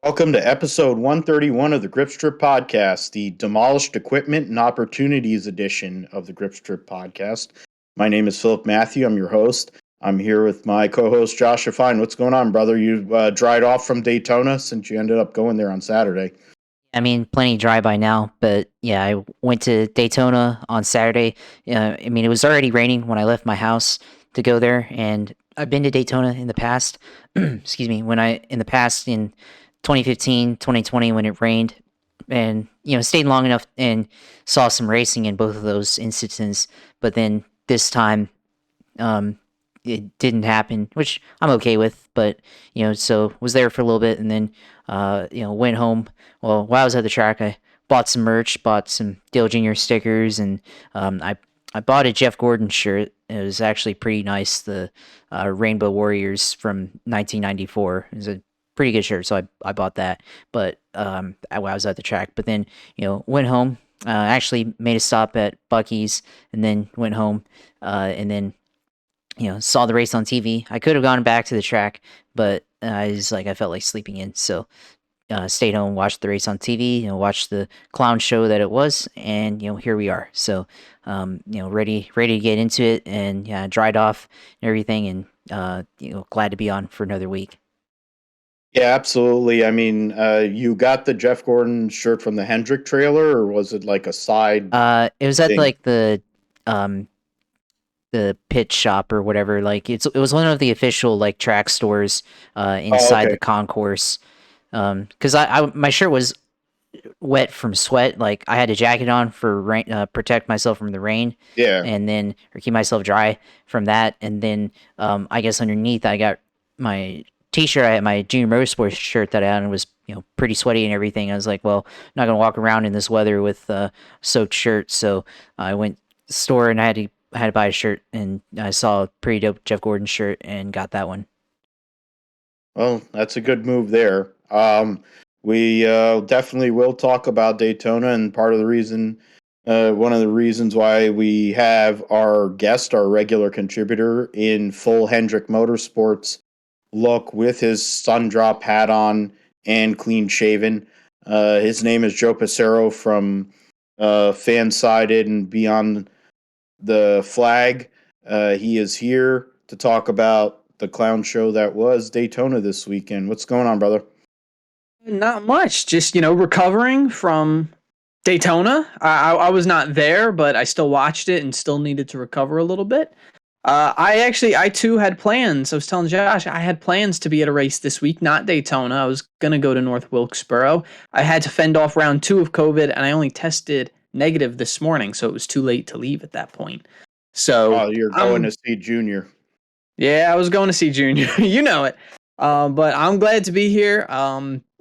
Welcome to episode 131 of the Grip Strip Podcast, the Demolished Equipment and Opportunities edition of the Grip Strip Podcast. My name is Philip Matthew. I'm your host. I'm here with my co-host, Joshua Fine. What's going on, brother? You dried off from Daytona since you ended up going there on Saturday. I mean, plenty dry by now, but yeah, I went to Daytona on Saturday. It was already raining when I left my house to go there, and I've been to Daytona in the past. Excuse me, in 2015, 2020 when it rained, and stayed long enough and saw some racing in both of those instances. But then this time, it didn't happen, which I'm okay with. But so was there for a little bit, and then went home. Well, while I was at the track, I bought some merch, bought some Dale Jr. stickers, and I bought a Jeff Gordon shirt. It was actually pretty nice. The Rainbow Warriors from 1994. It was a pretty good shirt, so I bought that. But while I was at the track, but then went home. Actually made a stop at Buc-ee's, and then went home, and then saw the race on TV. I could have gone back to the track, but I felt like sleeping in, so stayed home, watched the race on TV, watched the clown show that it was, and here we are. So, ready to get into it, and dried off and everything, and glad to be on for another week. Yeah, absolutely. I mean, you got the Jeff Gordon shirt from the Hendrick trailer, or was it like a side It was at thing? like the pit shop or whatever. Like it was one of the official like track stores Oh, inside okay. the concourse. Because my shirt was wet from sweat. Like I had a jacket on for rain, protect myself from the rain, Yeah. and then or keep myself dry from that. And then I guess underneath I got my t-shirt. I had my junior motorsports shirt that I had, and it was pretty sweaty and everything. I was like, well, I'm not gonna walk around in this weather with soaked shirt. So I went to the store and I had to buy a shirt, and I saw a pretty dope Jeff Gordon shirt and got that one. Well, that's a good move there. We definitely will talk about Daytona, and one of the reasons why we have our guest, our regular contributor in full Hendrick Motorsports look with his sun drop hat on and clean shaven. His name is Joe Passero from FanSided and Beyond the Flag. He is here to talk about the clown show that was Daytona this weekend. What's going on, brother? Not much. Just recovering from Daytona. I was not there, but I still watched it and still needed to recover a little bit. I too had plans. I was telling Josh I had plans to be at a race this week, not Daytona. I was gonna go to North Wilkesboro. I had to fend off round 2 of COVID, and I only tested negative this morning, so it was too late to leave at that point. So Oh, you're going to see Junior. yeah, I was going to see Junior. You know it. But I'm glad to be here.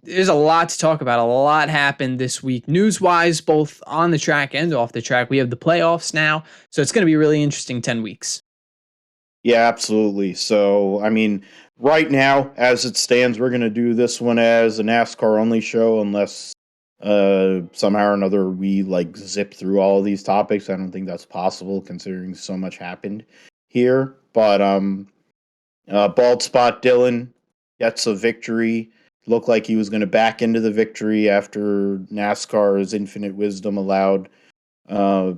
There's a lot to talk about. A lot happened this week, news-wise, both on the track and off the track. We have the playoffs now, so it's going to be a really interesting 10 weeks. Yeah, absolutely. So, I mean, right now, as it stands, we're going to do this one as a NASCAR only show, unless somehow or another we like zip through all of these topics. I don't think that's possible considering so much happened here. But Bald Spot Dillon gets a victory. Looked like he was going to back into the victory after NASCAR's infinite wisdom allowed uh,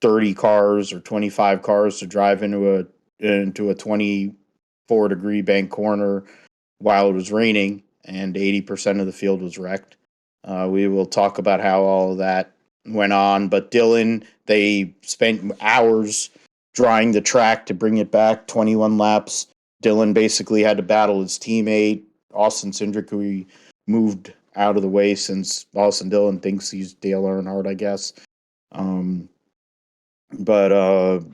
30 cars or 25 cars to drive into a 24-degree bank corner while it was raining, and 80% of the field was wrecked. We will talk about how all of that went on, but Dillon, they spent hours drying the track to bring it back, 21 laps. Dillon basically had to battle his teammate, Austin Cindric, who he moved out of the way since Austin Dillon thinks he's Dale Earnhardt, I guess. But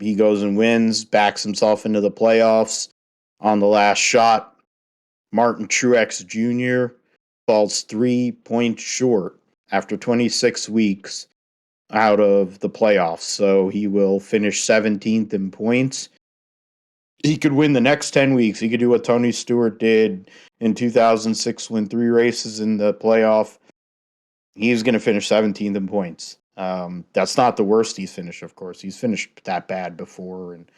he goes and wins, backs himself into the playoffs. On the last shot, Martin Truex Jr. falls 3 points short after 26 weeks out of the playoffs. So he will finish 17th in points. He could win the next 10 weeks. He could do what Tony Stewart did in 2006, win 3 races in the playoff. He's going to finish 17th in points. That's not the worst he's finished, of course. He's finished that bad before, and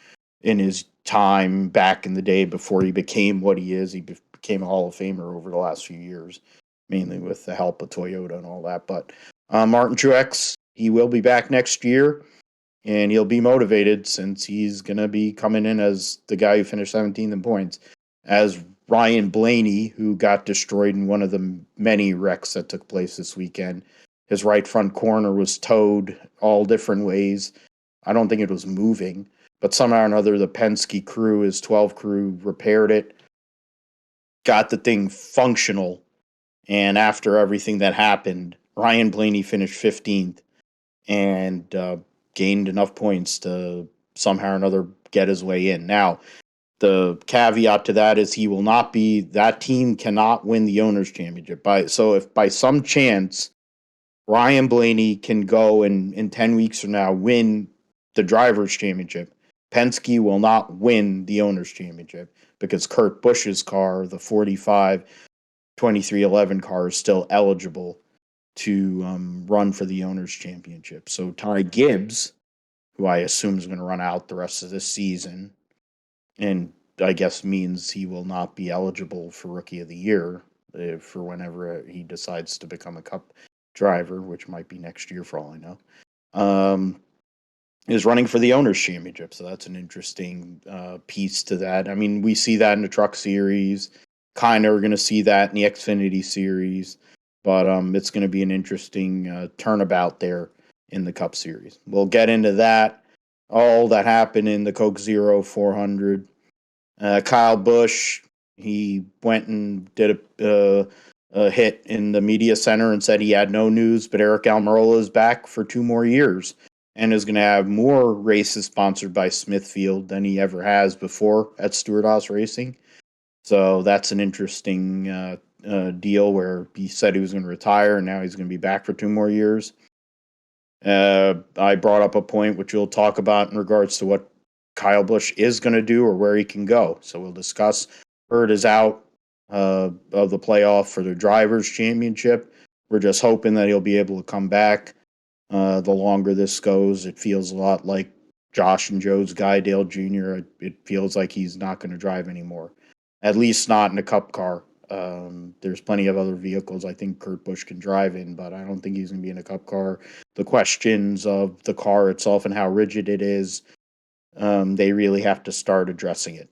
in his time back in the day before he became what he is, he became a Hall of Famer over the last few years. mainly with the help of Toyota and all that. But Martin Truex, he will be back next year, and he'll be motivated since he's going to be coming in as the guy who finished 17th in points, as Ryan Blaney, who got destroyed in one of the many wrecks that took place this weekend. His right front corner was towed all different ways. I don't think it was moving, but somehow or another, the Penske crew, his 12 crew, repaired it, got the thing functional, and after everything that happened, Ryan Blaney finished 15th and gained enough points to somehow or another get his way in. Now, the caveat to that is that team cannot win the Owners' Championship. So if by some chance Ryan Blaney can go and in 10 weeks from now win the Drivers' Championship, Penske will not win the Owners' Championship because Kurt Busch's car, the 45 2311 car, is still eligible to run for the Owners' Championship. So Ty Gibbs, who I assume is going to run out the rest of this season, and I guess means he will not be eligible for Rookie of the Year for whenever he decides to become a Cup driver, which might be next year for all I know, is running for the Owners' Championship. So that's an interesting piece to that. I mean, we see that in the Truck Series. Kind of are going to see that in the Xfinity Series. But it's going to be an interesting turnabout there in the Cup Series. We'll get into that. All that happened in the Coke Zero 400. Kyle Busch, he went and did a hit in the media center and said he had no news, but Eric Almirola is back for 2 more years and is going to have more races sponsored by Smithfield than he ever has before at Stewart-Haas Racing. So that's an interesting deal where he said he was going to retire and now he's going to be back for 2 more years. I brought up a point which we'll talk about in regards to what Kyle Busch is going to do or where he can go. So we'll discuss. Bird is out of the playoff for the Drivers' Championship. We're just hoping that he'll be able to come back. The longer this goes, it feels a lot like Josh and Joe's guy, Dale Jr. It feels like he's not going to drive anymore, at least not in a Cup car. There's plenty of other vehicles I think Kurt Busch can drive in, but I don't think he's going to be in a Cup car. The questions of the car itself and how rigid it is, they really have to start addressing it.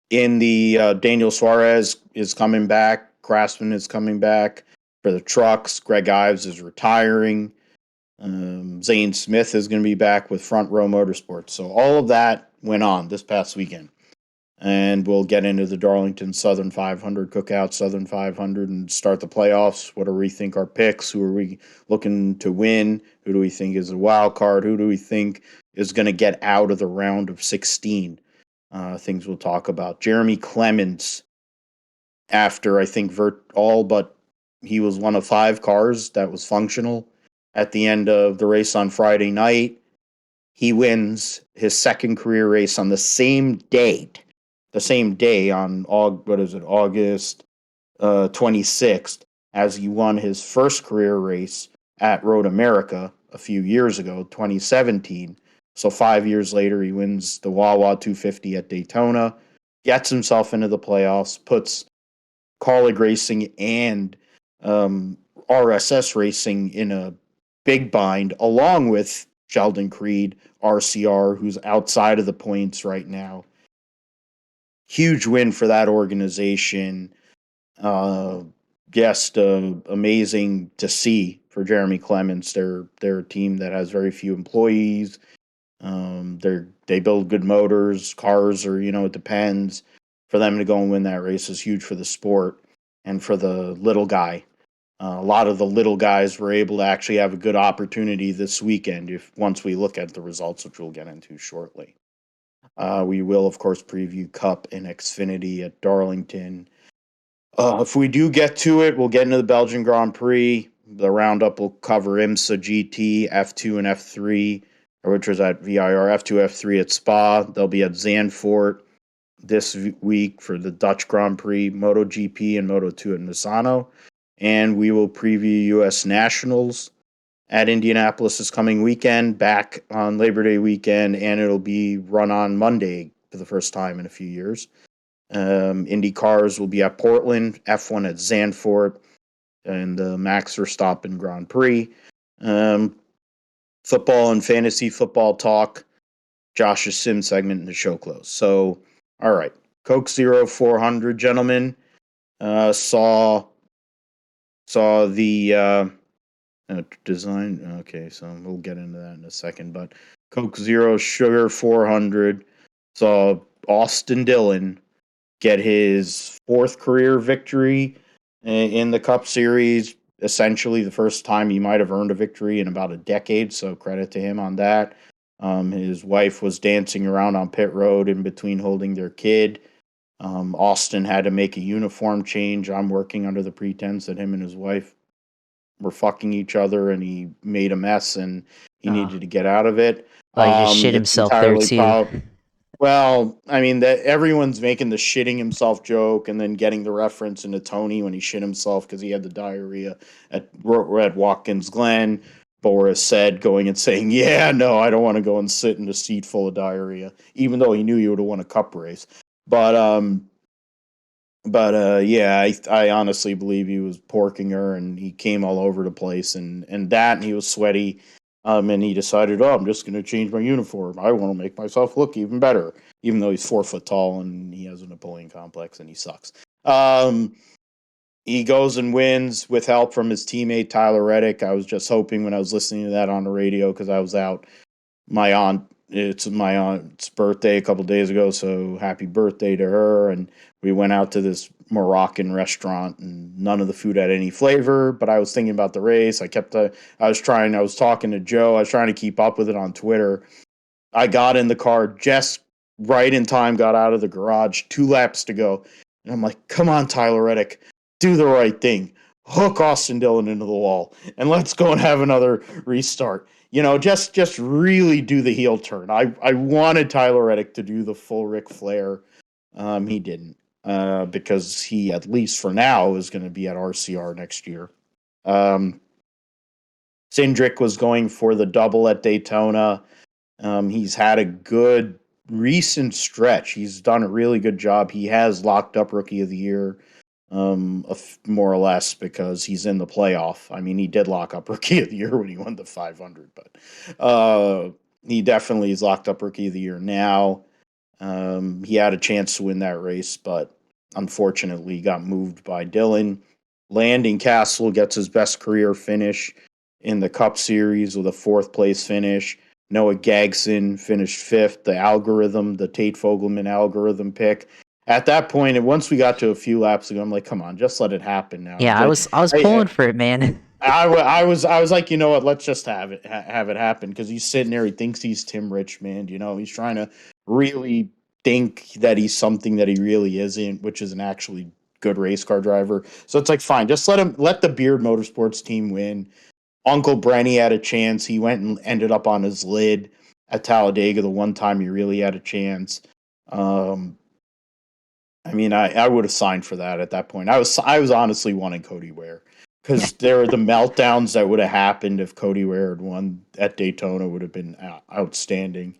In the Daniel Suarez is coming back. Craftsman is coming back for the trucks. Greg Ives is retiring. Zane Smith is going to be back with Front Row Motorsports. So all of that went on this past weekend. And we'll get into the Darlington Southern 500 Cookout Southern 500 and start the playoffs. What do we think our picks? Who are we looking to win? Who do we think is a wild card? Who do we think is going to get out of the round of 16? Things we'll talk about. Jeremy Clements, after I think all but he was one of 5 cars that was functional at the end of the race on Friday night, he wins his second career race on the same date. The same day on August 26th, as he won his first career race at Road America a few years ago, 2017. So 5 years later, he wins the Wawa 250 at Daytona, gets himself into the playoffs, puts Kaulig Racing and RSS Racing in a big bind, along with Sheldon Creed, RCR, who's outside of the points right now. Huge win for that organization. Just amazing to see for Jeremy Clements. They're a team that has very few employees. They build good motors, cars, or it depends. For them to go and win that race is huge for the sport and for the little guy. A lot of the little guys were able to actually have a good opportunity this weekend once we look at the results, which we'll get into shortly. We will, of course, preview Cup and Xfinity at Darlington. If we do get to it, we'll get into the Belgian Grand Prix. The roundup will cover IMSA GT, F2 and F3, which was at VIR, F2, F3 at Spa. They'll be at Zandvoort this week for the Dutch Grand Prix, MotoGP and Moto2 at Misano. And we will preview U.S. Nationals at Indianapolis this coming weekend, back on Labor Day weekend, and it'll be run on Monday for the first time in a few years. Indy cars will be at Portland, F1 at Zandvoort, and the Max Verstappen Grand Prix. Football and fantasy football talk. Josh's sim segment in the show close. So, all right, Coke Zero 400, gentlemen. Saw the design. Okay, so we'll get into that in a second. But Coke Zero Sugar 400 saw Austin Dillon get his 4th career victory in the Cup Series. Essentially, the first time he might have earned a victory in about a decade. So credit to him on that. His wife was dancing around on pit road in between holding their kid. Austin had to make a uniform change. I'm working under the pretense that him and his wife were fucking each other, and he made a mess, and he needed to get out of it. Well, he just shit It's himself there too. Well, I mean, that everyone's making the shitting himself joke, and then getting the reference into Tony when he shit himself because he had the diarrhea at Watkins Glen. Boris said, going and saying, "Yeah, no, I don't want to go and sit in a seat full of diarrhea," even though he knew he would have won a cup race. But yeah, I honestly believe he was porking her, and he came all over the place, and he was sweaty. And he decided, oh, I'm just going to change my uniform. I want to make myself look even better, even though he's 4 foot tall and he has a Napoleon complex and he sucks. He goes and wins with help from his teammate Tyler Reddick. I was just hoping when I was listening to that on the radio, because I was out. It's my aunt's birthday a couple days ago, so happy birthday to her. And we went out to this Moroccan restaurant, and none of the food had any flavor. But I was thinking about the race. I was talking to Joe. I was trying to keep up with it on Twitter. I got in the car just right in time, got out of the garage, 2 laps to go. And I'm like, come on, Tyler Reddick, do the right thing. Hook Austin Dillon into the wall, and let's go and have another restart. Just really do the heel turn. I wanted Tyler Reddick to do the full Ric Flair. He didn't, because he, at least for now, is going to be at RCR next year. Cindric was going for the double at Daytona. He's had a good recent stretch. He's done a really good job. He has locked up Rookie of the Year. More or less, because he's in the playoff. I mean, he did lock up Rookie of the Year when he won the 500, but he definitely is locked up Rookie of the Year now. He had a chance to win that race, but unfortunately got moved by Dillon. Landon Castle gets his best career finish in the Cup Series with a 4th place finish. Noah Gagson finished 5th. The Tate Fogelman algorithm pick. At that point, and once we got to a few laps ago, I'm like, come on, just let it happen now. Yeah, I was pulling for it, man. I was like, you know what? Let's just have it happen, because he's sitting there. He thinks he's Tim Richmond. He's trying to really think that he's something that he really isn't, which is an actually good race car driver. So it's like, fine, just let the Beard Motorsports team win. Uncle Brenny had a chance. He went and ended up on his lid at Talladega the one time he really had a chance. I mean, I would have signed for that at that point. I was honestly wanting Cody Ware, because there are the meltdowns that would have happened if Cody Ware had won at Daytona would have been outstanding.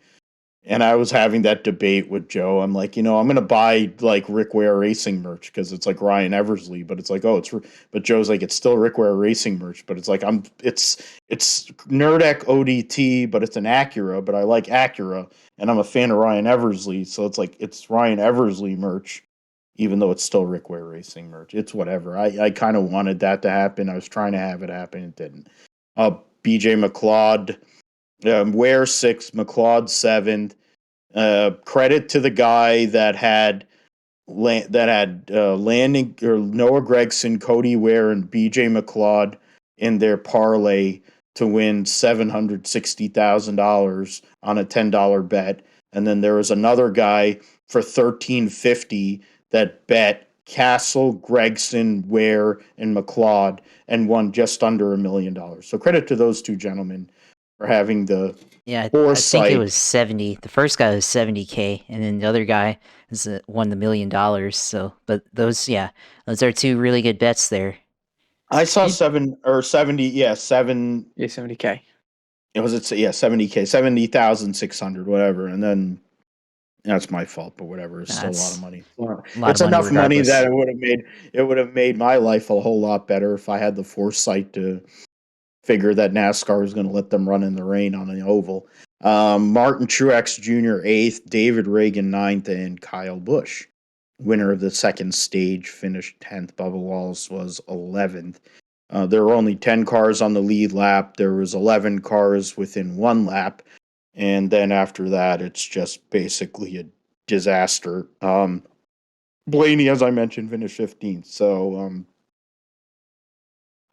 And I was having that debate with Joe. I'm like, I'm going to buy like Rick Ware Racing merch because it's like Ryan Eversley, but it's like, but Joe's like, it's still Rick Ware Racing merch, but it's like, it's Nerdec ODT, but it's an Acura, but I like Acura, and I'm a fan of Ryan Eversley, so it's like, it's Ryan Eversley merch, even though it's still Rick Ware Racing merch. It's whatever. I kind of wanted that to happen. I was trying to have it happen. It didn't. BJ McLeod, Ware 6th, McLeod 7th. Credit to the guy that had Landing or Noah Gragson, Cody Ware, and BJ McLeod in their parlay to win $760,000 on a $10 bet. And then there was another guy for $1,350 that bet Castle, Gregson, Ware, and McLeod and won just under $1 million. So credit to those two gentlemen for having the foresight. I think it was 70. The first guy was 70K, and then the other guy won the $1 million. So, but those are 2 really good bets there. I saw 7 or 70. Yeah, 7. Yeah, 70K. It was 70K, 70,600, whatever. And then That's my fault, but whatever. It's still a lot of That's money. a lot of It's money enough money that regardless. it would have made my life a whole lot better if I had the foresight to figure that NASCAR was going to let them run in the rain on an oval. Martin Truex Jr. 8th, David Reagan 9th, and Kyle Busch, winner of the second stage, finished 10th. Bubba Wallace was 11th. There were only 10 cars on the lead lap. There was 11 cars within one lap. And then after that, it's just basically a disaster. Blaney, as I mentioned, finished 15th. So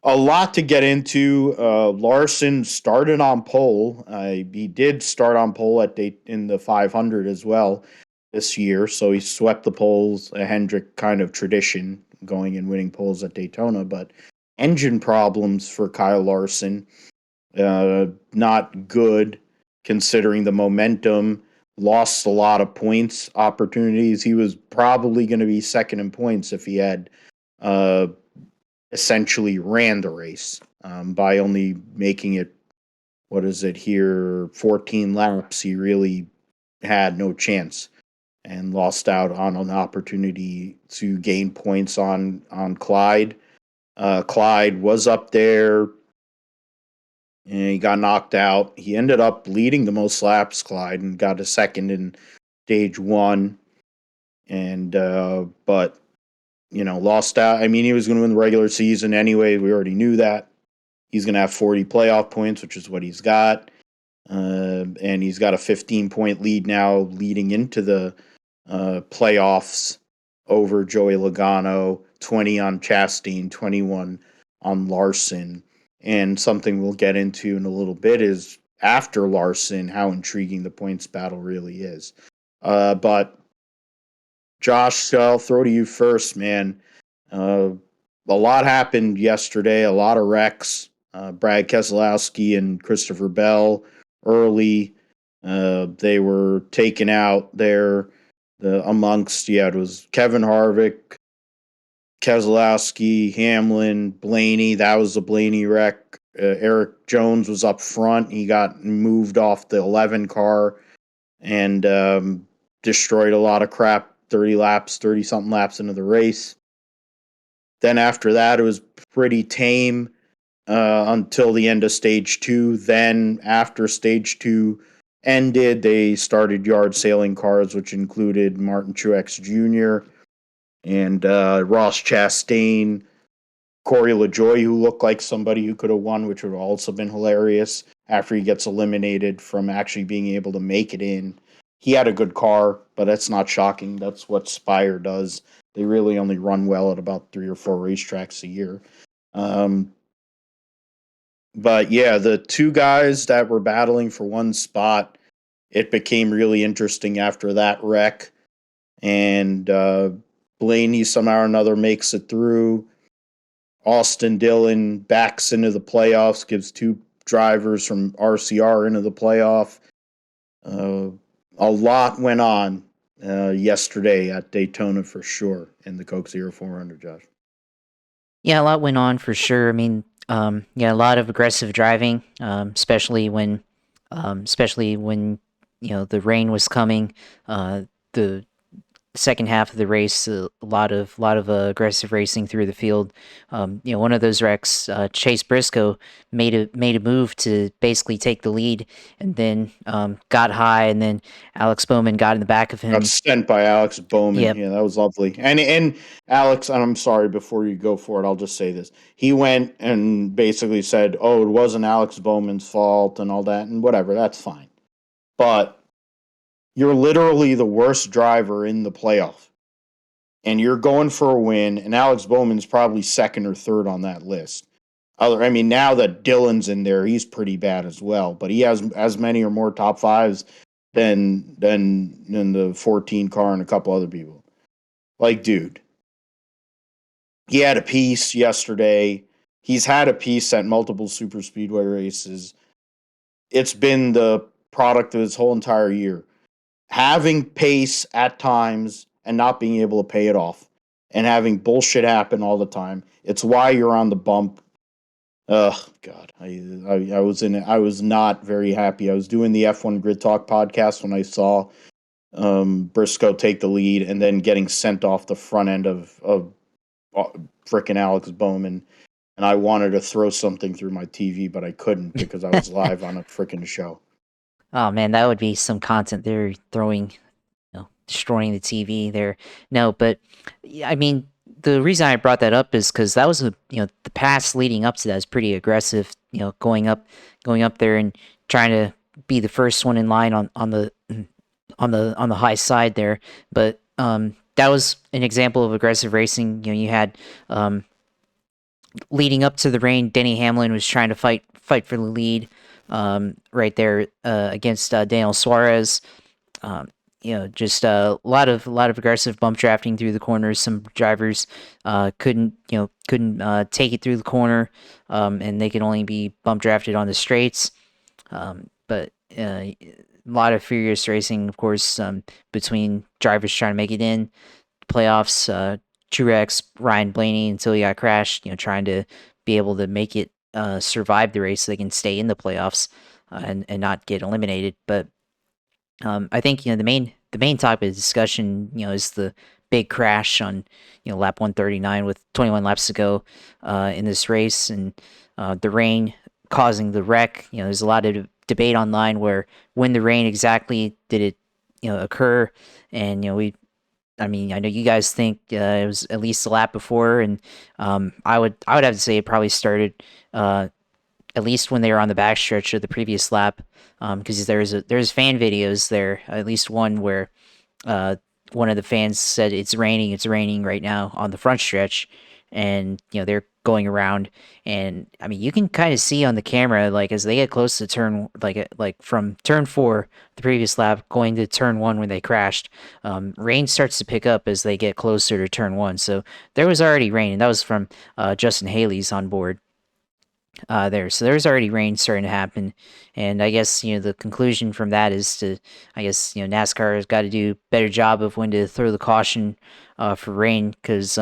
a lot to get into. Larson started on pole. He did start on pole in the 500 as well this year. So he swept the poles, a Hendrick kind of tradition, going and winning poles at Daytona. But engine problems for Kyle Larson, not good considering the momentum. Lost a lot of points opportunities. He was probably going to be second in points if he had uh, essentially ran the race by only making it, what is it here, 14 laps. He really had no chance and lost out on an opportunity to gain points on Clyde. Clyde was up there and he got knocked out. He ended up leading the most laps, Clyde, and got a second in stage one. And but lost out. I mean, he was going to win the regular season anyway. We already knew that. He's going to have 40 playoff points, which is what he's got. And he's got a 15-point lead now leading into the playoffs over Joey Logano, 20 on Chastain, 21 on Larson. And something we'll get into in a little bit is after Larson, how intriguing the points battle really is. But Josh, I'll throw to you first, man. A lot happened yesterday, a lot of wrecks. Brad Keselowski and Christopher Bell early. They were taken out there amongst, it was Kevin Harvick, Keselowski, Hamlin, Blaney. That was the Blaney wreck. Eric Jones was up front. He got moved off the 11 car and destroyed a lot of crap 30 something laps into the race. Then after that, it was pretty tame until the end of stage two. Then after stage two ended, they started yard sailing cars, which included Martin Truex Jr. and Ross Chastain, Corey LaJoie, who looked like somebody who could have won, which would have also been hilarious after he gets eliminated from actually being able to make it in. He had a good car, but that's not shocking. That's what Spire does. They really only run well at about 3 or 4 racetracks a year. But yeah, the two guys that were battling for one spot, it became really interesting after that wreck. And Blaney somehow or another makes it through. Austin Dillon backs into the playoffs, gives two drivers from RCR into the playoff. A lot went on yesterday at Daytona for sure in the Coke Zero 400, Josh. Yeah, a lot went on for sure. I mean, a lot of aggressive driving, especially when the rain was coming. The second half of the race, a lot of aggressive racing through the field. One of those wrecks, Chase Briscoe made a move to basically take the lead, and then got high, and then Alex Bowman got in the back of him. Got sent by Alex Bowman. Yep. Yeah, that was lovely. And Alex, and I'm sorry, before you go for it, I'll just say this. He went and basically said, "Oh, it wasn't Alex Bowman's fault," and all that, and whatever. That's fine. But you're literally the worst driver in the playoff. And you're going for a win, and Alex Bowman's probably second or third on that list. I mean, now that Dillon's in there, he's pretty bad as well. But he has as many or more top fives than the 14 car and a couple other people. Like, dude, he had a piece yesterday. He's had a piece at multiple super speedway races. It's been the product of his whole entire year. Having pace at times and not being able to pay it off and having bullshit happen all the time. It's why you're on the bump. Oh God, I was in it. I was not very happy. I was doing the F1 Grid Talk podcast when I saw Briscoe take the lead, and then getting sent off the front end of frickin' Alex Bowman. And I wanted to throw something through my TV, but I couldn't because I was live on a frickin' show. Oh man, that would be some content there throwing, destroying the TV there. No, but I mean, the reason I brought that up is because that was the pass leading up to that is pretty aggressive. Going up there and trying to be the first one in line on the high side there. But that was an example of aggressive racing. You had leading up to the rain, Denny Hamlin was trying to fight for the lead right there against Daniel Suarez. Just a lot of aggressive bump drafting through the corners. Some drivers couldn't take it through the corner, and they could only be bump drafted on the straights. But a lot of furious racing, of course, between drivers trying to make it in playoffs. Truex, Ryan Blaney, until he got crashed, trying to be able to make it survive the race so they can stay in the playoffs and not get eliminated. But I think the main topic of discussion is the big crash on lap 139 with 21 laps to go in this race, and the rain causing the wreck. There's a lot of debate online where when the rain exactly did it occur, and I know you guys think it was at least a lap before, and I would have to say it probably started at least when they were on the backstretch of the previous lap, because there's fan videos there, at least one where one of the fans said it's raining right now on the front stretch, and they're going around, and I mean you can kind of see on the camera like as they get close to turn like from turn 4 the previous lap going to turn 1 when they crashed, rain starts to pick up as they get closer to turn 1. So there was already rain, and that was from Justin Haley's on board there. So there's already rain starting to happen, and I guess the conclusion from that is NASCAR has got to do a better job of when to throw the caution for rain, because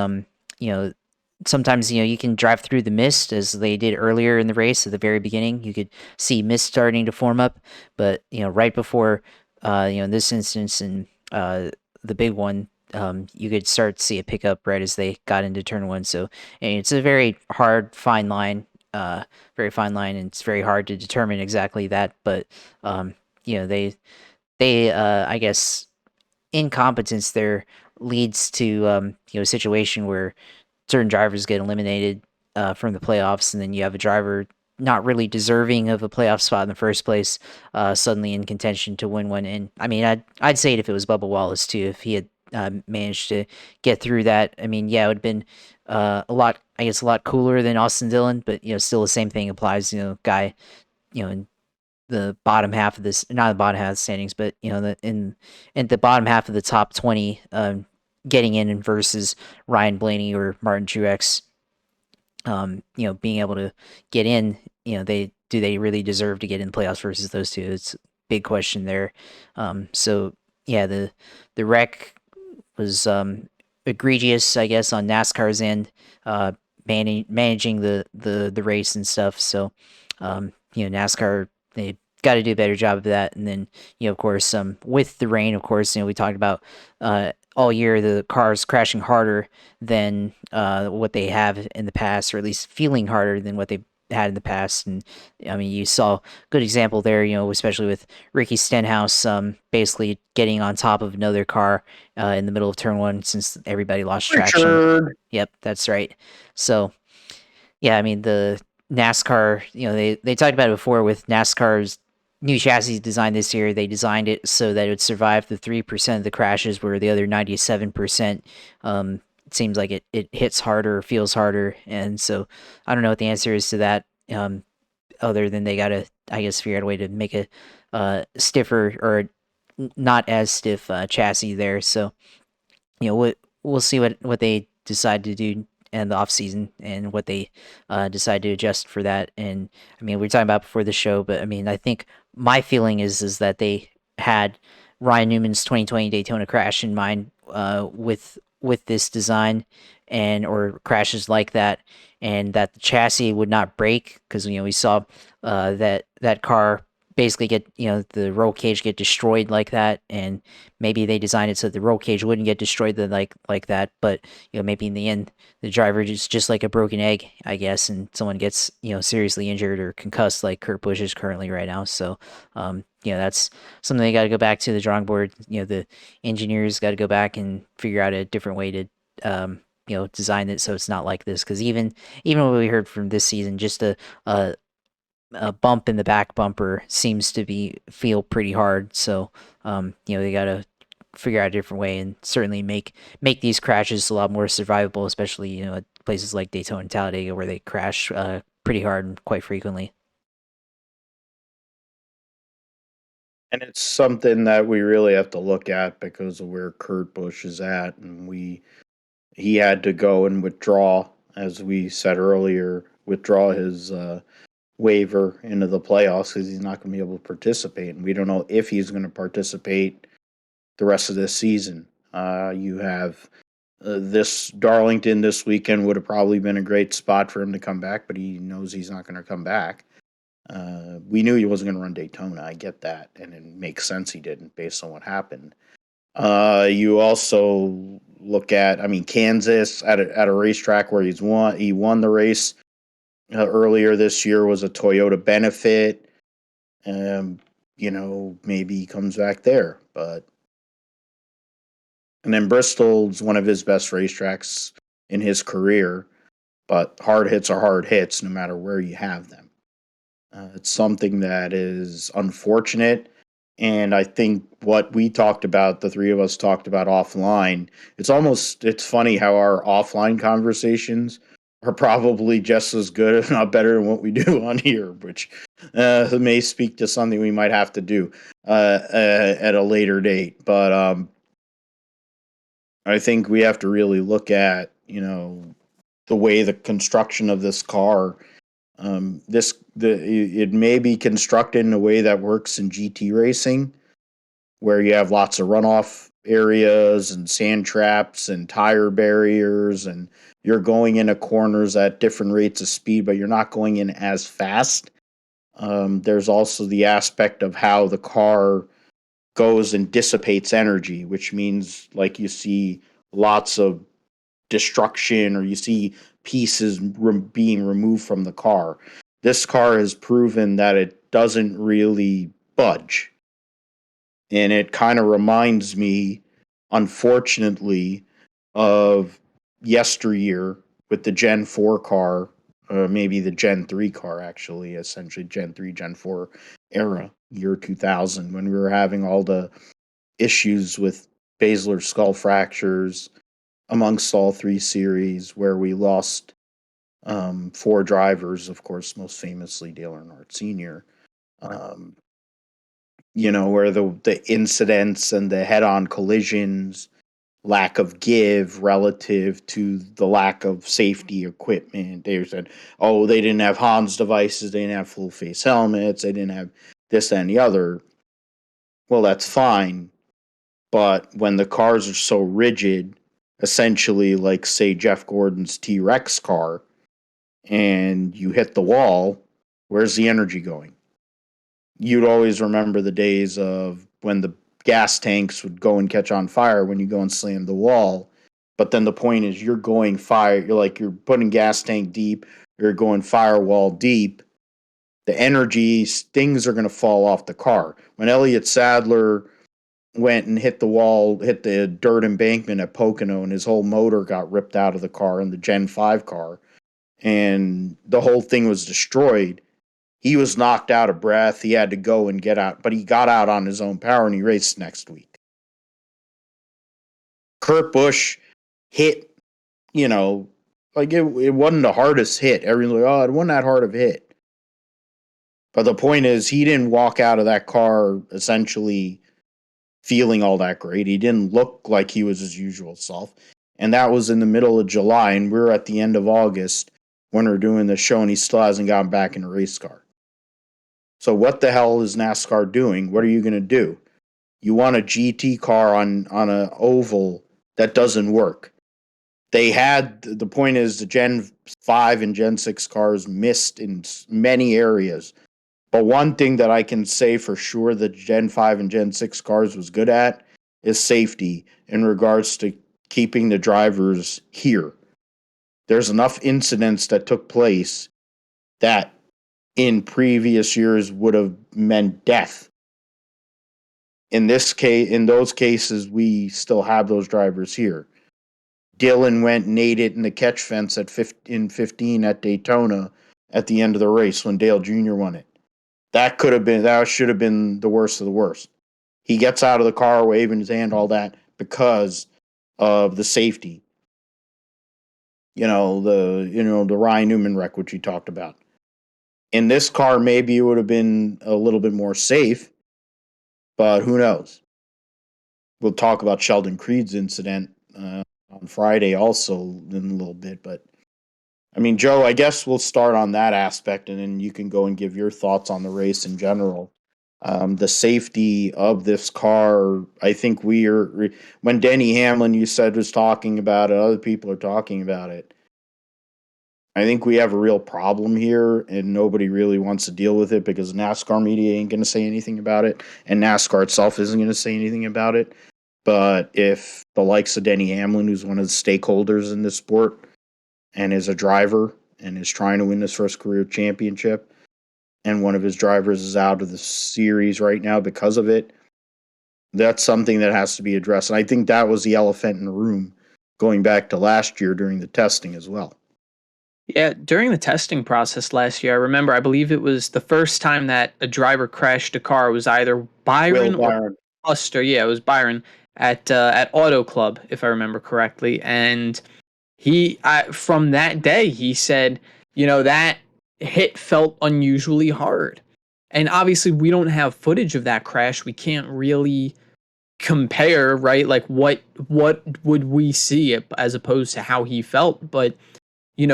sometimes you can drive through the mist as they did earlier in the race. At the very beginning you could see mist starting to form up, but right before in this instance and the big one, you could start to see it pick up right as they got into turn 1. So it's a very fine line, and it's very hard to determine exactly that, but they I guess incompetence there leads to a situation where certain drivers get eliminated from the playoffs, and then you have a driver not really deserving of a playoff spot in the first place suddenly in contention to win one. And I mean, I'd say it if it was Bubba Wallace too, if he had managed to get through that. I mean, yeah, it would have been a lot cooler than Austin Dillon, but still the same thing applies. Guy, in the bottom half of this, not the bottom half of the standings, but in the bottom half of the top 20, getting in versus Ryan Blaney or Martin Truex, being able to get in. They really deserve to get in playoffs versus those two? It's a big question there. So yeah, the wreck was egregious, I guess, on NASCAR's end, managing the race and stuff. So NASCAR, they got to do a better job of that. And then of course, with the rain, of course, we talked about all year the cars crashing harder than what they have in the past, or at least feeling harder than what they had in the past. And I mean, you saw a good example there, especially with Ricky Stenhouse basically getting on top of another car in the middle of turn 1 since everybody lost traction. Richard. Yep, that's right. So yeah, I mean, the NASCAR, they talked about it before with NASCAR's new chassis design this year. They designed it so that it would survive the 3% of the crashes, where the other 97%, it seems like it hits harder, feels harder. And so I don't know what the answer is to that, other than they got to, I guess, figure out a way to make a stiffer or not as stiff chassis there. So we'll see what they decide to do in the off season and what they decide to adjust for that. And I mean, we were talking about before the show, but I mean, I think my feeling is that they had Ryan Newman's 2020 Daytona crash in mind with this design, and or crashes like that, and that the chassis would not break, because we saw that car basically get the roll cage get destroyed like that, and maybe they designed it so the roll cage wouldn't get destroyed like that, but maybe in the end the driver is just like a broken egg, I guess, and someone gets seriously injured or concussed like Kurt Busch is currently right now. So that's something they got to go back to the drawing board. The engineers got to go back and figure out a different way to design it so it's not like this, because even what we heard from this season, just a bump in the back bumper seems to feel pretty hard. So they got to figure out a different way and certainly make these crashes a lot more survivable, especially at places like Daytona and Talladega where they crash pretty hard and quite frequently. And it's something that we really have to look at because of where Kurt Busch is at, and he had to go and withdraw, as we said earlier, withdraw his waiver into the playoffs because he's not going to be able to participate, and we don't know if he's going to participate the rest of this season. You have this Darlington this weekend would have probably been a great spot for him to come back, but he knows he's not going to come back. We knew he wasn't going to run Daytona. I get that, and it makes sense he didn't based on what happened. You also look at, Kansas at a racetrack where he won the race earlier this year, was a Toyota benefit. Maybe he comes back there, and then Bristol's one of his best racetracks in his career, but hard hits are hard hits no matter where you have them. It's something that is unfortunate. And I think what we talked about, the three of us talked about offline, it's funny how our offline conversations are probably just as good, if not better, than what we do on here, which may speak to something we might have to do at a later date. But I think we have to really look at, the way the construction of this car. It may be constructed in a way that works in GT racing, where you have lots of runoff areas and sand traps and tire barriers, and you're going into corners at different rates of speed, but you're not going in as fast. There's also the aspect of how the car goes and dissipates energy, which means like you see lots of destruction, or you see pieces being removed from the car. This car has proven that it doesn't really budge. And it kind of reminds me, unfortunately, of yesteryear with the Gen 4 car, or maybe the Gen 3 car, actually, essentially Gen 3, Gen 4 era, year 2000, when we were having all the issues with basilar skull fractures amongst all three series, where we lost 4 drivers, of course, most famously Dale Earnhardt Sr. Where the incidents and the head-on collisions, lack of give relative to the lack of safety equipment. They said, oh, they didn't have Hans devices, they didn't have full face helmets, they didn't have this, and the other. Well, that's fine. But when the cars are so rigid, essentially like, say, Jeff Gordon's T-Rex car, and you hit the wall, where's the energy going? You'd always remember the days of when the gas tanks would go and catch on fire when you go and slam the wall. But then the point is, you're you're putting gas tank deep, you're going firewall deep. The energy, things are going to fall off the car. When Elliott Sadler went and hit the wall, hit the dirt embankment at Pocono, and his whole motor got ripped out of the car in the Gen 5 car, and the whole thing was destroyed. He was knocked out of breath. He had to go and get out, but he got out on his own power, and he raced next week. Kurt Busch hit, it wasn't the hardest hit. Everyone's like, it wasn't that hard of a hit. But the point is, he didn't walk out of that car essentially feeling all that great. He didn't look like he was his usual self. And that was in the middle of July, and we're at the end of August when we're doing the show, and he still hasn't gotten back in a race car. So what the hell is NASCAR doing? What are you going to do? You want a GT car on an oval that doesn't work. The point is, the Gen 5 and Gen 6 cars missed in many areas But one thing that I can say for sure that Gen 5 and Gen 6 cars was good at is safety in regards to keeping the drivers here. There's enough incidents that took place that in previous years would have meant death. In those cases, we still have those drivers here. Dillon went and ate it in the catch fence in 15 at Daytona at the end of the race when Dale Jr. won it. That should have been the worst of the worst. He gets out of the car waving his hand, all that, because of the safety. The Ryan Newman wreck, which you talked about. In this car, maybe it would have been a little bit more safe, but who knows? We'll talk about Sheldon Creed's incident on Friday also in a little bit, but I mean, Joe, I guess we'll start on that aspect, and then you can go and give your thoughts on the race in general. The safety of this car, I think when Denny Hamlin, you said, was talking about it, other people are talking about it. I think we have a real problem here, and nobody really wants to deal with it because NASCAR media ain't going to say anything about it, and NASCAR itself isn't going to say anything about it. But if the likes of Denny Hamlin, who's one of the stakeholders in this sport and is a driver and is trying to win his first career championship, and one of his drivers is out of the series right now because of it, that's something that has to be addressed. And I think that was the elephant in the room going back to last year during the testing as well. Yeah, during the testing process last year, I believe it was the first time that a driver crashed a car. It was either Byron or Buster. Yeah, it was Byron at Auto Club, if I remember correctly. And from that day, he said, that hit felt unusually hard. And obviously, we don't have footage of that crash. We can't really compare, right? Like, what would we see as opposed to how he felt? But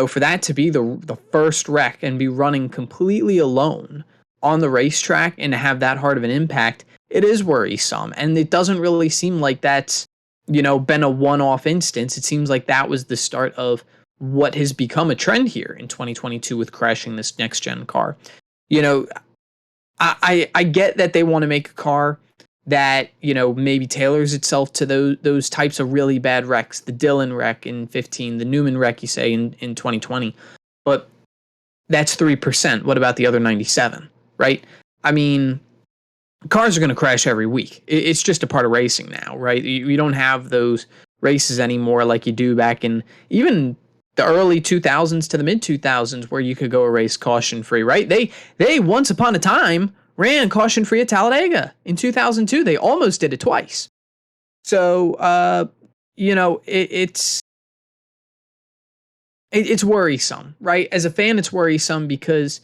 for that to be the first wreck and be running completely alone on the racetrack and to have that hard of an impact, it is worrisome. And it doesn't really seem like that's, been a one-off instance. It seems like that was the start of what has become a trend here in 2022 with crashing this next-gen car. I get that they want to make a car that, maybe tailors itself to those types of really bad wrecks, the Dillon wreck in 15, the Newman wreck, you say, in 2020. But that's 3%. What about the other 97, right? I mean, cars are going to crash every week. It's just a part of racing now, right? You don't have those races anymore like you do back in even the early 2000s to the mid 2000s where you could go a race caution free, right? They once upon a time ran caution free at Talladega in 2002. They almost did it twice. So, it's worrisome, right? As a fan, it's worrisome because,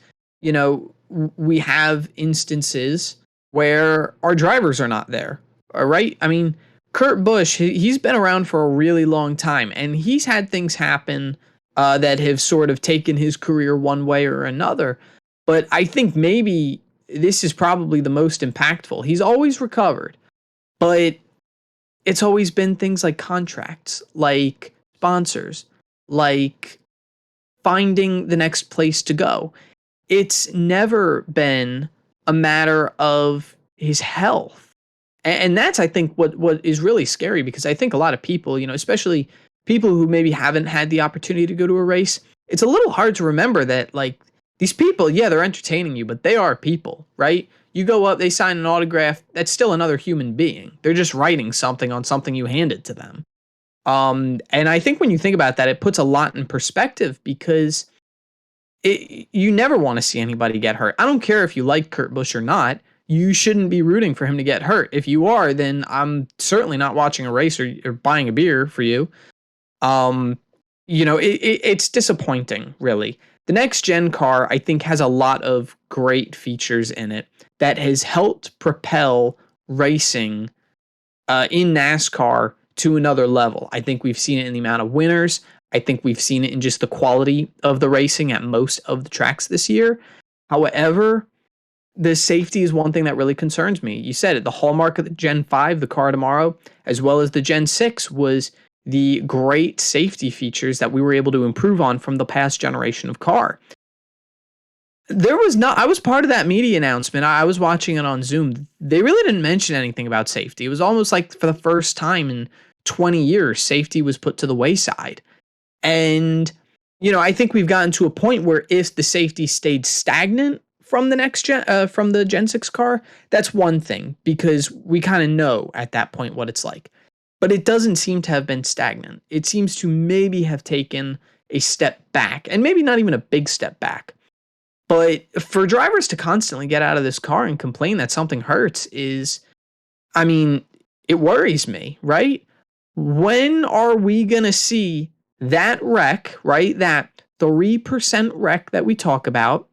we have instances where our drivers are not there, all right? I mean, Kurt Busch, he's been around for a really long time, and he's had things happen that have sort of taken his career one way or another. But I think maybe this is probably the most impactful. He's always recovered, but it's always been things like contracts, like sponsors, like finding the next place to go. It's never been a matter of his health. And that's, I think, what is really scary, because I think a lot of people, especially people who maybe haven't had the opportunity to go to a race, it's a little hard to remember that, like, these people, yeah, they're entertaining you, but they are people, right? You go up, they sign an autograph, that's still another human being. They're just writing something on something you handed to them. And I think when you think about that, it puts a lot in perspective, because you never want to see anybody get hurt. I don't care if you like Kurt Busch or not. You shouldn't be rooting for him to get hurt. If you are, then I'm certainly not watching a race or buying a beer for you. It's disappointing, really. The next gen car, I think, has a lot of great features in it that has helped propel racing in NASCAR to another level. I think we've seen it in the amount of winners. I think we've seen it in just the quality of the racing at most of the tracks this year. However, the safety is one thing that really concerns me. You said it, the hallmark of the Gen 5, the car tomorrow, as well as the Gen 6, was the great safety features that we were able to improve on from the past generation of car. There was not. I was part of that media announcement. I was watching it on Zoom. They really didn't mention anything about safety. It was almost like for the first time in 20 years, safety was put to the wayside. And, I think we've gotten to a point where if the safety stayed stagnant from the next gen, from the Gen 6 car, that's one thing because we kind of know at that point what it's like. But it doesn't seem to have been stagnant. It seems to maybe have taken a step back, and maybe not even a big step back. But for drivers to constantly get out of this car and complain that something hurts it worries me, right? When are we going to see that wreck, right? That 3% wreck that we talk about,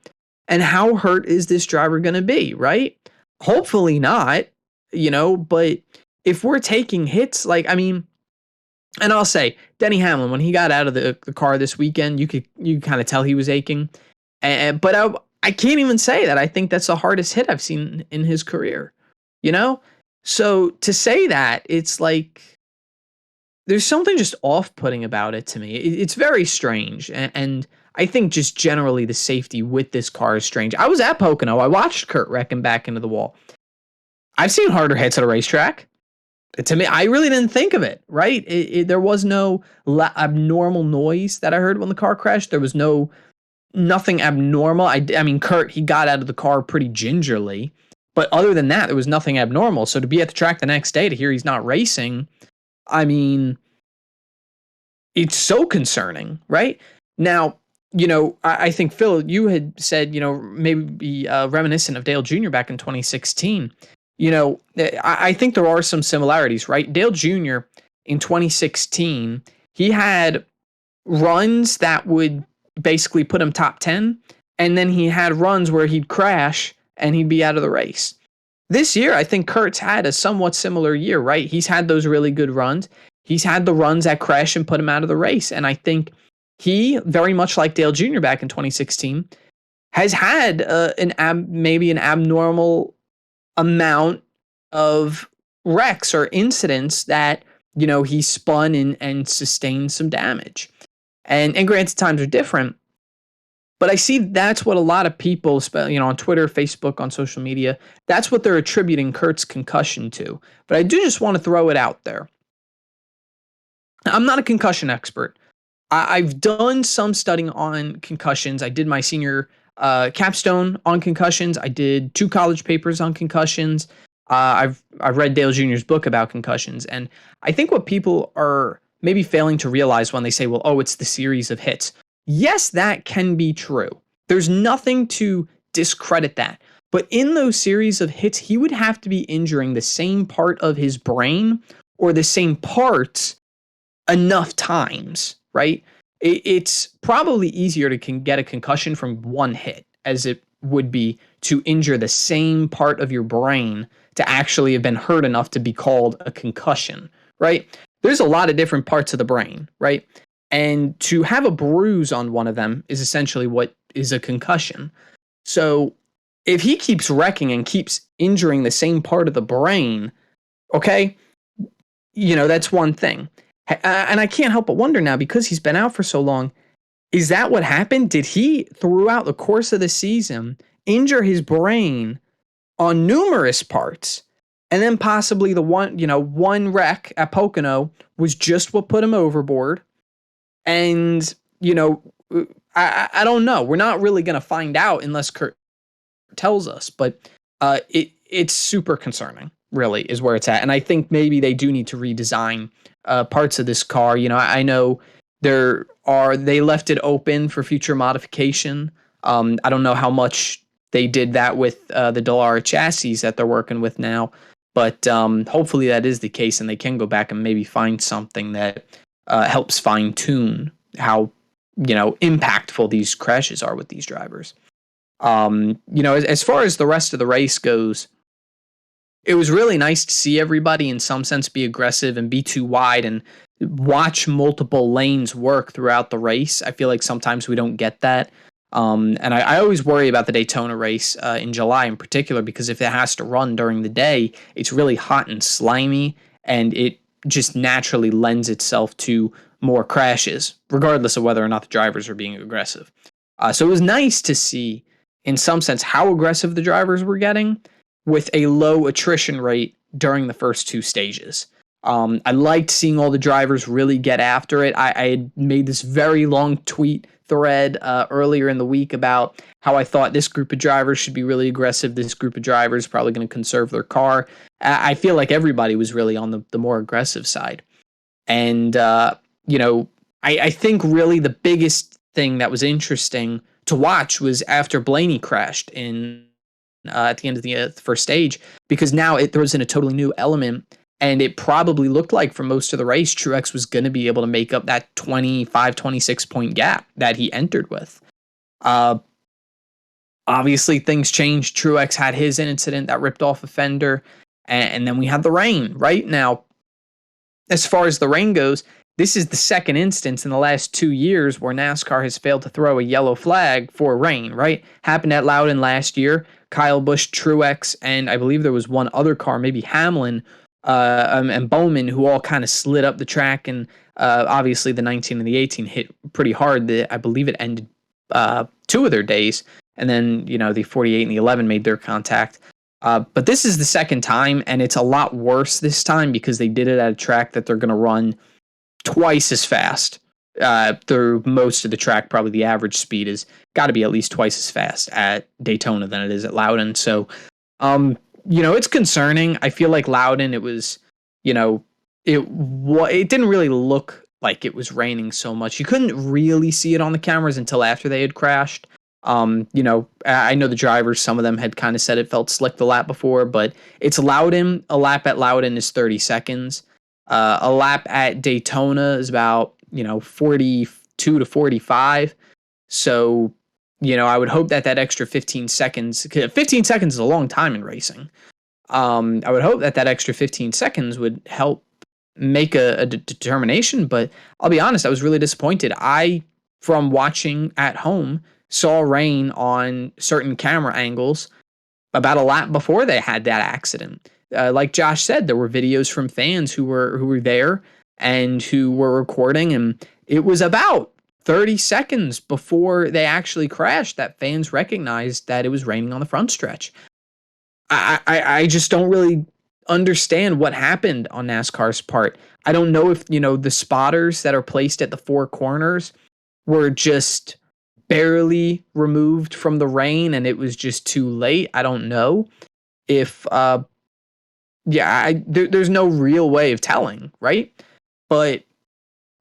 and how hurt is this driver going to be, right? Hopefully not, but if we're taking hits, and I'll say Denny Hamlin, when he got out of the car this weekend, you kind of tell he was aching. But I can't even say that. I think that's the hardest hit I've seen in his career, So to say that, it's like there's something just off-putting about it to me. It's very strange. And I think just generally the safety with this car is strange. I was at Pocono. I watched Kurt wreck him back into the wall. I've seen harder hits at a racetrack. To me, I really didn't think of it, right? There was no abnormal noise that I heard when the car crashed. There was nothing abnormal. I mean, Kurt, he got out of the car pretty gingerly. But other than that, there was nothing abnormal. So to be at the track the next day to hear he's not racing, it's so concerning, right? Now, I think, Phil, you had said, maybe reminiscent of Dale Jr. back in 2016. I think there are some similarities, right? Dale Jr. in 2016, he had runs that would basically put him top 10, and then he had runs where he'd crash and he'd be out of the race. This year, I think Kurt's had a somewhat similar year, right? He's had those really good runs. He's had the runs that crash and put him out of the race. And I think he, very much like Dale Jr. back in 2016, has had maybe an abnormal amount of wrecks or incidents that, he spun and sustained some damage. And granted, times are different. But I see that's what a lot of people, on Twitter, Facebook, on social media, that's what they're attributing Kurt's concussion to. But I do just want to throw it out there. I'm not a concussion expert. I've done some studying on concussions. I did my senior capstone on concussions. I did 2 college papers on concussions. I've read Dale Jr.'s book about concussions. And I think what people are maybe failing to realize when they say, well, it's the series of hits. Yes, that can be true. There's nothing to discredit that. But in those series of hits, he would have to be injuring the same part of his brain or the same parts enough times, right? It's probably easier to get a concussion from one hit as it would be to injure the same part of your brain to actually have been hurt enough to be called a concussion, right? There's a lot of different parts of the brain, right? And to have a bruise on one of them is essentially what is a concussion. So if he keeps wrecking and keeps injuring the same part of the brain, okay, that's one thing. And I can't help but wonder now, because he's been out for so long, is that what happened? Did he, throughout the course of the season, injure his brain on numerous parts? And then possibly the one wreck at Pocono was just what put him overboard. And, I don't know. We're not really going to find out unless Kurt tells us. But it's super concerning, really, is where it's at. And I think maybe they do need to redesign parts of this car. I know they left it open for future modification. I don't know how much they did that with the Dallara chassis that they're working with now. But hopefully that is the case, and they can go back and maybe find something that helps fine tune how impactful these crashes are with these drivers. As far as the rest of the race goes, it was really nice to see everybody in some sense be aggressive and be too wide and watch multiple lanes work throughout the race. I feel like sometimes we don't get that. And I always worry about the Daytona race in July in particular, because if it has to run during the day, it's really hot and slimy, and it just naturally lends itself to more crashes, regardless of whether or not the drivers are being aggressive. So it was nice to see in some sense, how aggressive the drivers were getting with a low attrition rate during the first two stages. I liked seeing all the drivers really get after it. I had made this very long tweet thread earlier in the week about how I thought this group of drivers should be really aggressive. This group of drivers probably going to conserve their car. I feel like everybody was really on the more aggressive side. And, I think really the biggest thing that was interesting to watch was after Blaney crashed at the end of the first stage, because now it throws in a totally new element. And it probably looked like for most of the race, Truex was going to be able to make up that 25, 26 point gap that he entered with. Obviously, things changed. Truex had his incident that ripped off a fender. And then we had the rain. Right now, as far as the rain goes, this is the second instance in the last 2 years where NASCAR has failed to throw a yellow flag for rain, right? Happened at Loudon last year. Kyle Busch, Truex, and I believe there was one other car, maybe Hamlin, and Bowman, who all kind of slid up the track, and obviously the 19 and the 18 hit pretty hard. I believe it ended 2 of their days, and then the 48 and the 11 made their contact. But this is the second time, and it's a lot worse this time because they did it at a track that they're going to run twice as fast through most of the track. Probably the average speed has got to be at least twice as fast at Daytona than it is at Loudon. So, it's concerning. I feel like Loudon, it was, it didn't really look like it was raining so much. You couldn't really see it on the cameras until after they had crashed. I know the drivers, some of them had kind of said it felt slick the lap before, but it's Loudon. A lap at Loudon is 30 seconds. A lap at Daytona is about, 42 to 45. So, I would hope that extra 15 seconds, 15 seconds is a long time in racing. I would hope that extra 15 seconds would help make a determination, but I'll be honest, I was really disappointed. From watching at home, saw rain on certain camera angles about a lap before they had that accident. Like Josh said, there were videos from fans who were there and who were recording, and it was about 30 seconds before they actually crashed that fans recognized that it was raining on the front stretch. I just don't really understand what happened on NASCAR's part. I don't know if, the spotters that are placed at the four corners were just barely removed from the rain and it was just too late. I don't know if, there's no real way of telling, right? But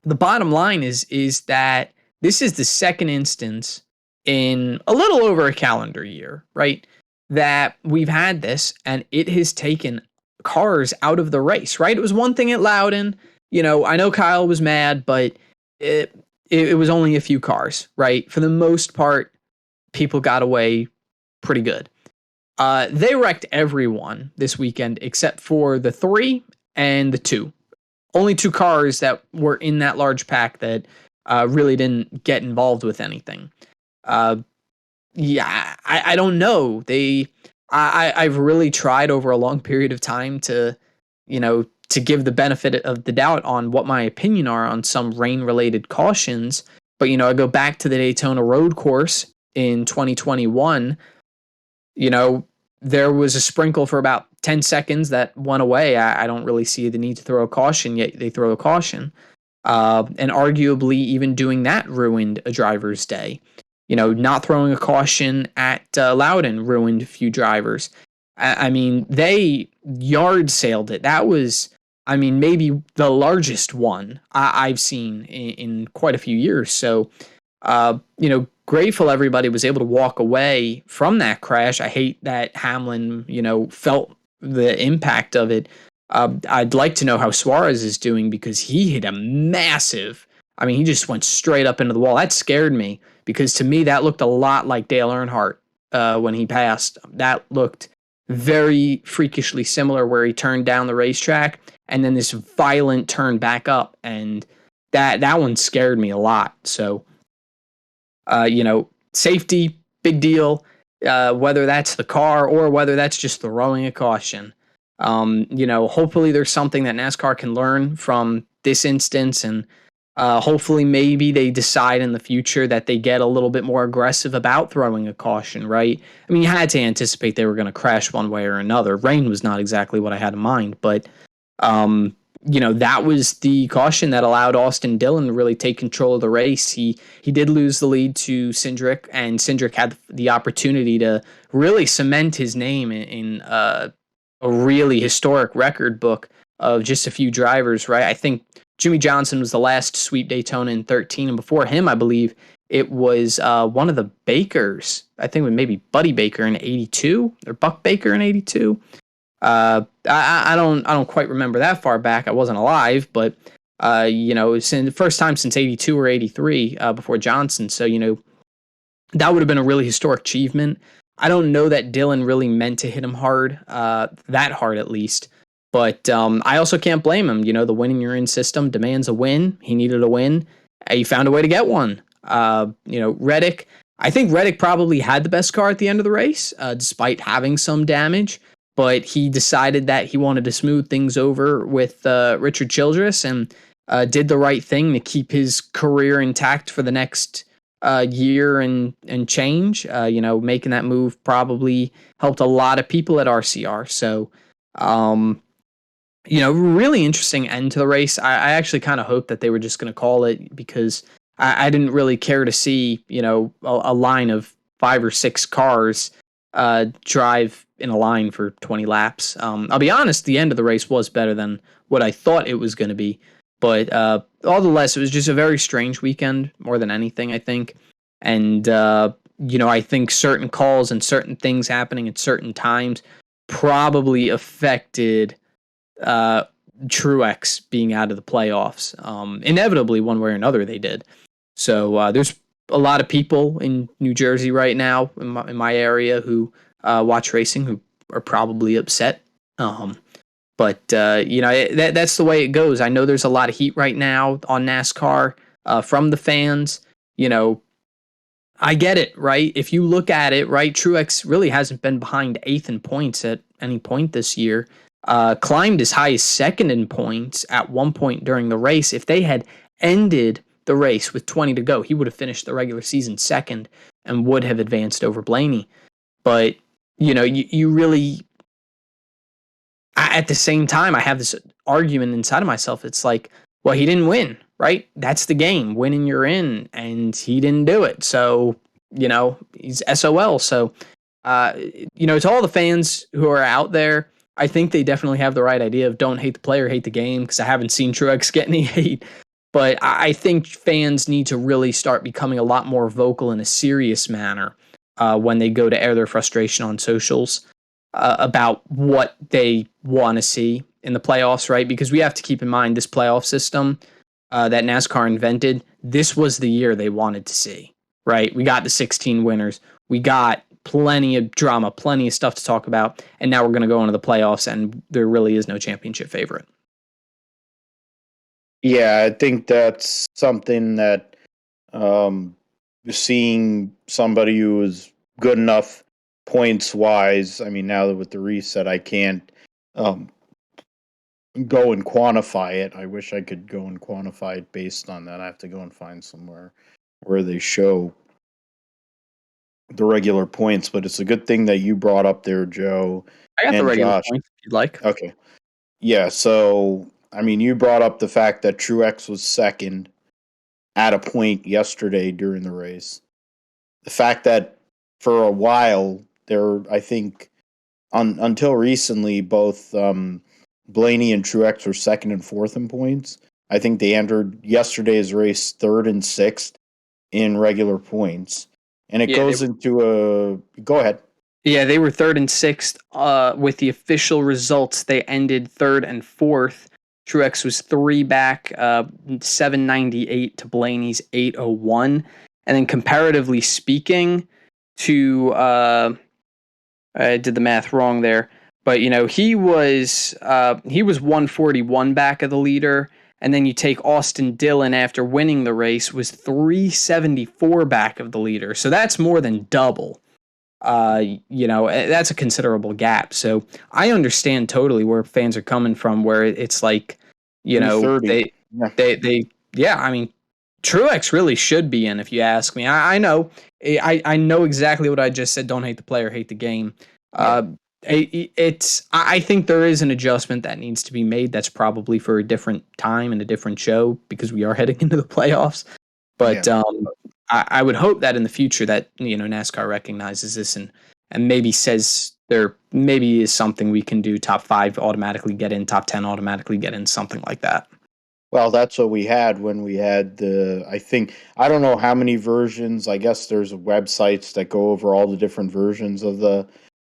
the bottom line is that this is the second instance in a little over a calendar year, right, that we've had this, and it has taken cars out of the race, right? It was one thing at Loudon. I know Kyle was mad, but it was only a few cars, right? For the most part, people got away pretty good. They wrecked everyone this weekend except for the 3 and the 2. Only 2 cars that were in that large pack that really didn't get involved with anything. I don't know. I've really tried over a long period of time to give the benefit of the doubt on what my opinion are on some rain-related cautions. But, I go back to the Daytona road course in 2021. There was a sprinkle for about 10 seconds that went away. I don't really see the need to throw a caution, yet they throw a caution. And arguably even doing that ruined a driver's day. Not throwing a caution at Loudon ruined a few drivers. They yard sailed it. That was, maybe the largest one I've seen in quite a few years. So, grateful everybody was able to walk away from that crash. I hate that Hamlin, felt the impact of it. I'd like to know how Suarez is doing because he hit a massive, he just went straight up into the wall. That scared me because to me, that looked a lot like Dale Earnhardt when he passed. That looked very freakishly similar where he turned down the racetrack and then this violent turn back up. And that one scared me a lot. So, safety, big deal, whether that's the car or whether that's just throwing a caution. Hopefully there's something that NASCAR can learn from this instance and, Hopefully, maybe they decide in the future that they get a little bit more aggressive about throwing a caution, right? I mean, you had to anticipate they were going to crash one way or another. Rain was not exactly what I had in mind, but um, that was the caution that allowed Austin Dillon to really take control of the race. He did lose the lead to Cindric, and Cindric had the opportunity to really cement his name in a really historic record book of just a few drivers, right? I think Jimmy Johnson was the last to sweep Daytona in 13, and before him, I believe it was one of the Bakers. I think it was maybe Buddy Baker in 82 or Buck Baker in 82. I don't quite remember that far back. I wasn't alive, but it's the first time since 82 or 83 before Johnson. So that would have been a really historic achievement. I don't know that Dillon really meant to hit him hard, that hard at least. But I also can't blame him. The winning you're in system demands a win. He needed a win. He found a way to get one. Reddick. I think Reddick probably had the best car at the end of the race, despite having some damage. But he decided that he wanted to smooth things over with Richard Childress and did the right thing to keep his career intact for the next year and change. Making that move probably helped a lot of people at RCR. So, really interesting end to the race. I actually kind of hoped that they were just going to call it because I didn't really care to see, a line of 5 or 6 cars drive in a line for 20 laps. I'll be honest, the end of the race was better than what I thought it was going to be. But all the less, it was just a very strange weekend more than anything, I think. And, I think certain calls and certain things happening at certain times probably affected Truex being out of the playoffs. Inevitably, one way or another, they did. So there's a lot of people in New Jersey right now, in my area, who watch racing, who are probably upset. But that's the way it goes. I know there's a lot of heat right now on NASCAR from the fans. I get it, right? If you look at it, right, Truex really hasn't been behind 8th in points at any point this year. Climbed as high as 2nd in points at one point during the race. If they had ended the race with 20 to go, he would have finished the regular season 2nd and would have advanced over Blaney. But, you really... At the same time, I have this argument inside of myself. It's like, well, he didn't win, right? That's the game. Winning, you're in, and he didn't do it. So, he's SOL. So, to all the fans who are out there, I think they definitely have the right idea of don't hate the player, hate the game, because I haven't seen Truex get any hate. But I think fans need to really start becoming a lot more vocal in a serious manner when they go to air their frustration on socials. About what they want to see in the playoffs, right? Because we have to keep in mind this playoff system that NASCAR invented, this was the year they wanted to see, right? We got the 16 winners. We got plenty of drama, plenty of stuff to talk about. And now we're going to go into the playoffs and there really is no championship favorite. Yeah, I think that's something that seeing somebody who is good enough points wise, I mean, now that with the reset, I can't go and quantify it. I wish I could go and quantify it based on that. I have to go and find somewhere where they show the regular points, but it's a good thing that you brought up there, Joe. I got and the regular Josh. points if you'd like. Okay. Yeah, so, I mean, you brought up the fact that Truex was 2nd at a point yesterday during the race. The fact that for a while, I think, until recently, both Blaney and Truex were 2nd and 4th in points. I think they entered yesterday's race 3rd and 6th in regular points. And it goes into a... Go ahead. Yeah, they were 3rd and 6th. With the official results, they ended 3rd and 4th. Truex was 3 back, 798 to Blaney's 801. And then comparatively speaking to... I did the math wrong there, but he was 141 back of the leader, and then you take Austin Dillon after winning the race was 374 back of the leader. So that's more than double. That's a considerable gap. So I understand totally where fans are coming from, where it's like, they yeah, I mean, Truex really should be in if you ask me. I know, I know exactly what I just said. Don't hate the player, hate the game. Yeah. I think there is an adjustment that needs to be made. That's probably for a different time and a different show because we are heading into the playoffs. But Yeah. I would hope that in the future that NASCAR recognizes this and maybe says there maybe is something we can do. Top 5 automatically get in, top 10 automatically get in, something like that. Well, that's what we had when we had I don't know how many versions. I guess there's websites that go over all the different versions of the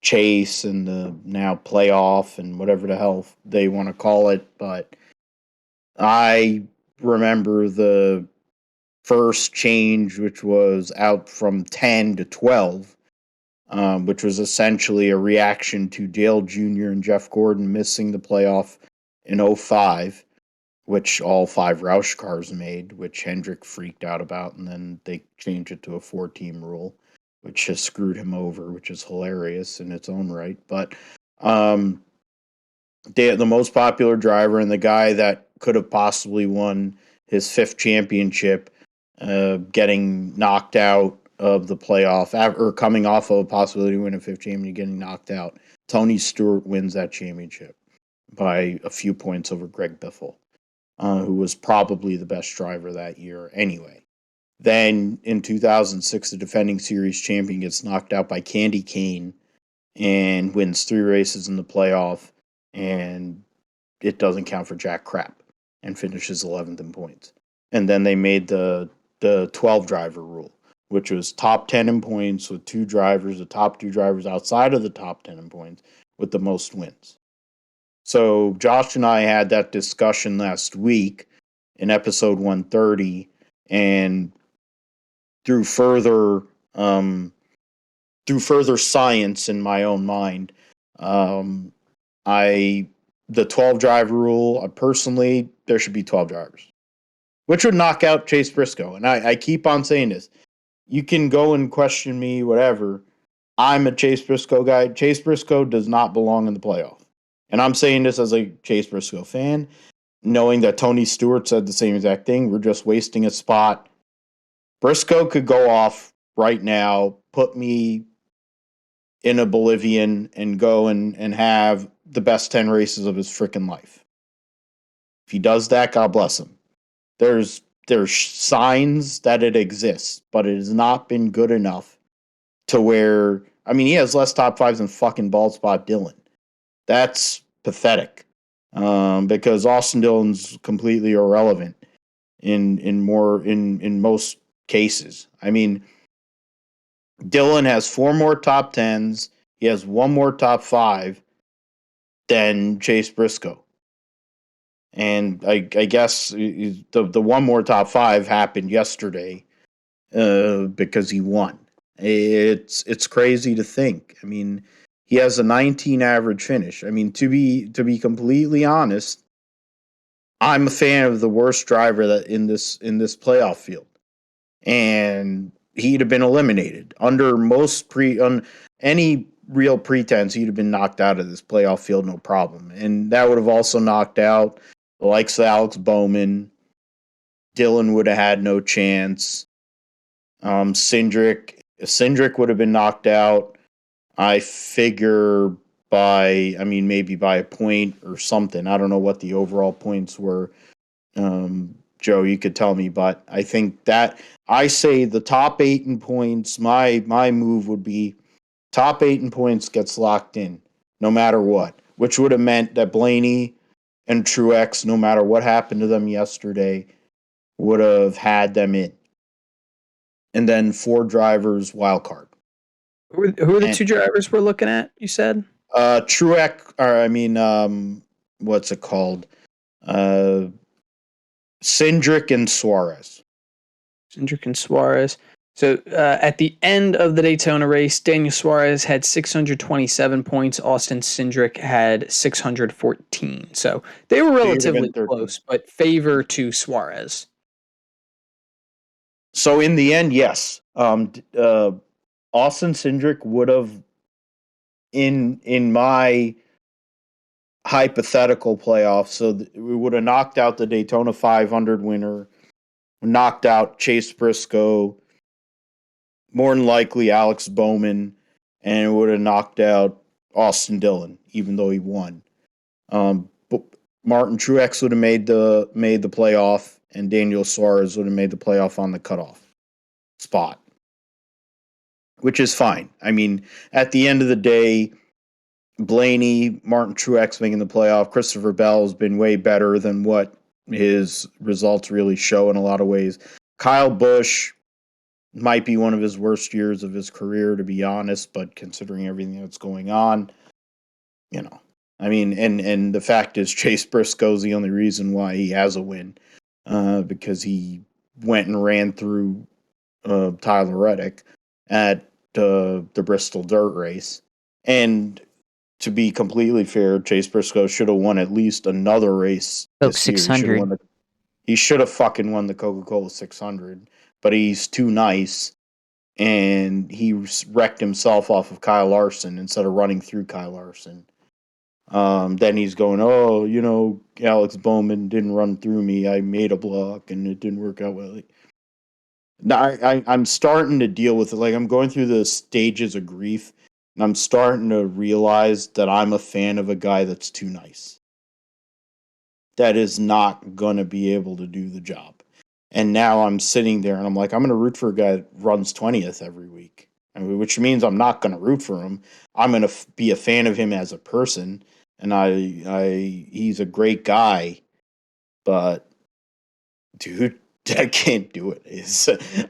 chase and the now playoff and whatever the hell they want to call it. But I remember the first change, which was out from 10 to 12, which was essentially a reaction to Dale Jr. and Jeff Gordon missing the playoff in '05, which all 5 Roush cars made, which Hendrick freaked out about, and then they changed it to a 4-team rule, which has screwed him over, which is hilarious in its own right. But um, the most popular driver and the guy that could have possibly won his 5th championship, getting knocked out of the playoff, or coming off of a possibility to win a 5th championship, getting knocked out. Tony Stewart wins that championship by a few points over Greg Biffle, who was probably the best driver that year anyway. Then in 2006, the defending series champion gets knocked out by Candy Kane and wins 3 races in the playoff, and it doesn't count for jack crap and finishes 11th in points. And then they made the 12 driver rule, which was top 10 in points with 2 drivers, the top 2 drivers outside of the top 10 in points with the most wins. So Josh and I had that discussion last week in episode 130, and through further science in my own mind, the 12 driver rule, personally, there should be 12 drivers, which would knock out Chase Briscoe. And I keep on saying this. You can go and question me, whatever. I'm a Chase Briscoe guy. Chase Briscoe does not belong in the playoff. And I'm saying this as a Chase Briscoe fan, knowing that Tony Stewart said the same exact thing. We're just wasting a spot. Briscoe could go off right now, put me in a Bolivian, and go and have the best 10 races of his freaking life. If he does that, God bless him. There's signs that it exists, but it has not been good enough to where, I mean, he has less top 5s than fucking bald spot Dillon. That's pathetic. Because Austin Dillon's completely irrelevant in most cases. I mean, Dillon has 4 more top 10s. He has 1 more top 5 than Chase Briscoe. And I guess the 1 more top 5 happened yesterday because he won. It's crazy to think. I mean, he has a 19 average finish. I mean, to be completely honest, I'm a fan of the worst driver that in this playoff field, and he'd have been eliminated under any real pretense. He'd have been knocked out of this playoff field, no problem, and that would have also knocked out the likes of Alex Bowman. Dillon would have had no chance. Cindric would have been knocked out. I figure maybe by a point or something. I don't know what the overall points were. Joe, you could tell me, but I think that I say the top 8 in points, my move would be top 8 in points gets locked in no matter what, which would have meant that Blaney and Truex, no matter what happened to them yesterday, would have had them in. And then 4 drivers wild card. Who are the 2 drivers we're looking at, you said? Truex, what's it called? Cindric and Suarez. Cindric and Suarez. So at the end of the Daytona race, Daniel Suarez had 627 points. Austin Cindric had 614. So they were relatively close, but favor to Suarez. So in the end, yes. Austin Cindric would have, in my hypothetical playoff, so we would have knocked out the Daytona 500 winner knocked out Chase Briscoe, more than likely Alex Bowman, and it would have knocked out Austin Dillon, even though he won. But Martin Truex would have made the playoff, and Daniel Suarez would have made the playoff on the cutoff spot, which is fine. I mean, at the end of the day, Blaney, Martin Truex making the playoff. Christopher Bell has been way better than what his results really show in a lot of ways. Kyle Busch might be one of his worst years of his career, to be honest, but considering everything that's going on, you know, I mean, and the fact is Chase Briscoe's the only reason why he has a win, because he went and ran through Tyler Reddick at the Bristol Dirt Race. And to be completely fair, Chase Briscoe should have won at least another race Coke this year. 600. He should have fucking won the Coca-Cola 600, but he's too nice, and he wrecked himself off of Kyle Larson instead of running through Kyle Larson. Then he's going, oh, you know, Alex Bowman didn't run through me. I made a block, and it didn't work out well. Now, I'm starting to deal with it. Like, I'm going through the stages of grief, and I'm starting to realize that I'm a fan of a guy that's too nice. That is not going to be able to do the job. And now I'm sitting there and I'm like, I'm going to root for a guy that runs 20th every week. I mean, which means I'm not going to root for him. I'm going to be a fan of him as a person. And he's a great guy, but dude, I can't do it.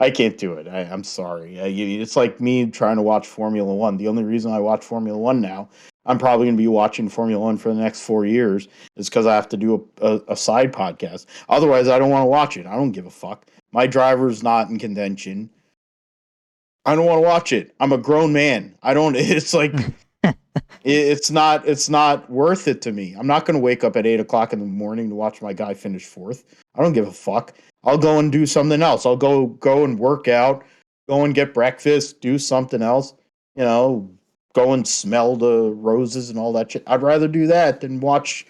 I can't do it. I'm sorry. It's like me trying to watch Formula One. The only reason I watch Formula One now, I'm probably going to be watching Formula One for the next 4 years, is because I have to do a side podcast. Otherwise, I don't want to watch it. I don't give a fuck. My driver's not in contention. I don't want to watch it. I'm a grown man. I don't. It's like it's not worth it to me. I'm not going to wake up at 8:00 in the morning to watch my guy finish fourth. I don't give a fuck. I'll go and do something else. I'll go and work out, go and get breakfast, do something else. You know, go and smell the roses and all that shit. I'd rather do that than watch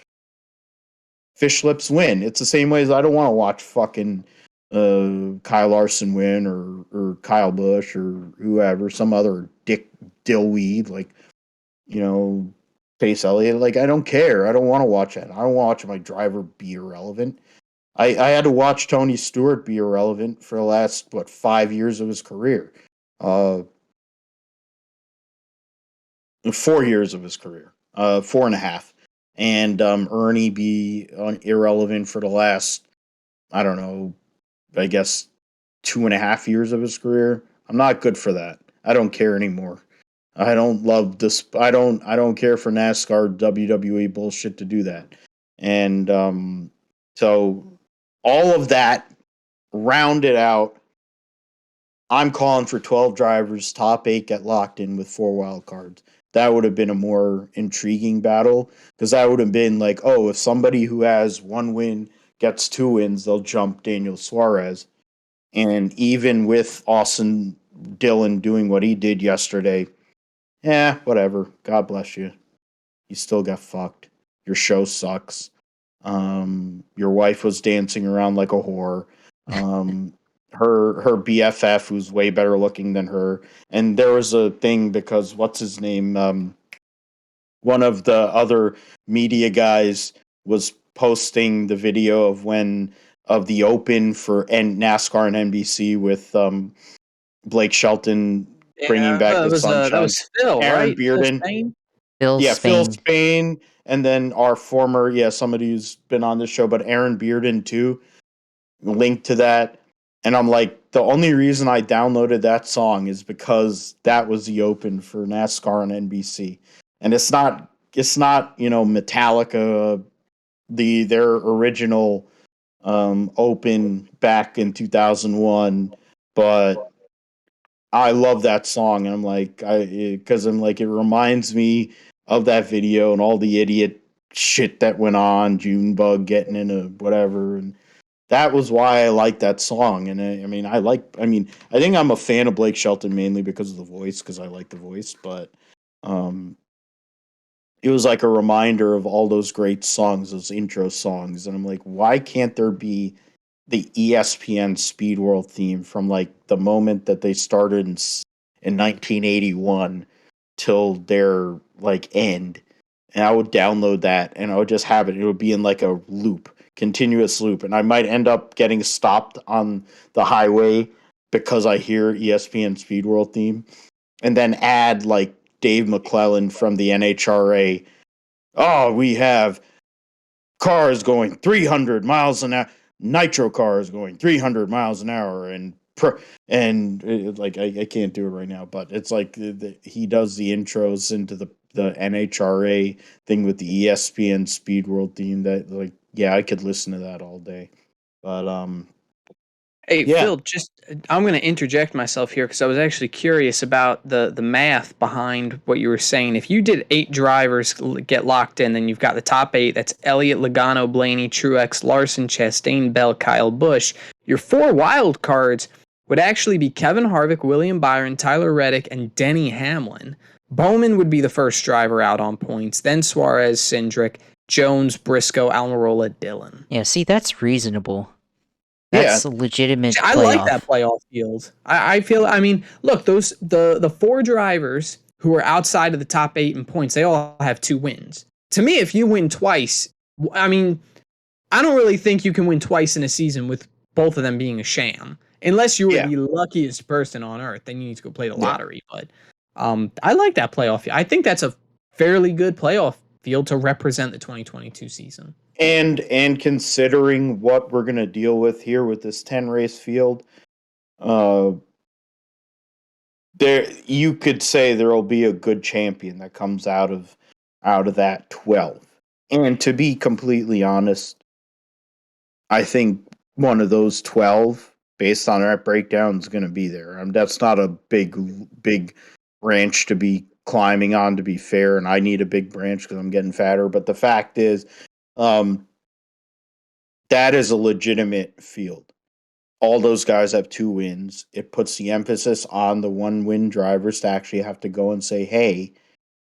Fish Lips win. It's the same way as I don't want to watch fucking Kyle Larson win or Kyle Busch or whoever, some other dick dillweed like, you know, Chase Elliott. Like, I don't care. I don't want to watch that. I don't want to watch my driver be irrelevant. I had to watch Tony Stewart be irrelevant for the last, 5 years of his career. 4 years of his career. 4.5. And Ernie be irrelevant for the last, I don't know, I guess 2.5 years of his career. I'm not good for that. I don't care anymore. I don't love this. I don't care for NASCAR, WWE bullshit to do that. And so all of that rounded out, I'm calling for 12 drivers, top 8 get locked in with 4 wild cards. That would have been a more intriguing battle, because that would have been like, oh, if somebody who has 1 win gets 2 wins, they'll jump Daniel Suarez. And even with Austin Dillon doing what he did yesterday, whatever. God bless you. You still got fucked. Your show sucks. Your wife was dancing around like a whore. Her BFF, who's way better looking than her. And there was a thing because what's his name? One of the other media guys was posting the video of the Open for NASCAR and NBC with Blake Shelton bringing back the sunshine. That was Phil, Aaron right? Bearden. Phil Phil Spain. Spain, and then our former, somebody who's been on this show, but Aaron Bearden too, linked to that. And I'm like, the only reason I downloaded that song is because that was the Open for NASCAR on NBC. And it's not, Metallica, their original Open back in 2001, but I love that song, and I'm like, because I'm like, it reminds me of that video and all the idiot shit that went on, Junebug getting into whatever, and that was why I like that song. And I think I'm a fan of Blake Shelton mainly because of the voice, because I like the voice, but it was like a reminder of all those great songs, those intro songs, and I'm like, why can't there be the ESPN Speed World theme from like the moment that they started in 1981 till their like end, and I would download that and I would just have it. It would be in like a loop, continuous loop, and I might end up getting stopped on the highway because I hear ESPN Speed World theme, and then add like Dave McClellan from the NHRA. Oh, we have cars going 300 miles an hour, nitro cars going 300 miles an hour, like I can't do it right now, but it's like he does the intros into the NHRA thing with the ESPN Speed World theme. That like yeah, I could listen to that all day. But Hey, yeah, Phil, just I'm going to interject myself here because I was actually curious about the math behind what you were saying. If you did 8 drivers get locked in, then you've got the top 8. That's Elliott, Logano, Blaney, Truex, Larson, Chastain, Bell, Kyle Busch. Your 4 wild cards would actually be Kevin Harvick, William Byron, Tyler Reddick, and Denny Hamlin. Bowman would be the first driver out on points, then Suarez, Cindric, Jones, Briscoe, Almirola, Dillon. Yeah, see, that's reasonable. yeah, That's a legitimate I like that playoff. playoff field. I feel. I mean, look, the 4 drivers who are outside of the top 8 in points, they all have 2 wins. To me, if you win twice, I mean, I don't really think you can win twice in a season with both of them being a sham, unless you were yeah, the luckiest person on earth. Then you need to go play the yeah. lottery. But I like that playoff field. I think that's a fairly good playoff field to represent the 2022 season. And considering what we're gonna deal with here with this 10 race field, uh, there you could say there will be a good champion that comes out of that 12. And to be completely honest, I think one of those 12 based on that breakdown is going to be there. That's not a big branch to be climbing on, to be fair, and I need a big branch because I'm getting fatter, but the fact is um that is a legitimate field. All those guys have 2 wins. It puts the emphasis on the 1 win drivers to actually have to go and say, hey,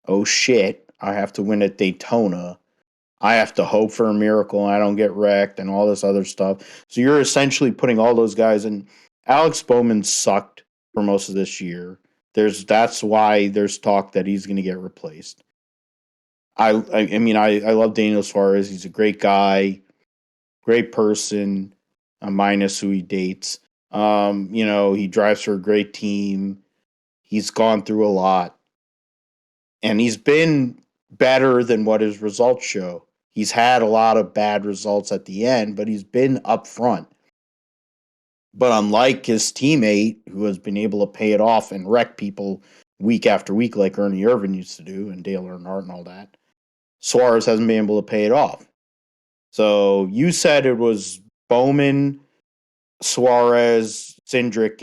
oh shit, I have to win at Daytona. I have to hope for a miracle and I don't get wrecked and all this other stuff. So you're essentially putting all those guys in. Alex Bowman sucked for most of this year. That's why there's talk that he's going to get replaced. I love Daniel Suarez. He's a great guy, great person, minus who he dates. He drives for a great team. He's gone through a lot, and he's been better than what his results show. He's had a lot of bad results at the end, but he's been up front. But unlike his teammate, who has been able to pay it off and wreck people week after week, like Ernie Irvin used to do, and Dale Earnhardt and all that, Suarez hasn't been able to pay it off. So you said it was Bowman, Suarez, Cindric,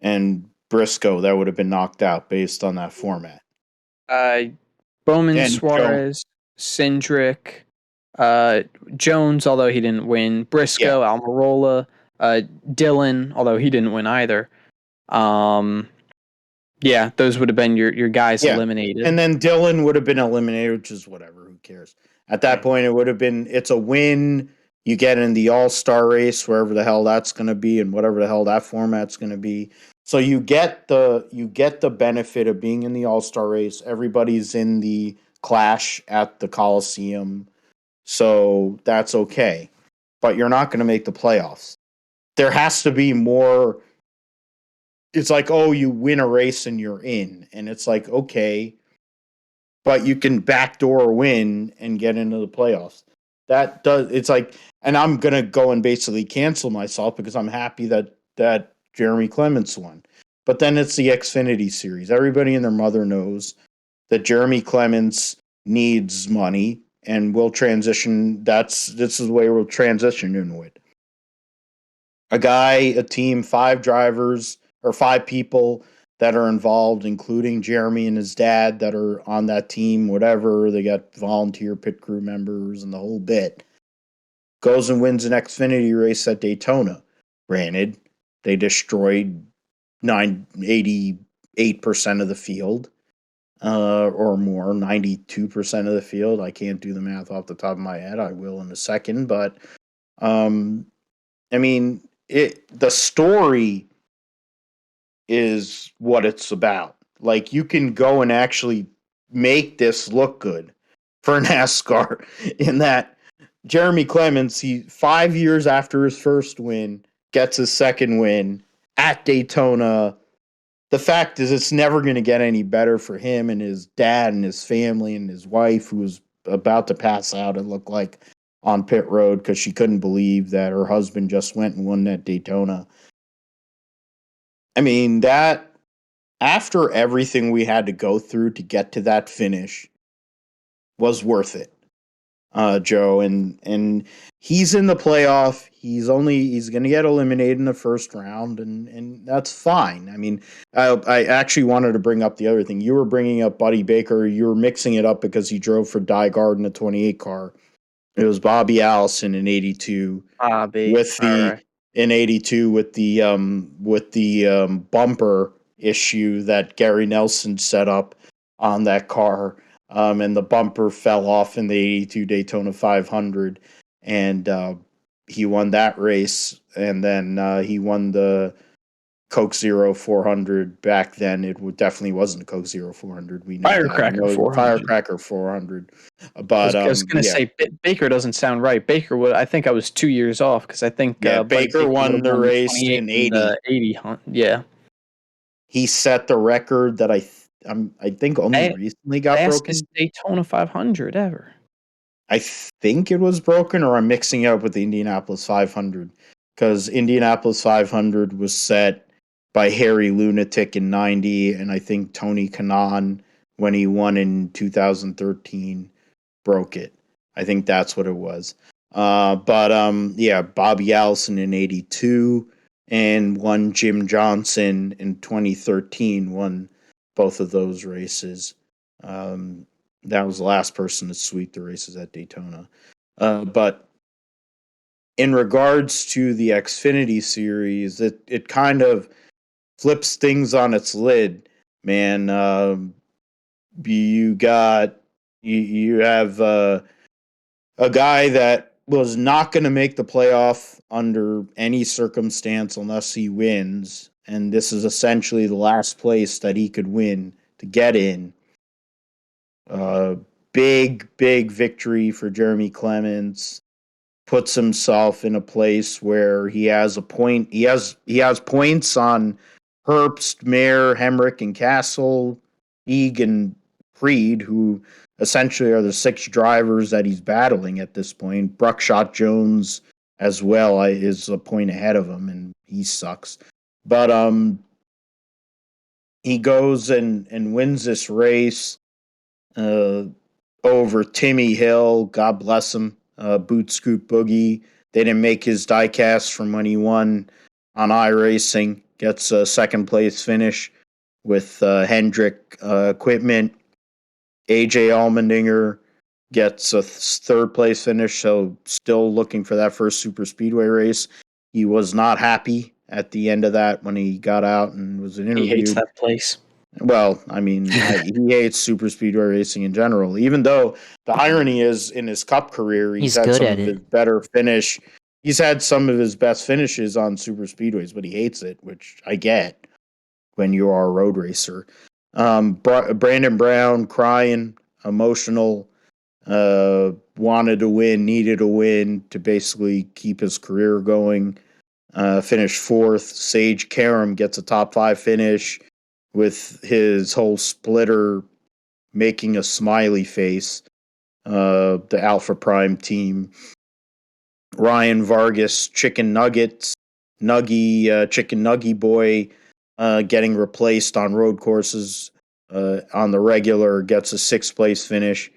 and Briscoe that would have been knocked out based on that format. Uh, Bowman, And Jones, Suarez, Cindric, Jones, although he didn't win, yeah, Briscoe, Almirola, Dillon, although he didn't win either. Um, yeah, those would have been your guys yeah. eliminated. And then Dillon would have been eliminated, which is whatever. Who cares? At that Right. point, it would have been it's a win. You get in the All-Star race, wherever the hell that's going to be, and whatever the hell that format's going to be. So you get the benefit of being in the All-Star race. Everybody's in the clash at the Coliseum, so that's okay. But you're not going to make the playoffs. There has to be more. It's like, oh, you win a race and you're in, and it's like, okay, but you can backdoor win and get into the playoffs. That does it's like, and I'm gonna go and basically cancel myself because I'm happy that Jeremy Clements won. But then it's the Xfinity series. Everybody and their mother knows that Jeremy Clements needs money and will transition. This is the way we'll transition into it. A team, 5 drivers or 5 people that are involved, including Jeremy and his dad that are on that team, whatever. They got volunteer pit crew members and the whole bit. Goes and wins an Xfinity race at Daytona. Granted, they destroyed 88% of the field, or more, 92% of the field. I can't do the math off the top of my head. I will in a second, but I mean, the story is what it's about. Like, you can go and actually make this look good for NASCAR in that Jeremy Clements, he 5 years after his first win, gets his second win at Daytona. The fact is, it's never going to get any better for him and his dad and his family and his wife, who was about to pass out, it looked like, on pit road because she couldn't believe that her husband just went and won that Daytona. I mean, that after everything we had to go through to get to that finish was worth it, Joe. And he's in the playoff. He's going to get eliminated in the first round, and that's fine. I mean, I actually wanted to bring up the other thing. You were bringing up Buddy Baker. You were mixing it up because he drove for Dyegard in a 28 car. It was Bobby Allison in '82 with the right. in '82 with the bumper issue that Gary Nelson set up on that car, and the bumper fell off in the '82 Daytona 500, and he won that race, and then he won the Coke Zero 400. Back then, definitely wasn't a Coke Zero 400. We know that. Firecracker 400. Firecracker 400. But I was gonna say Baker doesn't sound right. Baker would. I think I was 2 years off because I think Baker Baker won the race 28 in '80. 80. Yeah. He set the record that I think only recently got broken. Fastest Daytona 500 ever. I think it was broken, or I'm mixing it up with the Indianapolis 500, because Indianapolis 500 was set by Harry Lunatic in '90, and I think Tony Kanaan, when he won in 2013, broke it. I think that's what it was. But Bobby Allison in '82 and won. Jim Johnson in 2013 won both of those races. That was the last person to sweep the races at Daytona. But in regards to the Xfinity series, it kind of flips things on its lid, man. You have a guy that was not going to make the playoff under any circumstance unless he wins, and this is essentially the last place that he could win to get in. Big victory for Jeremy Clements. Puts himself in a place where he has a point. He has points on Herbst, Mayer, Hemrick, and Castle, Eeg, and Freed, who essentially are the 6 drivers that he's battling at this point. Bruckshot Jones as well is a point ahead of him, and he sucks. But he goes and wins this race over Timmy Hill. God bless him. Boot Scoot Boogie. They didn't make his diecast from when he won on iRacing. Gets a second place finish with Hendrick equipment. AJ Allmendinger gets a third place finish, so still looking for that first super speedway race. He was not happy at the end of that when he got out and was interviewed. He hates that place. Well, I mean, he hates super speedway racing in general, even though the irony is in his Cup career, he's had some of his better finish. He's had some of his best finishes on super speedways, but he hates it, which I get when you are a road racer. Brandon Brown crying, emotional, wanted to win, needed a win to basically keep his career going. Finished 4th. Sage Karam gets a top 5 finish with his whole splitter making a smiley face. The Alpha Prime team. Ryan Vargas, Chicken Nuggets, Chicken Nuggy Boy, getting replaced on road courses on the regular, gets a 6th place finish.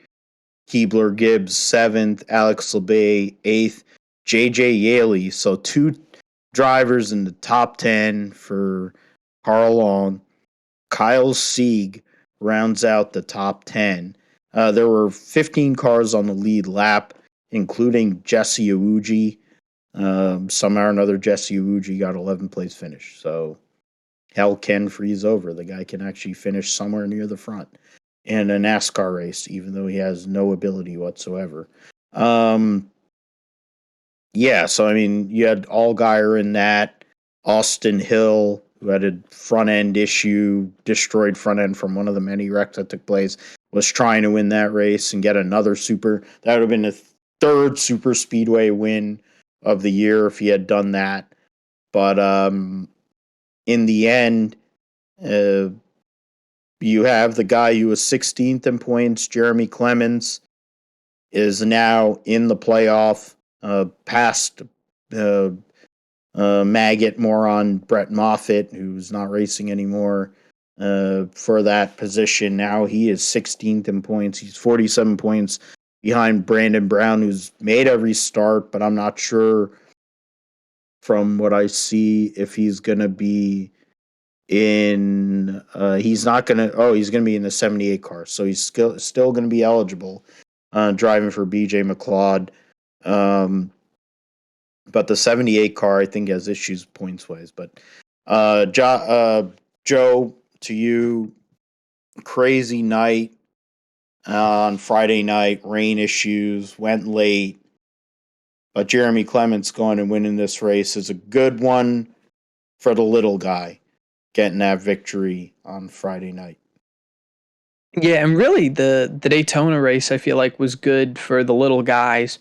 Keebler Gibbs 7th, Alex LeBay 8th, JJ Yaley. So 2 drivers in the top 10 for Carl Long. Kyle Sieg rounds out the top 10. There were 15 cars on the lead lap, including Jesse Iwuji. Somehow or another, Jesse Iwuji got 11th place finish. So hell can freeze over. The guy can actually finish somewhere near the front in a NASCAR race, even though he has no ability whatsoever. Yeah, so I mean, you had Allgaier in that, Austin Hill, who had a front end issue, destroyed front end from one of the many wrecks that took place, was trying to win that race and get another super. That would have been the third super speedway win of the year if he had done that. But in the end, uh, you have the guy who was 16th in points, Jeremy Clements, is now in the playoff, past uh, maggot moron Brett Moffitt, who's not racing anymore, for that position. Now he is 16th in points. He's 47 points behind Brandon Brown, who's made every start, but I'm not sure from what I see if he's going to be in he's not gonna he's gonna be in the 78 car, so he's still gonna be eligible driving for BJ McLeod. But the 78 car I think has issues points wise. But Joe, to you, crazy night on Friday night, rain issues, went late, but Jeremy Clements going and winning this race is a good one for the little guy getting that victory on Friday night. Yeah, and really the Daytona race I feel like was good for the little guys.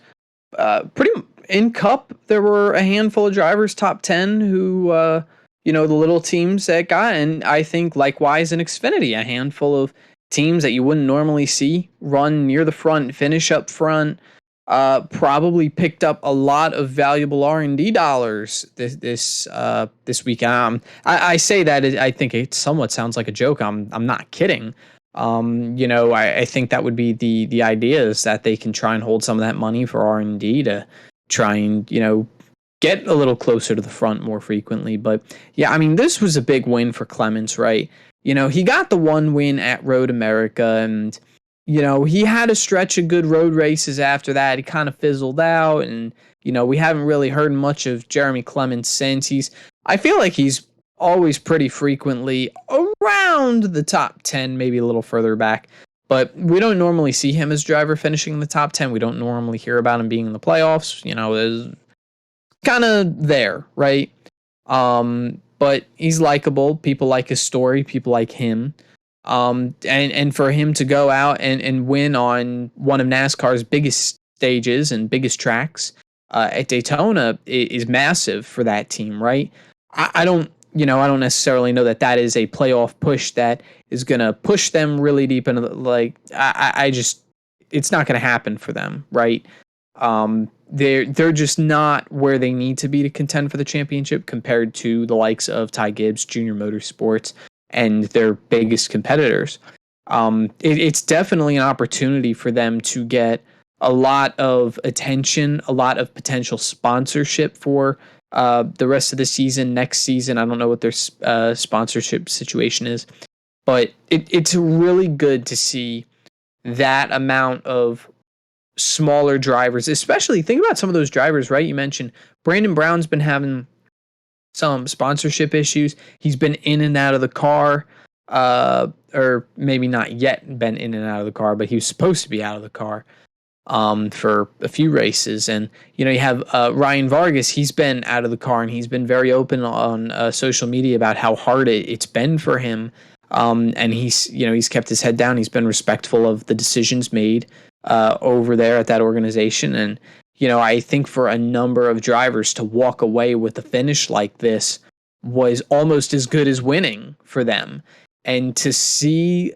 Pretty in Cup there were a handful of drivers top 10 who the little teams that got, and I think likewise in Xfinity a handful of teams that you wouldn't normally see run near the front, finish up front. Probably picked up a lot of valuable R&D dollars this week. I say that I think it somewhat sounds like a joke. I'm not kidding. I think that would be the idea, is that they can try and hold some of that money for R&D to try and get a little closer to the front more frequently. But yeah, I mean, this was a big win for Clements, right? He got the one win at Road America, and he had a stretch of good road races after that. He kind of fizzled out, and we haven't really heard much of Jeremy Clements since. I feel like he's always pretty frequently around the top 10, maybe a little further back, but we don't normally see him as driver finishing in the top 10. We don't normally hear about him being in the playoffs. Is kind of there, right? But he's likable. People like his story. People like him. And for him to go out and win on one of NASCAR's biggest stages and biggest tracks at Daytona is massive for that team, right? I don't necessarily know that is a playoff push that is going to push them really deep into it's not going to happen for them, right? They're just not where they need to be to contend for the championship compared to the likes of Ty Gibbs, Junior Motorsports, and their biggest competitors. It's definitely an opportunity for them to get a lot of attention, a lot of potential sponsorship for the rest of the season, next season. I don't know what their sponsorship situation is, but it's really good to see that amount of smaller drivers, especially think about some of those drivers, right? You mentioned Brandon Brown's been having some sponsorship issues. He's been in and out of the car, or maybe not yet been in and out of the car, but he was supposed to be out of the car for a few races. And, you have Ryan Vargas. He's been out of the car, and he's been very open on social media about how hard it's been for him. And he's kept his head down. He's been respectful of the decisions made over there at that organization. And, I think for a number of drivers to walk away with a finish like this was almost as good as winning for them. And to see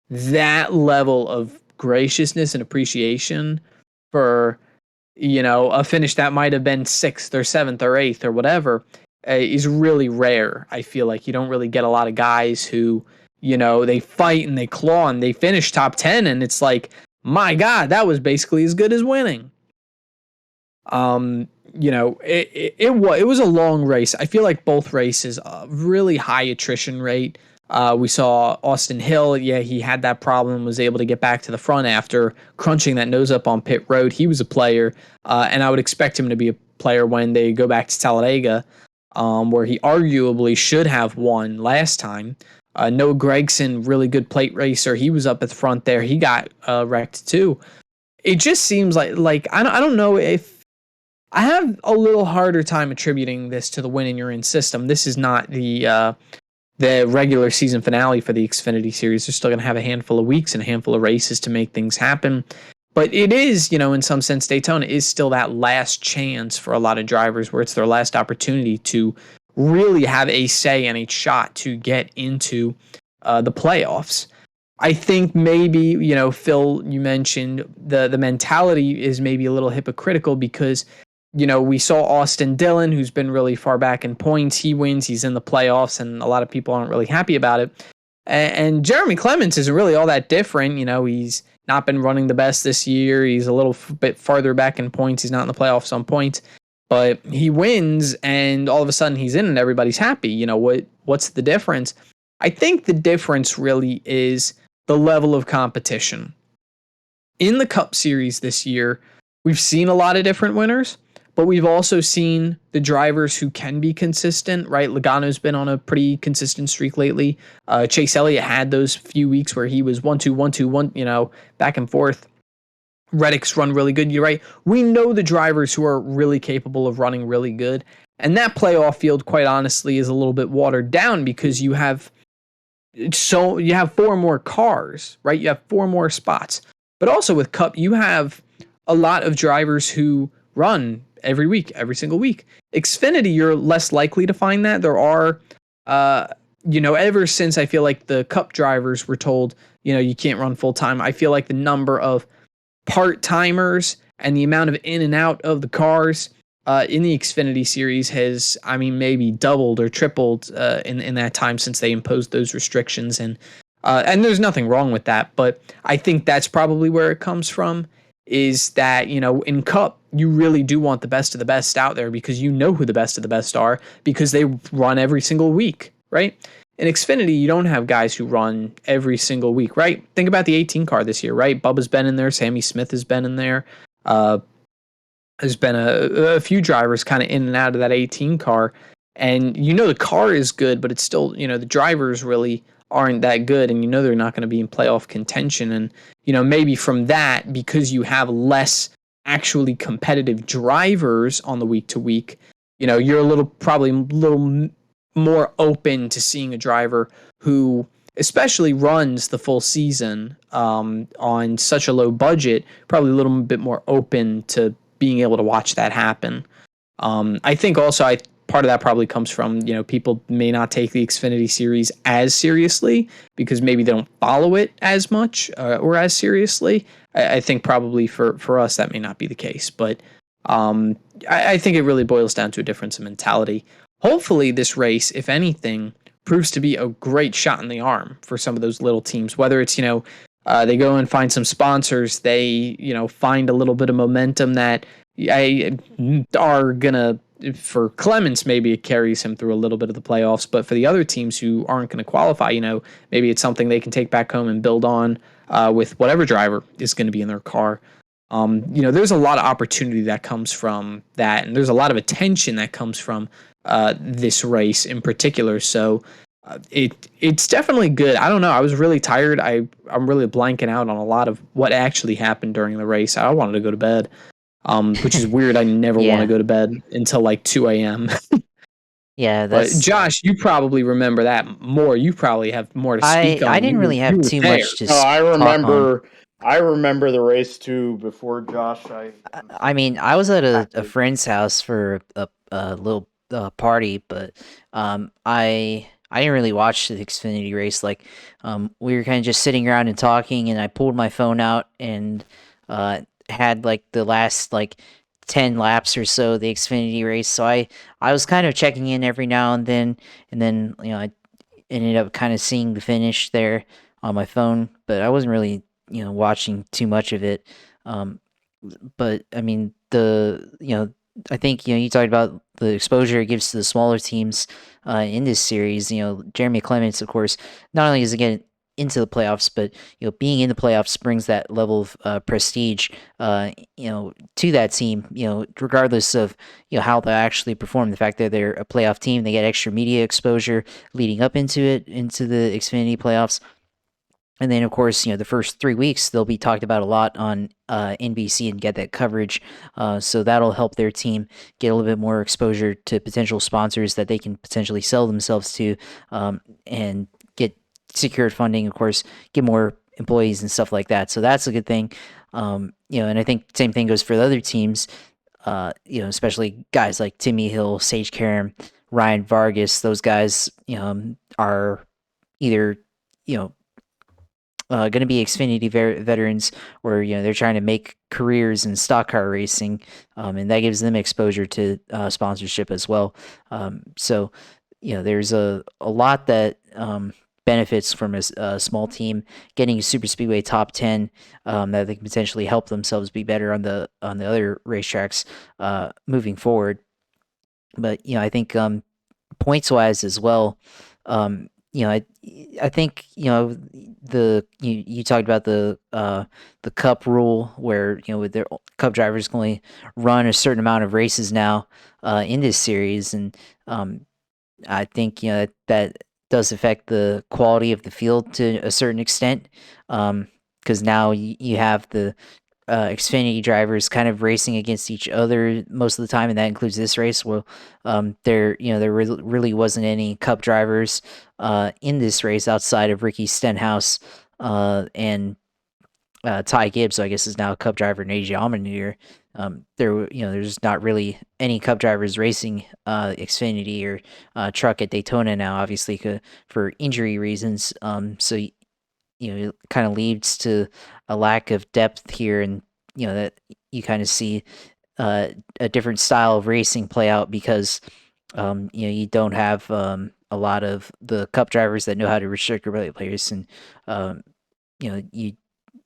that level of graciousness and appreciation for, a finish that might have been 6th or 7th or 8th or whatever is really rare. I feel like you don't really get a lot of guys who, they fight and they claw and they finish top 10, and it's like, my God, that was basically as good as winning. It was a long race. I feel like both races, really high attrition rate. We saw Austin Hill. Yeah, he had that problem, was able to get back to the front after crunching that nose up on pit road. He was a player, and I would expect him to be a player when they go back to Talladega, where he arguably should have won last time. Noah Gragson, really good plate racer. He was up at the front there. He got wrecked too. It just seems like I don't know if I have a little harder time attributing this to the win in your in system. This is not the regular season finale for the Xfinity series. They're still going to have a handful of weeks and a handful of races to make things happen. But it is, in some sense, Daytona is still that last chance for a lot of drivers where it's their last opportunity to really have a say and a shot to get into the playoffs. I think maybe, Phil, you mentioned the mentality is maybe a little hypocritical because, we saw Austin Dillon, who's been really far back in points. He wins, he's in the playoffs, and a lot of people aren't really happy about it. And Jeremy Clements isn't really all that different. He's not been running the best this year. He's a little bit farther back in points. He's not in the playoffs on points, but he wins, and all of a sudden he's in, and everybody's happy. What's the difference? I think the difference really is the level of competition. In the Cup Series this year, we've seen a lot of different winners, but we've also seen the drivers who can be consistent, right? Logano's been on a pretty consistent streak lately. Chase Elliott had those few weeks where he was 1-2, 1-2, 1, back and forth. Reddick's run really good. You're right. We know the drivers who are really capable of running really good. And that playoff field, quite honestly, is a little bit watered down because you have 4 more cars, right? You have 4 more spots. But also with Cup, you have a lot of drivers who run every week, every single week. Xfinity, you're less likely to find that. There are, ever since I feel like the Cup drivers were told, you can't run full time, I feel like the number of part-timers and the amount of in and out of the cars in the Xfinity series has, maybe doubled or tripled in that time since they imposed those restrictions. And there's nothing wrong with that, but I think that's probably where it comes from, is that, in Cup, you really do want the best of the best out there because you know who the best of the best are because they run every single week, right? In Xfinity, you don't have guys who run every single week, right? Think about the 18 car this year, right? Bubba's been in there. Sammy Smith has been in there. There's been a few drivers kind of in and out of that 18 car. And the car is good, but it's still, the drivers really aren't that good. And they're not going to be in playoff contention. And, maybe from that, because you have less actually competitive drivers on the week to week, you're probably a little more open to seeing a driver who especially runs the full season on such a low budget, probably a little bit more open to being able to watch that happen. I think also part of that probably comes from, people may not take the Xfinity series as seriously because maybe they don't follow it as much or as seriously. I think probably for us that may not be the case, but I think it really boils down to a difference in mentality. Hopefully this race, if anything, proves to be a great shot in the arm for some of those little teams, whether it's, they go and find some sponsors, they, find a little bit of momentum that are going to, for Clements, maybe it carries him through a little bit of the playoffs, but for the other teams who aren't going to qualify, maybe it's something they can take back home and build on with whatever driver is going to be in their car. There's a lot of opportunity that comes from that, and there's a lot of attention that comes from this race in particular. So it's definitely good. I don't know. I was really tired. I'm really blanking out on a lot of what actually happened during the race. I wanted to go to bed, which is weird. I never want to go to bed until like 2 a.m. Yeah, but Josh, you probably remember that more. You probably have more to speak on. I didn't really have too much to. I remember the race too before Josh. I was at a friend's house for a little party, but I didn't really watch the Xfinity race. Like, we were kind of just sitting around and talking, and I pulled my phone out and had like the last 10 laps or so of the Xfinity race. So I was kind of checking in every now and then I ended up kind of seeing the finish there on my phone, but I wasn't really watching too much of it. But I mean, I think you talked about the exposure it gives to the smaller teams in this series. Jeremy Clements, of course, not only does it get into the playoffs, but being in the playoffs brings that level of prestige to that team, regardless of how they actually perform. The fact that they're a playoff team, they get extra media exposure leading up into the Xfinity playoffs. And then, of course, the first 3 weeks they'll be talked about a lot on NBC and get that coverage. So that'll help their team get a little bit more exposure to potential sponsors that they can potentially sell themselves to, and get secured funding. Of course, get more employees and stuff like that. So that's a good thing. And I think same thing goes for the other teams. Especially guys like Timmy Hill, Sage Karam, Ryan Vargas. Those guys, are either you know going to be Xfinity veterans, or they're trying to make careers in stock car racing, and that gives them exposure to sponsorship as well. So there's a lot that benefits from a small team getting a super speedway top 10, that they can potentially help themselves be better on the other racetracks moving forward. But I think points wise as well. I think you talked about the cup rule where with their cup drivers can only run a certain amount of races now in this series, and I think that does affect the quality of the field to a certain extent, because now you have the Xfinity drivers kind of racing against each other most of the time, and that includes this race. Well, there really wasn't any Cup drivers in this race outside of Ricky Stenhouse and Ty Gibbs, so I guess is now a Cup driver, and AJ Allmendinger. There's not really any Cup drivers racing Xfinity or truck at Daytona now, obviously for injury reasons. So it kind of leads to a lack of depth here, and that you kind of see a different style of racing play out because you don't have a lot of the Cup drivers that know how to restrict relay players, and you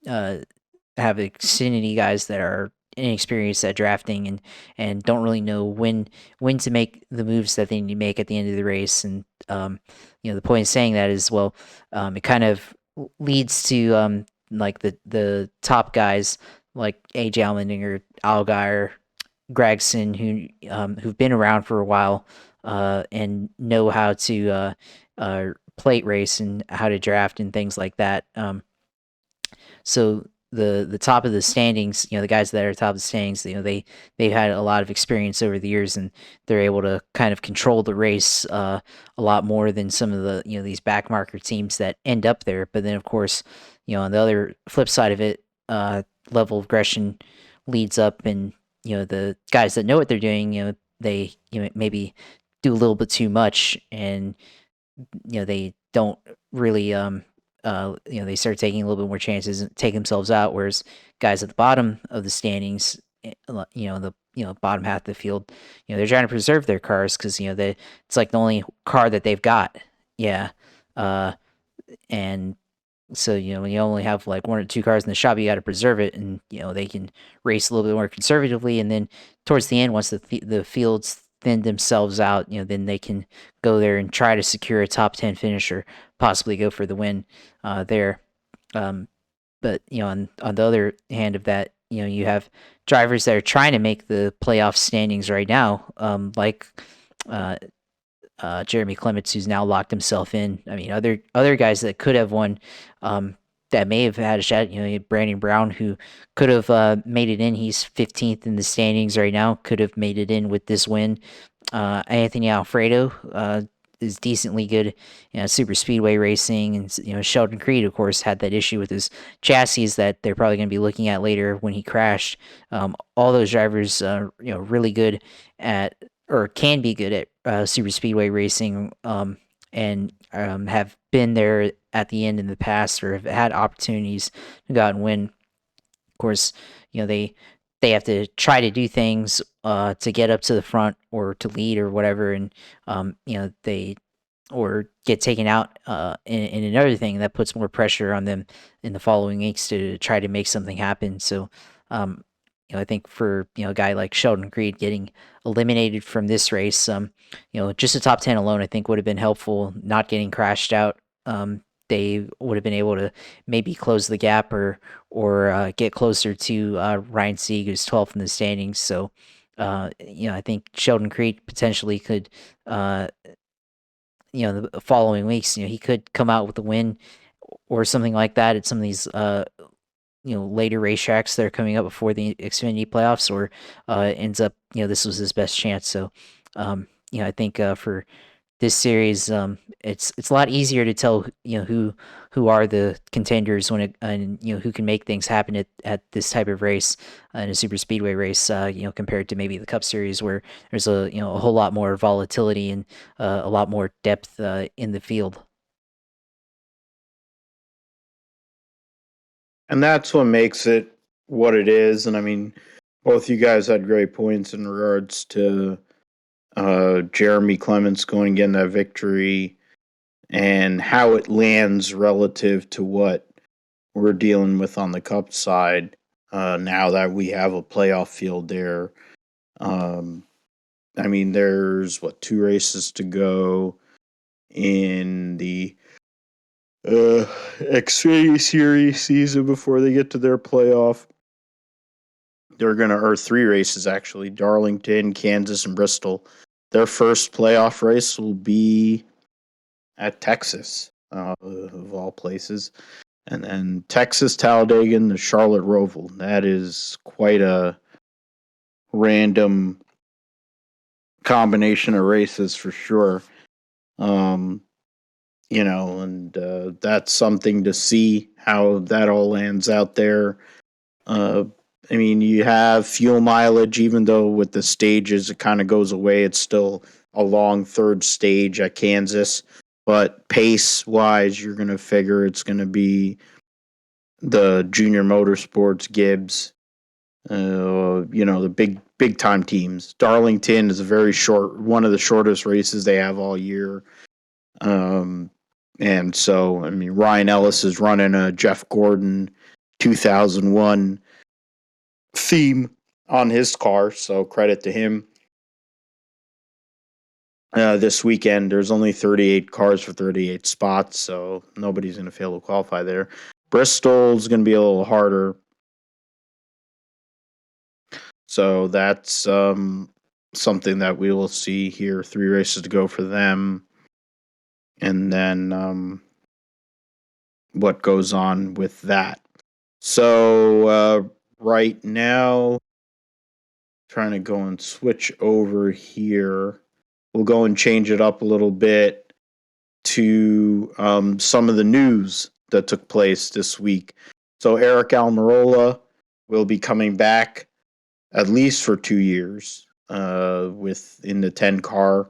have Xfinity guys that are inexperienced at drafting and don't really know when to make the moves that they need to make at the end of the race. And the point of saying that is, well, it kind of leads to like the top guys like AJ Allmendinger, Allgaier, Gregson, who've been around for a while and know how to plate race and how to draft and things like that. So the top of the standings, the guys that are top of the standings, they've had a lot of experience over the years, and they're able to kind of control the race a lot more than some of the these backmarker teams that end up there. But then of course, on the other flip side of it, level of aggression leads up, and the guys that know what they're doing, they maybe do a little bit too much, and they don't really they start taking a little bit more chances and take themselves out, whereas guys at the bottom of the standings, the bottom half of the field, they're trying to preserve their cars because it's like the only car that they've got. Yeah. And so when you only have like one or two cars in the shop, you got to preserve it, and they can race a little bit more conservatively, and then towards the end, once the fields thin themselves out, then they can go there and try to secure a top 10 finish or possibly go for the win there. But on the other hand of that, you have drivers that are trying to make the playoff standings right now, like Jeremy Clements, who's now locked himself in. I mean, other guys that could have won, that may have had a shot. You had Brandon Brown, who could have made it in. He's 15th in the standings right now. Could have made it in with this win. Anthony Alfredo is decently good, super speedway racing, and Sheldon Creed, of course, had that issue with his chassis that they're probably going to be looking at later when he crashed. All those drivers, really good at, or can be good at super speedway racing, and have been there at the end in the past, or have had opportunities to go out and win. Of course, they have to try to do things to get up to the front or to lead or whatever, and they or get taken out in another thing that puts more pressure on them in the following weeks to try to make something happen. So I think for a guy like Sheldon Creed getting eliminated from this race, just a top 10 alone, I think would have been helpful. Not getting crashed out, they would have been able to maybe close the gap or get closer to Ryan Sieg, who's 12th in the standings. So I think Sheldon Creed potentially could, the following weeks, he could come out with a win, or something like that at some of these later racetracks that are coming up before the Xfinity playoffs, or ends up this was his best chance. So I think for this series, it's a lot easier to tell who are the contenders when it and who can make things happen at this type of race in a super speedway race, compared to maybe the Cup Series where there's a whole lot more volatility and a lot more depth in the field. And that's what makes it what it is. And I mean, both you guys had great points in regards to Jeremy Clements going getting that victory and how it lands relative to what we're dealing with on the Cup side. Now that we have a playoff field there, I mean, there's 2 races to go in the Xfinity Series season before they get to their playoff. They're going to, or 3 races actually: Darlington, Kansas, and Bristol. Their first playoff race will be at Texas, of all places. And then Texas, Talladega, and the Charlotte Roval. That is quite a random combination of races for sure. And that's something to see how that all lands out there. I mean, you have fuel mileage, even though with the stages it kind of goes away. It's still a long third stage at Kansas. But pace wise, you're going to figure it's going to be the Junior Motorsports, Gibbs, the big time teams. Darlington is a very short, one of the shortest races they have all year. And so, I mean, Ryan Ellis is running a Jeff Gordon 2001 theme on his car, so credit to him. This weekend, there's only 38 cars for 38 spots, so nobody's going to fail to qualify there. Bristol's going to be a little harder. So that's something that we will see here. 3 races to go for them. And then what goes on with that. So right now, trying to go and switch over here. We'll go and change it up a little bit to some of the news that took place this week. So Eric Almirola will be coming back at least for 2 years in the 10 car.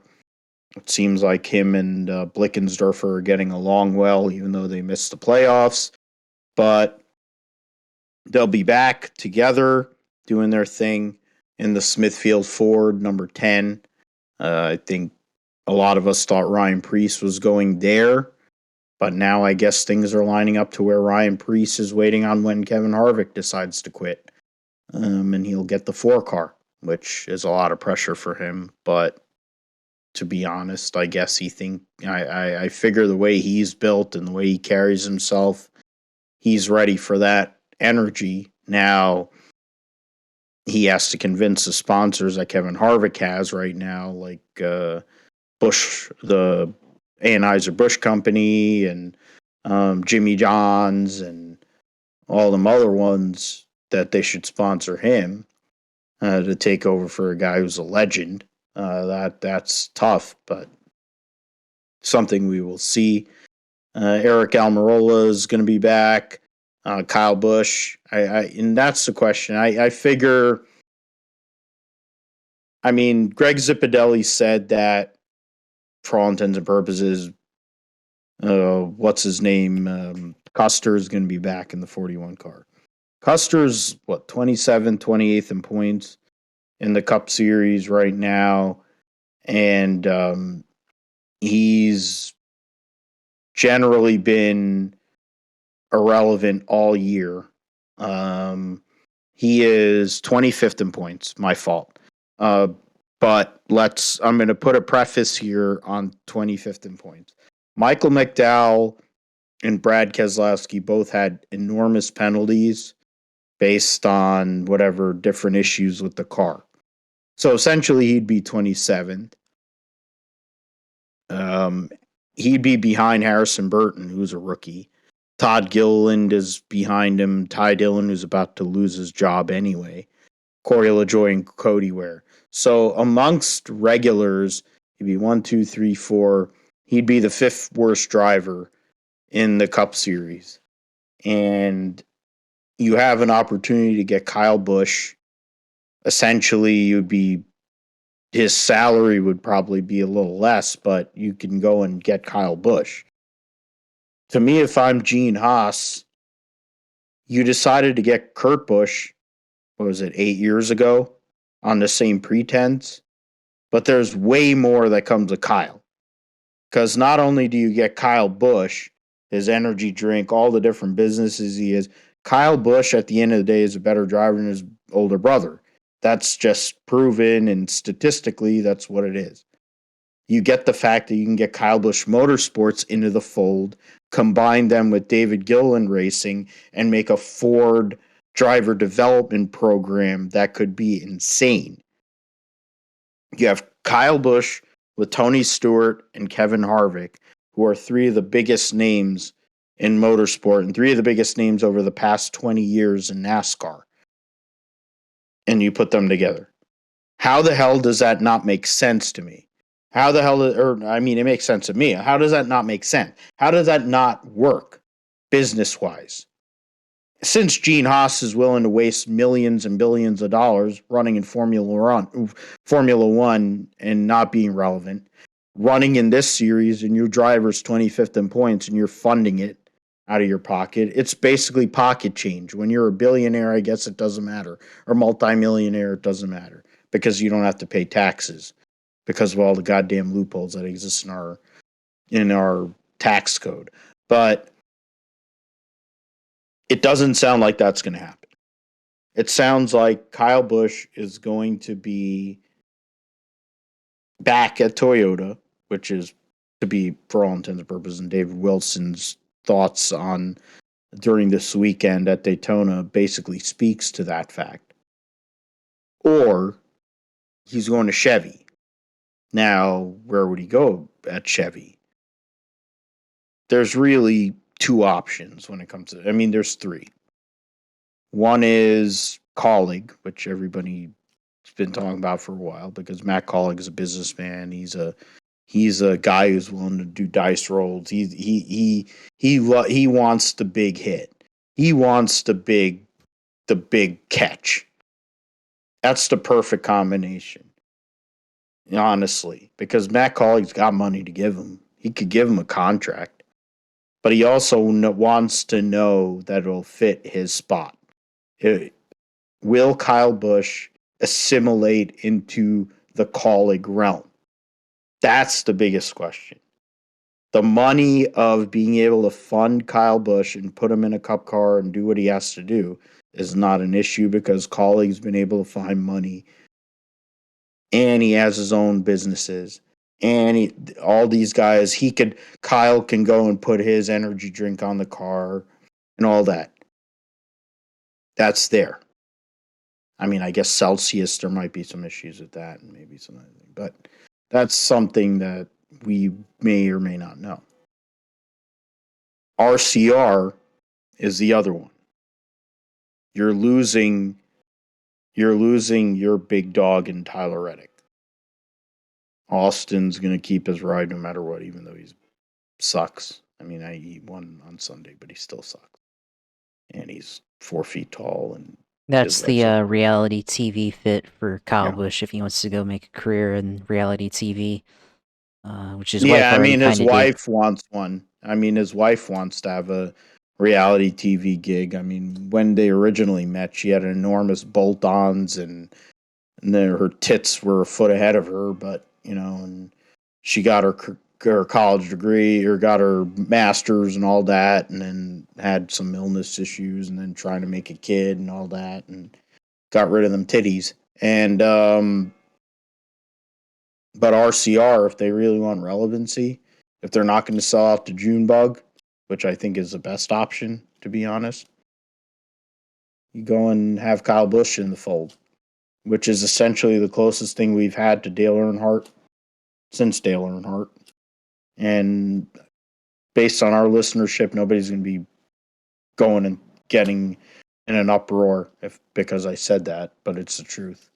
It seems like him and Blickensderfer are getting along well, even though they missed the playoffs. But they'll be back together doing their thing in the Smithfield Ford number 10. I think a lot of us thought Ryan Preece was going there, but now I guess things are lining up to where Ryan Preece is waiting on when Kevin Harvick decides to quit. And he'll get the 4 car, which is a lot of pressure for him. But to be honest, I guess I figure the way he's built and the way he carries himself, he's ready for that energy. Now, he has to convince the sponsors that Kevin Harvick has right now, like Busch, the Anheuser-Busch Company, and Jimmy John's, and all them other ones, that they should sponsor him to take over for a guy who's a legend. That's tough, but something we will see. Eric Almirola is going to be back. Kyle Busch, and that's the question. I figure. I mean, Greg Zipadelli said that, for all intents and purposes, what's his name? Custer is going to be back in the 41 car. Custer's 27th, 28th in points in the Cup Series right now, and he's generally been irrelevant all year. He is 25th in points. My fault. But I'm going to put a preface here on 25th in points. Michael McDowell and Brad Keselowski both had enormous penalties based on whatever different issues with the car. So essentially, he'd be 27th. He'd be behind Harrison Burton, who's a rookie. Todd Gilliland is behind him. Ty Dillon, who's about to lose his job anyway. Corey LaJoie and Cody Ware. So amongst regulars, he'd be 1, 2, 3, 4. He'd be the 5th worst driver in the Cup Series. And you have an opportunity to get Kyle Busch. Essentially, his salary would probably be a little less, but you can go and get Kyle Busch. To me, if I'm Gene Haas, you decided to get Kurt Busch, what was it, 8 years ago, on the same pretense. But there's way more that comes with Kyle. Because not only do you get Kyle Busch, his energy drink, all the different businesses he is, Kyle Busch at the end of the day is a better driver than his older brother. That's just proven, and statistically, that's what it is. You get the fact that you can get Kyle Busch Motorsports into the fold, combine them with David Gilliland Racing, and make a Ford driver development program that could be insane. You have Kyle Busch with Tony Stewart and Kevin Harvick, who are 3 of the biggest names in motorsport and 3 of the biggest names over the past 20 years in NASCAR. And you put them together. How the hell does that not make sense to me? It makes sense to me. How does that not make sense? How does that not work business-wise? Since Gene Haas is willing to waste millions and billions of dollars running in Formula One and not being relevant, running in this series and your driver's 25th in points and you're funding it out of your pocket, it's basically pocket change. When you're a billionaire, I guess it doesn't matter. Or multimillionaire, it doesn't matter because you don't have to pay taxes because of all the goddamn loopholes that exist in our tax code. But it doesn't sound like that's going to happen. It sounds like Kyle Busch is going to be back at Toyota, which is to be, for all intents and purposes, and David Wilson's thoughts on during this weekend at Daytona basically speaks to that fact. Or he's going to Chevy. Now, where would he go at Chevy? There's really 2 options when it comes to, there's 3. One is Colleague, which everybody's been talking about for a while because Matt Colleague is a businessman. He's a guy who's willing to do dice rolls. He wants the big hit. He wants the big catch. That's the perfect combination. Honestly, because Matt Colleague's got money to give him. He could give him a contract. But he also wants to know that it'll fit his spot. Will Kyle Busch assimilate into the Colleague realm? That's the biggest question. The money of being able to fund Kyle Busch and put him in a cup car and do what he has to do is not an issue because Colleague's been able to find money and he has his own businesses. And all these guys, Kyle can go and put his energy drink on the car and all that. That's there. I guess Celsius, there might be some issues with that and maybe some other thing. But that's something that we may or may not know. RCR is the other one. You're losing your big dog in Tyler Reddick. Austin's going to keep his ride no matter what, even though he sucks. He won on Sunday, but he still sucks. And he's 4 feet tall. And that's the reality TV fit for Kyle Busch if he wants to go make a career in reality TV, which is his wife wants one. His wife wants to have a reality TV gig. When they originally met, she had enormous bolt-ons and her tits were a foot ahead of her, but and she got her college degree or got her master's and all that, and then had some illness issues, and then trying to make a kid and all that, and got rid of them titties. And but RCR, if they really want relevancy, if they're not going to sell out to Junebug, which I think is the best option, to be honest, you go and have Kyle Busch in the fold, which is essentially the closest thing we've had to Dale Earnhardt since Dale Earnhardt. And based on our listenership, nobody's going to be going and getting in an uproar because I said that, but it's the truth.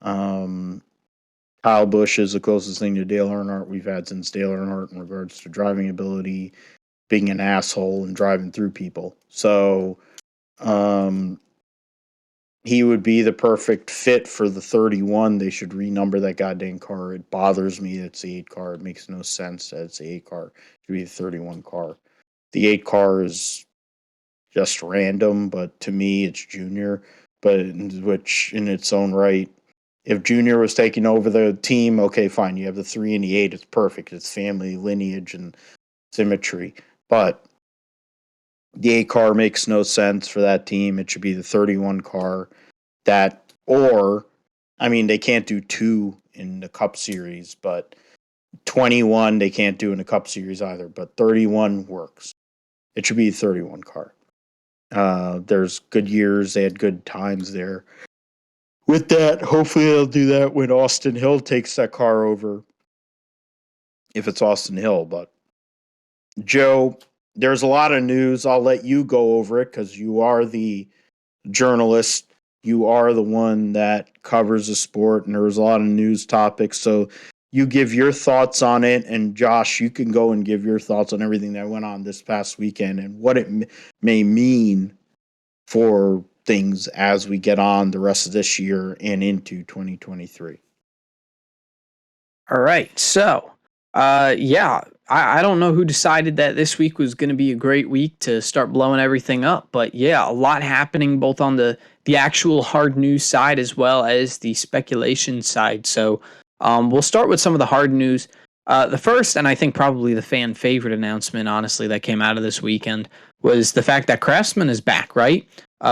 Kyle Busch is the closest thing to Dale Earnhardt we've had since Dale Earnhardt in regards to driving ability, being an asshole, and driving through people. So he would be the perfect fit for the 31. They should renumber that goddamn car. It bothers me that it's the 8 car. It makes no sense that it's the 8 car. It should be the 31 car. The 8 car is just random, but to me it's Junior, which in its own right, if Junior was taking over the team, okay, fine. You have the 3 and the 8. It's perfect. It's family, lineage, and symmetry. But the 8 car makes no sense for that team. It should be the 31 car. They can't do 2 in the Cup Series, but 21 they can't do in the Cup Series either. But 31 works. It should be the 31 car. There's good years. They had good times there. With that, hopefully they'll do that when Austin Hill takes that car over. If it's Austin Hill. But, Joe, there's a lot of news. I'll let you go over it because you are the journalist. You are the one that covers the sport, and there's a lot of news topics. So you give your thoughts on it, and Josh, you can go and give your thoughts on everything that went on this past weekend and what it may mean for things as we get on the rest of this year and into 2023. All right. So, I don't know who decided that this week was going to be a great week to start blowing everything up, but yeah, a lot happening both on the actual hard news side as well as the speculation side. So, we'll start with some of the hard news. The first, and I think probably the fan favorite announcement, honestly, that came out of this weekend was the fact that Craftsman is back, right?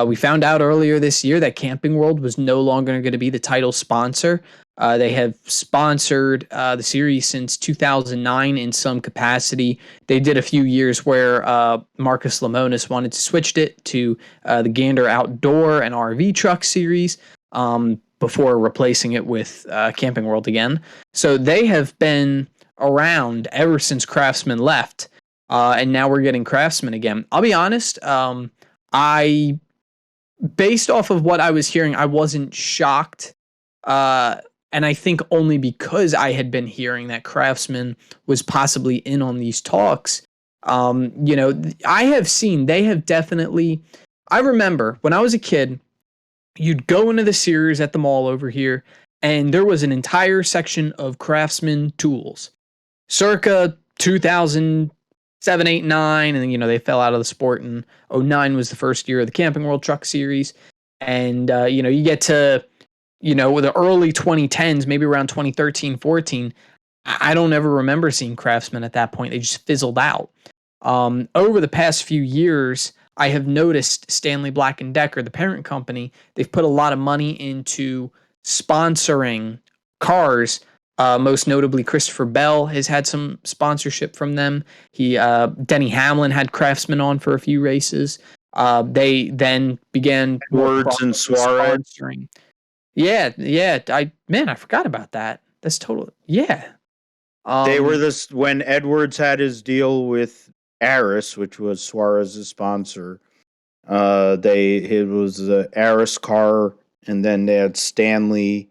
We found out earlier this year that Camping World was no longer going to be the title sponsor. They have sponsored the series since 2009 in some capacity. They did a few years where Marcus Lemonis wanted to switch it to the Gander Outdoor and RV Truck series before replacing it with Camping World again. So they have been around ever since Craftsman left, and now we're getting Craftsman again. I'll be honest, based off of what I was hearing, I wasn't shocked. And I think only because I had been hearing that Craftsman was possibly in on these talks. I have seen, they have definitely, I remember when I was a kid, you'd go into the Sears at the mall over here, and there was an entire section of Craftsman tools. Circa 2007, 8, 9, and then, they fell out of the sport, and 09 was the first year of the Camping World Truck Series. And, you get to, with the early 2010s, maybe around 2013, 14, I don't ever remember seeing Craftsman at that point. They just fizzled out. Over the past few years, I have noticed Stanley Black & Decker, the parent company, they've put a lot of money into sponsoring cars. Most notably, Christopher Bell has had some sponsorship from them. Denny Hamlin had Craftsman on for a few races. They then began Edwards and Suarez sponsoring. Yeah. I forgot about that. That's total. Yeah. They were when Edwards had his deal with Aris, which was Suarez's sponsor. It was the Aris car, and then they had Stanley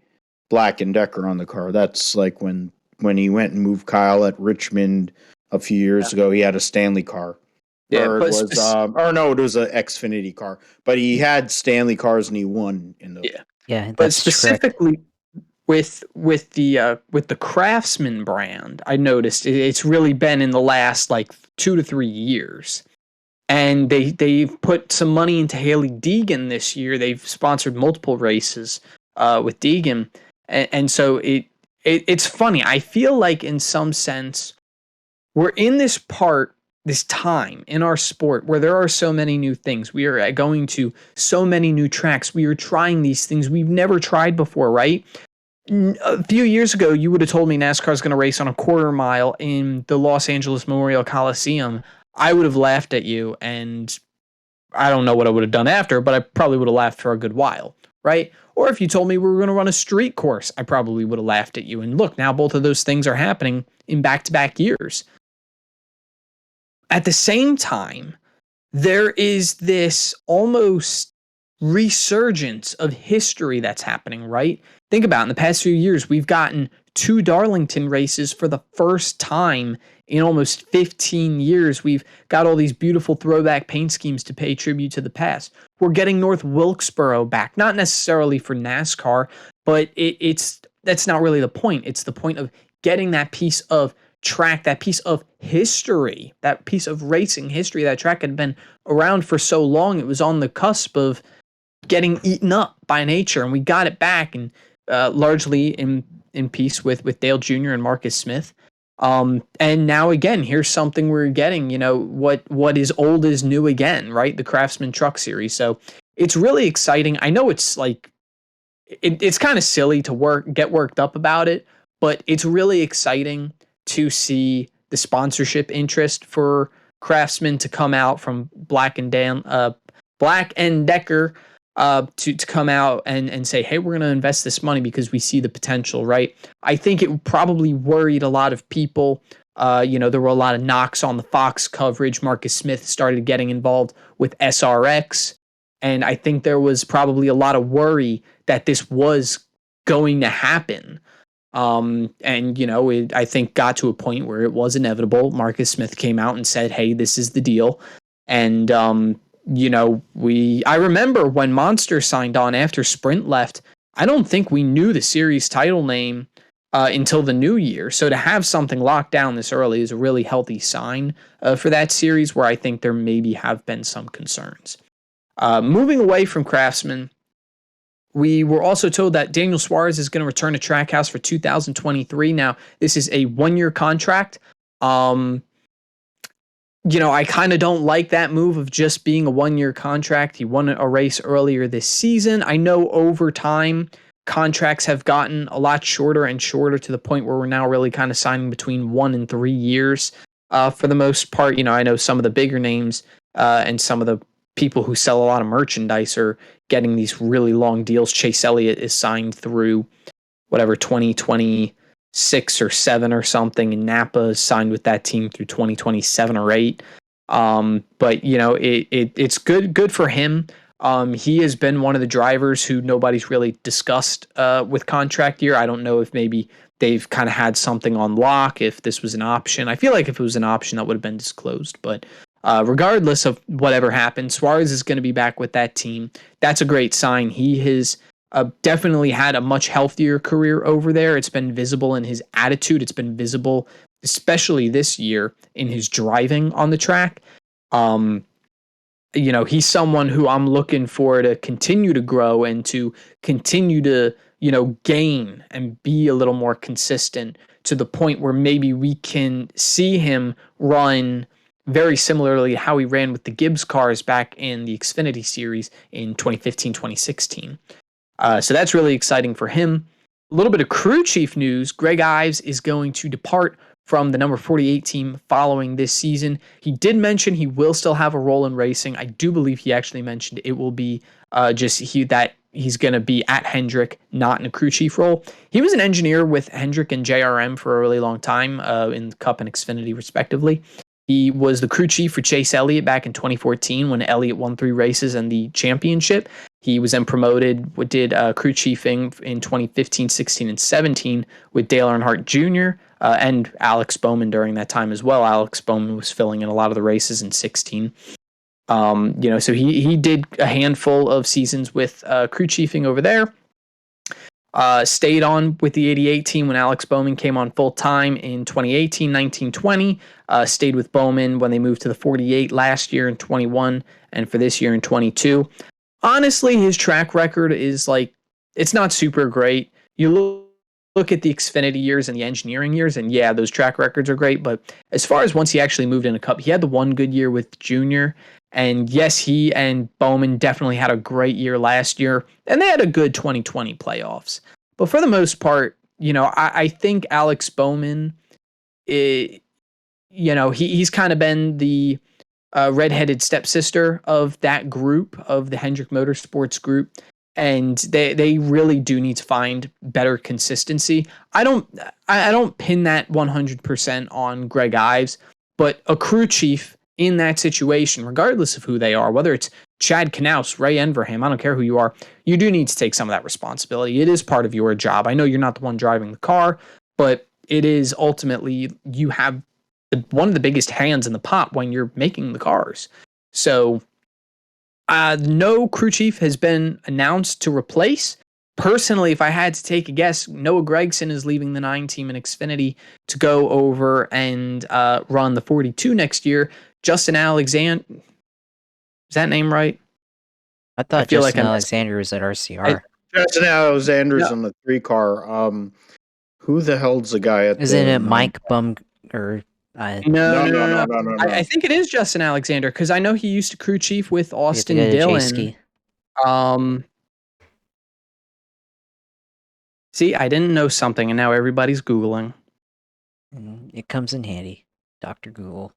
Black & Decker on the car. That's like when he went and moved Kyle at Richmond a few years ago. He had a Stanley car. Yeah, it was an Xfinity car, but he had Stanley cars and he won in the. Yeah, but specifically with the Craftsman brand, I noticed it's really been in the last like 2 to 3 years, and they've put some money into Haley Deegan this year. They've sponsored multiple races with Deegan, and so it's funny. I feel like in some sense we're in this time in our sport where there are so many new things. We are going to so many new tracks. We are trying these things we've never tried before, right? A few years ago, you would have told me NASCAR is going to race on a quarter mile in the Los Angeles Memorial Coliseum. I would have laughed at you, and I don't know what I would have done after, but I probably would have laughed for a good while, right? Or if you told me we were going to run a street course, I probably would have laughed at you. And look, now both of those things are happening in back-to-back years. At the same time, there is this almost resurgence of history that's happening, right? Think about it, in the past few years, we've gotten 2 Darlington races for the first time in almost 15 years. We've got all these beautiful throwback paint schemes to pay tribute to the past. We're getting North Wilkesboro back, not necessarily for NASCAR, but that's not really the point. It's the point of getting that piece of track, that piece of history, that piece of racing history. That track had been around for so long, it was on the cusp of getting eaten up by nature, and we got it back, and largely in peace with Dale Jr. and Marcus Smith. And now again, here's something we're getting. What is old is new again, right? The Craftsman Truck Series. So it's really exciting. I know it's like it's kind of silly to get worked up about it, but it's really exciting to see the sponsorship interest for Craftsman to come out from Black and Decker to come out and say, hey, we're going to invest this money because we see the potential, right? I think it probably worried a lot of people. There were a lot of knocks on the Fox coverage. Marcus Smith started getting involved with SRX. And I think there was probably a lot of worry that this was going to happen. I think got to a point where it was inevitable. Marcus Smith came out and said, hey, this is the deal. And, I remember when Monster signed on after Sprint left, I don't think we knew the series title name until the new year. So to have something locked down this early is a really healthy sign for that series, where I think there maybe have been some concerns. Moving away from Craftsman, we were also told that Daniel Suarez is going to return to Trackhouse for 2023. Now, this is a 1-year contract. I kind of don't like that move of just being a 1-year contract. He won a race earlier this season. I know over time, contracts have gotten a lot shorter and shorter to the point where we're now really kind of signing between 1 and 3 years for the most part. I know some of the bigger names and some of the people who sell a lot of merchandise are getting these really long deals. Chase Elliott is signed through 2026 or 7 or something, and Napa is signed with that team through 2027 or 8. But it's good for him. He has been one of the drivers who nobody's really discussed with contract year. I don't know if maybe they've kind of had something on lock, if this was an option. I feel like if it was an option, that would have been disclosed. But regardless of whatever happens, Suarez is going to be back with that team. That's a great sign. He has definitely had a much healthier career over there. It's been visible in his attitude. It's been visible, especially this year, in his driving on the track. He's someone who I'm looking for to continue to grow and to continue to, gain and be a little more consistent, to the point where maybe we can see him run very similarly to how he ran with the Gibbs cars back in the Xfinity series in 2015, 2016. So that's really exciting for him. A little bit of crew chief news. Greg Ives is going to depart from the number 48 team following this season. He did mention he will still have a role in racing. I do believe he actually mentioned it will be that he's going to be at Hendrick, not in a crew chief role. He was an engineer with Hendrick and JRM for a really long time in Cup and Xfinity, respectively. He was the crew chief for Chase Elliott back in 2014 when Elliott won 3 races and the championship. He was then promoted, did crew chiefing in 2015, 16, and 17 with Dale Earnhardt Jr. And Alex Bowman during that time as well. Alex Bowman was filling in a lot of the races in 16. So he did a handful of seasons with crew chiefing over there. Stayed on with the 88 team when Alex Bowman came on full time in 2018, 19, 20. Stayed with Bowman when they moved to the 48 last year in 21 and for this year in 22. Honestly, his track record is it's not super great. You look at the Xfinity years and the engineering years, and yeah, those track records are great. But as far as once he actually moved in a Cup, he had the one good year with Junior. And yes, he and Bowman definitely had a great year last year, and they had a good 2020 playoffs. But for the most part, I think Alex Bowman, he's kind of been the redheaded stepsister of that group, of the Hendrick Motorsports group. And they really do need to find better consistency. I don't pin that 100% on Greg Ives, but a crew chief in that situation, regardless of who they are, whether it's Chad Knaus, Ray Enverham, I don't care who you are, you do need to take some of that responsibility. It is part of your job. I know you're not the one driving the car, but it is ultimately, you have one of the biggest hands in the pot when you're making the cars. So no crew chief has been announced to replace. Personally, if I had to take a guess, Noah Gragson is leaving the 9 team in Xfinity to go over and run the 42 next year. Justin Alexander, is that name right? I thought Justin Alexander was at RCR. Justin Alexander's in the 3 car. Who the hell's the guy at? Isn't it Mike Bum or? No. I think it is Justin Alexander, because I know he used to crew chief with Austin Dillon. See, I didn't know something, and now everybody's Googling. It comes in handy, Dr. Google.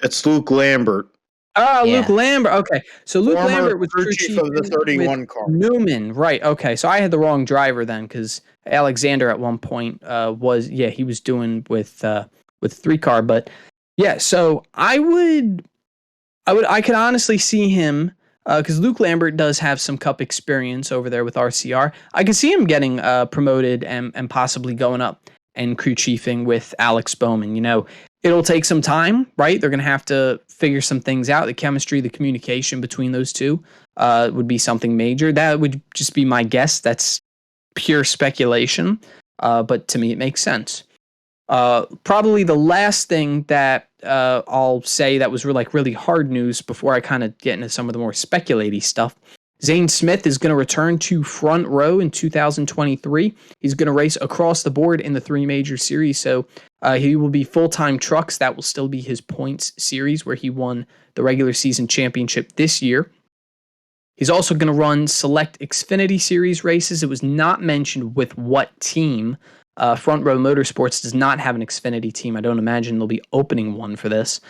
It's Luke Lambert. Oh, yeah. Luke Lambert. Okay, so Luke Lambert was crew chief of the 31 car. Newman, right? Okay, so I had the wrong driver then, because Alexander at one point he was doing with 3 car, but yeah. So I could honestly see him, because Luke Lambert does have some Cup experience over there with RCR. I could see him getting promoted and possibly going up and crew chiefing with Alex Bowman. It'll take some time, right? They're going to have to figure some things out. The chemistry, the communication between those two would be something major. That would just be my guess. That's pure speculation, but to me it makes sense. Probably the last thing that I'll say that was really hard news before I kind of get into some of the more speculaty stuff. Zane Smith is going to return to front row in 2023. He's going to race across the board in the 3 major series. So he will be full-time trucks. That will still be his points series where he won the regular season championship this year. He's also going to run select Xfinity Series races. It was not mentioned with what team. Front Row Motorsports does not have an Xfinity team. I don't imagine they'll be opening one for this.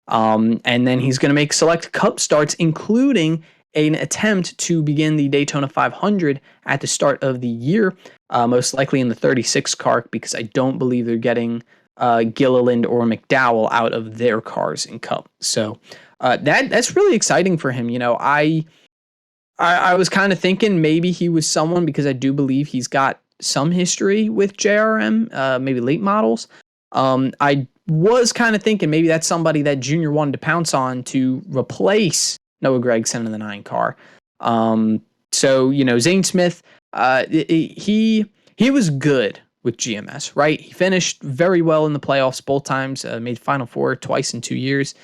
And then he's going to make select Cup starts, including an attempt to begin the Daytona 500 at the start of the year, most likely in the 36 car, because I don't believe they're getting Gilliland or McDowell out of their cars in Cup. So that's really exciting for him. I was kind of thinking maybe he was someone, because I do believe he's got some history with JRM, maybe late models. I was kind of thinking maybe that's somebody that Junior wanted to pounce on to replace Noah Gragson in the 9 car. So Zane Smith, he was good with GMS, right? He finished very well in the playoffs both times, made Final Four twice in 2 years.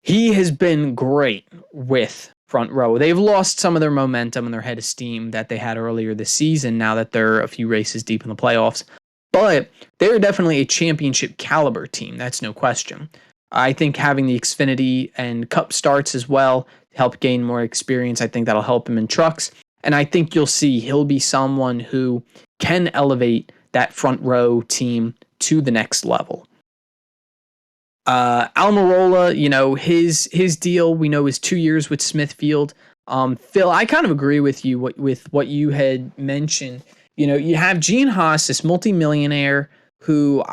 He has been great with front row. They've lost some of their momentum and their head of steam that they had earlier this season, now that they're a few races deep in the playoffs. But they're definitely a championship caliber team. That's no question. I think having the Xfinity and Cup starts as well to help gain more experience, I think that'll help him in trucks. And I think you'll see he'll be someone who can elevate that front row team to the next level. Almirola, his deal we know is 2 years with Smithfield. Phil, I kind of agree with you with what you had mentioned. You have Gene Haas, this multimillionaire who,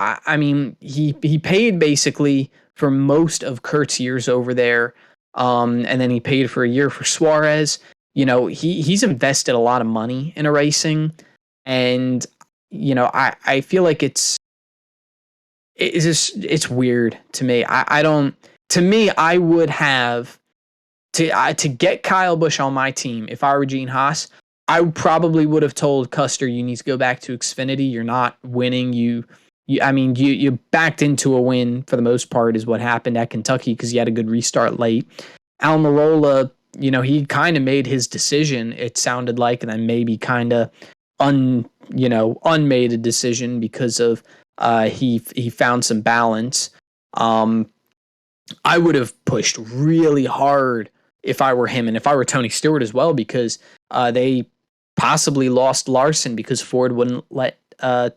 he paid basically for most of Kurt's years over there, and then he paid for a year for Suarez. He's invested a lot of money into racing, and I feel like it's weird to me. I would have to get Kyle Busch on my team. If I were Gene Haas, I probably would have told Custer, you need to go back to Xfinity. You're not winning. You backed into a win for the most part is what happened at Kentucky, because he had a good restart late. Almirola, he kind of made his decision, it sounded like, and then maybe kind of unmade a decision because of he found some balance. I would have pushed really hard if I were him, and if I were Tony Stewart as well, because they possibly lost Larson because Ford wouldn't let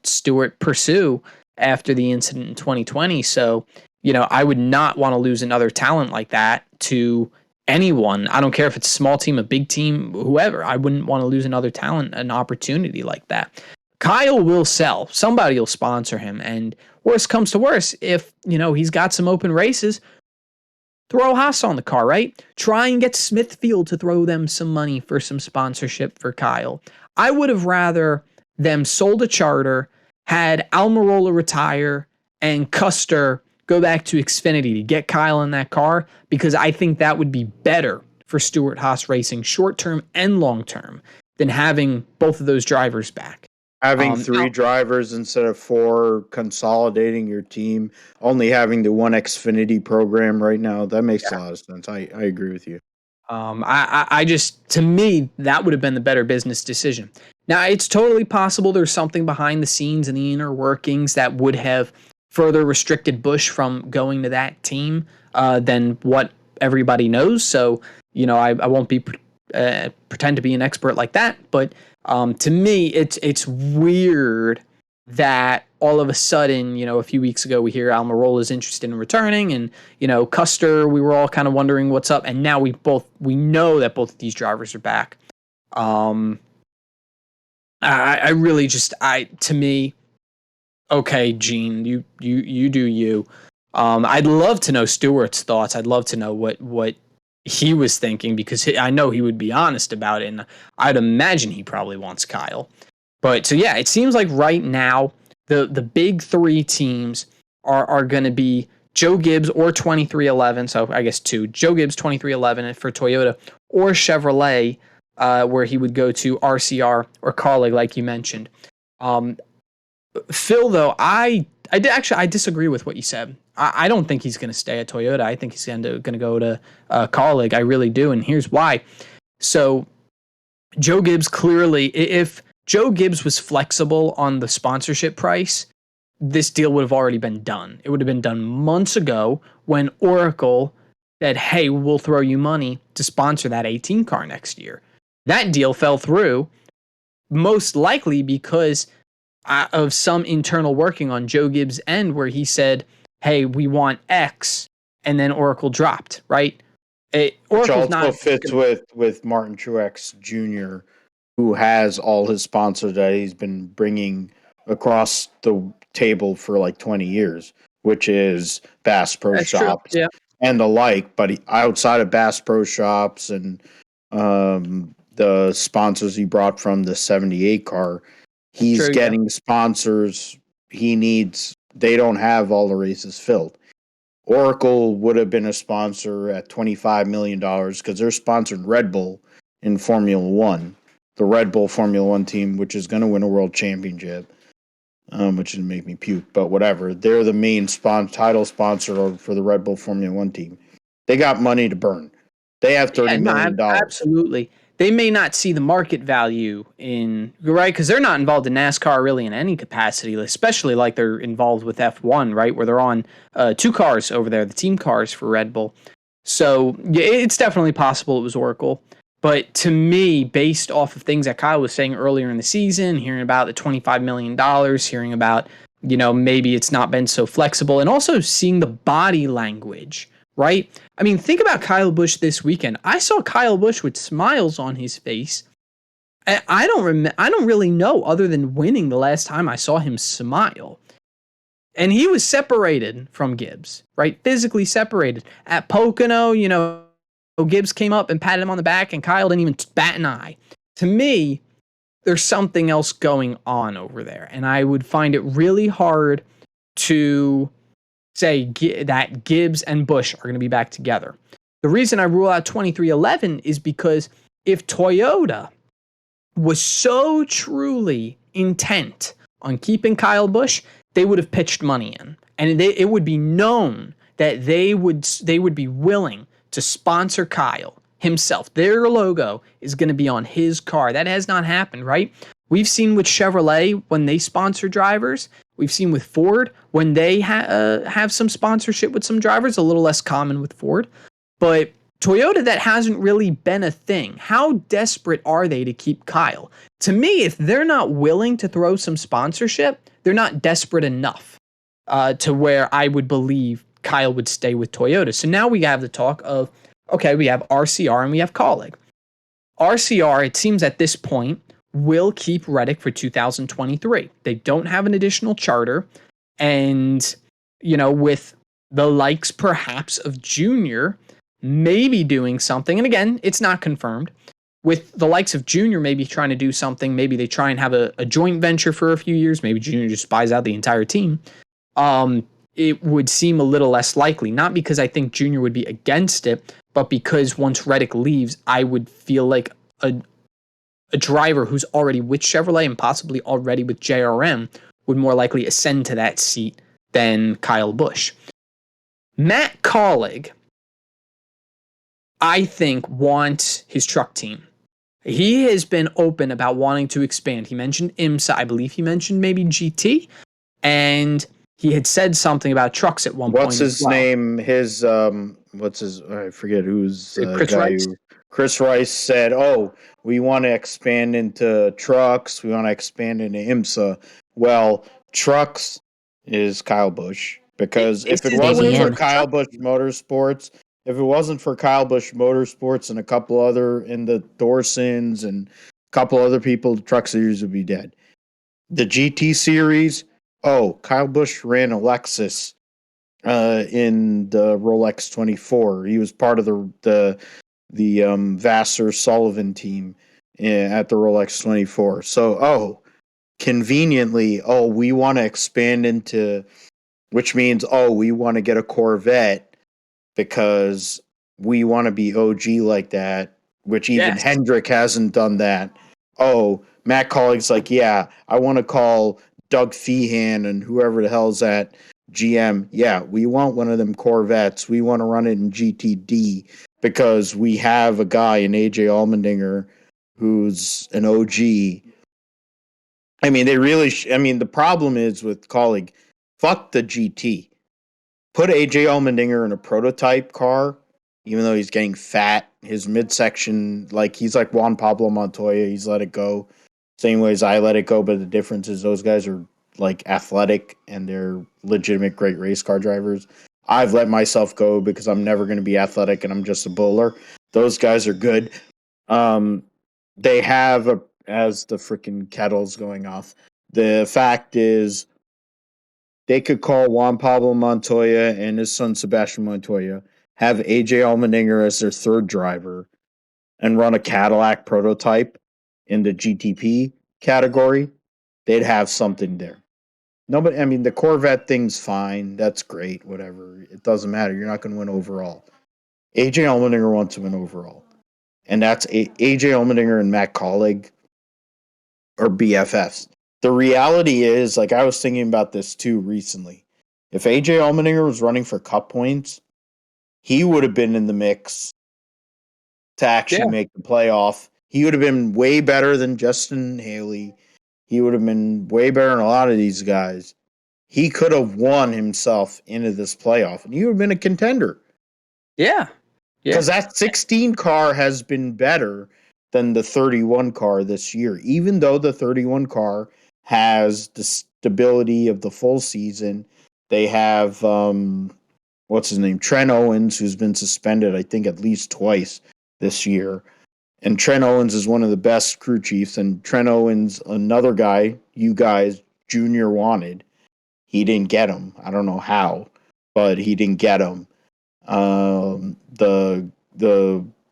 Stewart pursue after the incident in 2020. So, I would not want to lose another talent like that to anyone. I don't care if it's a small team, a big team, whoever. I wouldn't want to lose another talent, an opportunity like that. Kyle will sell. Somebody will sponsor him. And worst comes to worst, if, he's got some open races, throw Haas on the car, right? Try and get Smithfield to throw them some money for some sponsorship for Kyle. I would have rather them sold a charter, had Almirola retire, and Custer go back to Xfinity to get Kyle in that car, because I think that would be better for Stewart-Haas Racing short term and long term than having both of those drivers back. Having three drivers instead of four, consolidating your team, only having the one Xfinity program right now, that makes a lot of sense. I agree with you. I just, to me, that would have been the better business decision. Now, it's totally possible there's something behind the scenes in the inner workings that would have further restricted Busch from going to that team than what everybody knows. So, I won't be pretend to be an expert like that, but to me, it's weird that all of a sudden, a few weeks ago, we hear Almirola is interested in returning, and Custer, we were all kind of wondering what's up, and now we know that both of these drivers are back. I really just, to me, okay, Gene, you do you. I'd love to know Stewart's thoughts. I'd love to know what he was thinking, because I know he would be honest about it, and I'd imagine he probably wants Kyle. But so yeah, it seems like right now the big three teams are going to be Joe Gibbs or 2311. So I guess two, Joe Gibbs 2311 for Toyota, or Chevrolet, where he would go to RCR or Carlig, like you mentioned. Phil, though, I disagree with what you said. I don't think he's going to stay at Toyota. I think he's going to go to Carlig. I really do, and here's why. So Joe Gibbs, clearly, if Joe Gibbs was flexible on the sponsorship price, this deal would have already been done. It would have been done months ago when Oracle said, hey, we'll throw you money to sponsor that 18 car next year. That deal fell through, most likely because of some internal working on Joe Gibbs' end, where he said, hey, we want X, and then Oracle dropped, right? Which also fits with Martin Truex Jr., who has all his sponsors that he's been bringing across the table for like 20 years, which is Bass Pro Shops and the like. But outside of Bass Pro Shops and the sponsors he brought from the 78 car, he's getting sponsors he needs. They don't have all the races filled. Oracle would have been a sponsor at $25 million because they're sponsoring Red Bull in Formula One, the Red Bull Formula One team, which is going to win a world championship, which would make me puke, but whatever. They're the main title sponsor for the Red Bull Formula One team. They got money to burn. They have $30 million. Absolutely. They may not see the market value in, right? Because they're not involved in NASCAR really in any capacity, especially like they're involved with F1, right? Where they're on two cars over there, the team cars for Red Bull. So yeah, it's definitely possible it was Oracle. But to me, based off of things that Kyle was saying earlier in the season, hearing about the $25 million, hearing about, maybe it's not been so flexible, and also seeing the body language, right? I mean, think about Kyle Busch this weekend. I saw Kyle Busch with smiles on his face. I don't really know, other than winning, the last time I saw him smile. And he was separated from Gibbs, right? Physically separated. At Pocono, Gibbs came up and patted him on the back, and Kyle didn't even bat an eye. To me, there's something else going on over there, and I would find it really hard to say that Gibbs and Busch are going to be back together. The reason I rule out 2311 is because if Toyota was so truly intent on keeping Kyle Busch, they would have pitched money in, and it would be known that they would be willing to sponsor Kyle himself. Their logo is going to be on his car. That has not happened, right? We've seen with Chevrolet when they sponsor drivers. We've seen with Ford when they have some sponsorship with some drivers, a little less common with Ford. But Toyota, that hasn't really been a thing. How desperate are they to keep Kyle? To me, if they're not willing to throw some sponsorship, they're not desperate enough to where I would believe Kyle would stay with Toyota. So now we have the talk of, okay, we have RCR and we have Colleague. RCR, it seems at this point, will keep Reddick for 2023. They don't have an additional charter. And, with the likes perhaps of Junior maybe doing something. And again, it's not confirmed. With the likes of Junior maybe trying to do something, maybe they try and have a joint venture for a few years. Maybe Junior just buys out the entire team. It would seem a little less likely. Not because I think Junior would be against it, but because once Reddick leaves, I would feel like a driver who's already with Chevrolet and possibly already with JRM would more likely ascend to that seat than Kyle Busch. Matt Collig, I think, wants his truck team. He has been open about wanting to expand. He mentioned IMSA. I believe he mentioned maybe GT. And he had said something about trucks at one point. What's his name? His, I forget who's Chris Rice. Chris Rice said, we want to expand into trucks. We want to expand into IMSA. Well, trucks is Kyle Busch. Because if it wasn't for Kyle Busch Motorsports, and a couple other, and the Dorsons and a couple other people, the Truck Series would be dead. The GT Series, Kyle Busch ran a Lexus in the Rolex 24. He was part of the Vassar Sullivan team at the Rolex 24. So, conveniently, we want to expand into, which means, we want to get a Corvette because we want to be OG like that, which even Hendrick hasn't done that. Matt Collig's like, I want to call Doug Feehan and whoever the hell's at GM. Yeah, we want one of them Corvettes. We want to run it in GTD because we have a guy in AJ Allmendinger who's an OG. I mean, the problem is with Collig, fuck the GT. Put AJ Allmendinger in a prototype car, even though he's getting fat. His midsection, he's like Juan Pablo Montoya. He's let it go. Same way as I let it go, but the difference is those guys are athletic and they're legitimate great race car drivers. I've let myself go because I'm never going to be athletic and I'm just a bowler. Those guys are good. They have as the freaking kettle's going off. The fact is, they could call Juan Pablo Montoya and his son Sebastian Montoya, have AJ Allmendinger as their third driver, and run a Cadillac prototype in the GTP category. They'd have something there. Nobody, the Corvette thing's fine. That's great. Whatever. It doesn't matter. You're not going to win overall. AJ Allmendinger wants to win overall. And that's AJ Allmendinger and Matt Collig are BFFs. The reality is, I was thinking about this too recently. If AJ Allmendinger was running for Cup points, he would have been in the mix to actually make the playoff. He would have been way better than Justin Haley. He would have been way better than a lot of these guys. He could have won himself into this playoff, and he would have been a contender. Yeah. Because that 16 car has been better than the 31 car this year, even though the 31 car has the stability of the full season. They have, what's his name? Trent Owens, who's been suspended, I think, at least twice this year. And Trent Owens is one of the best crew chiefs. And Trent Owens, another guy you guys, Junior, wanted. He didn't get him. I don't know how, but he didn't get him.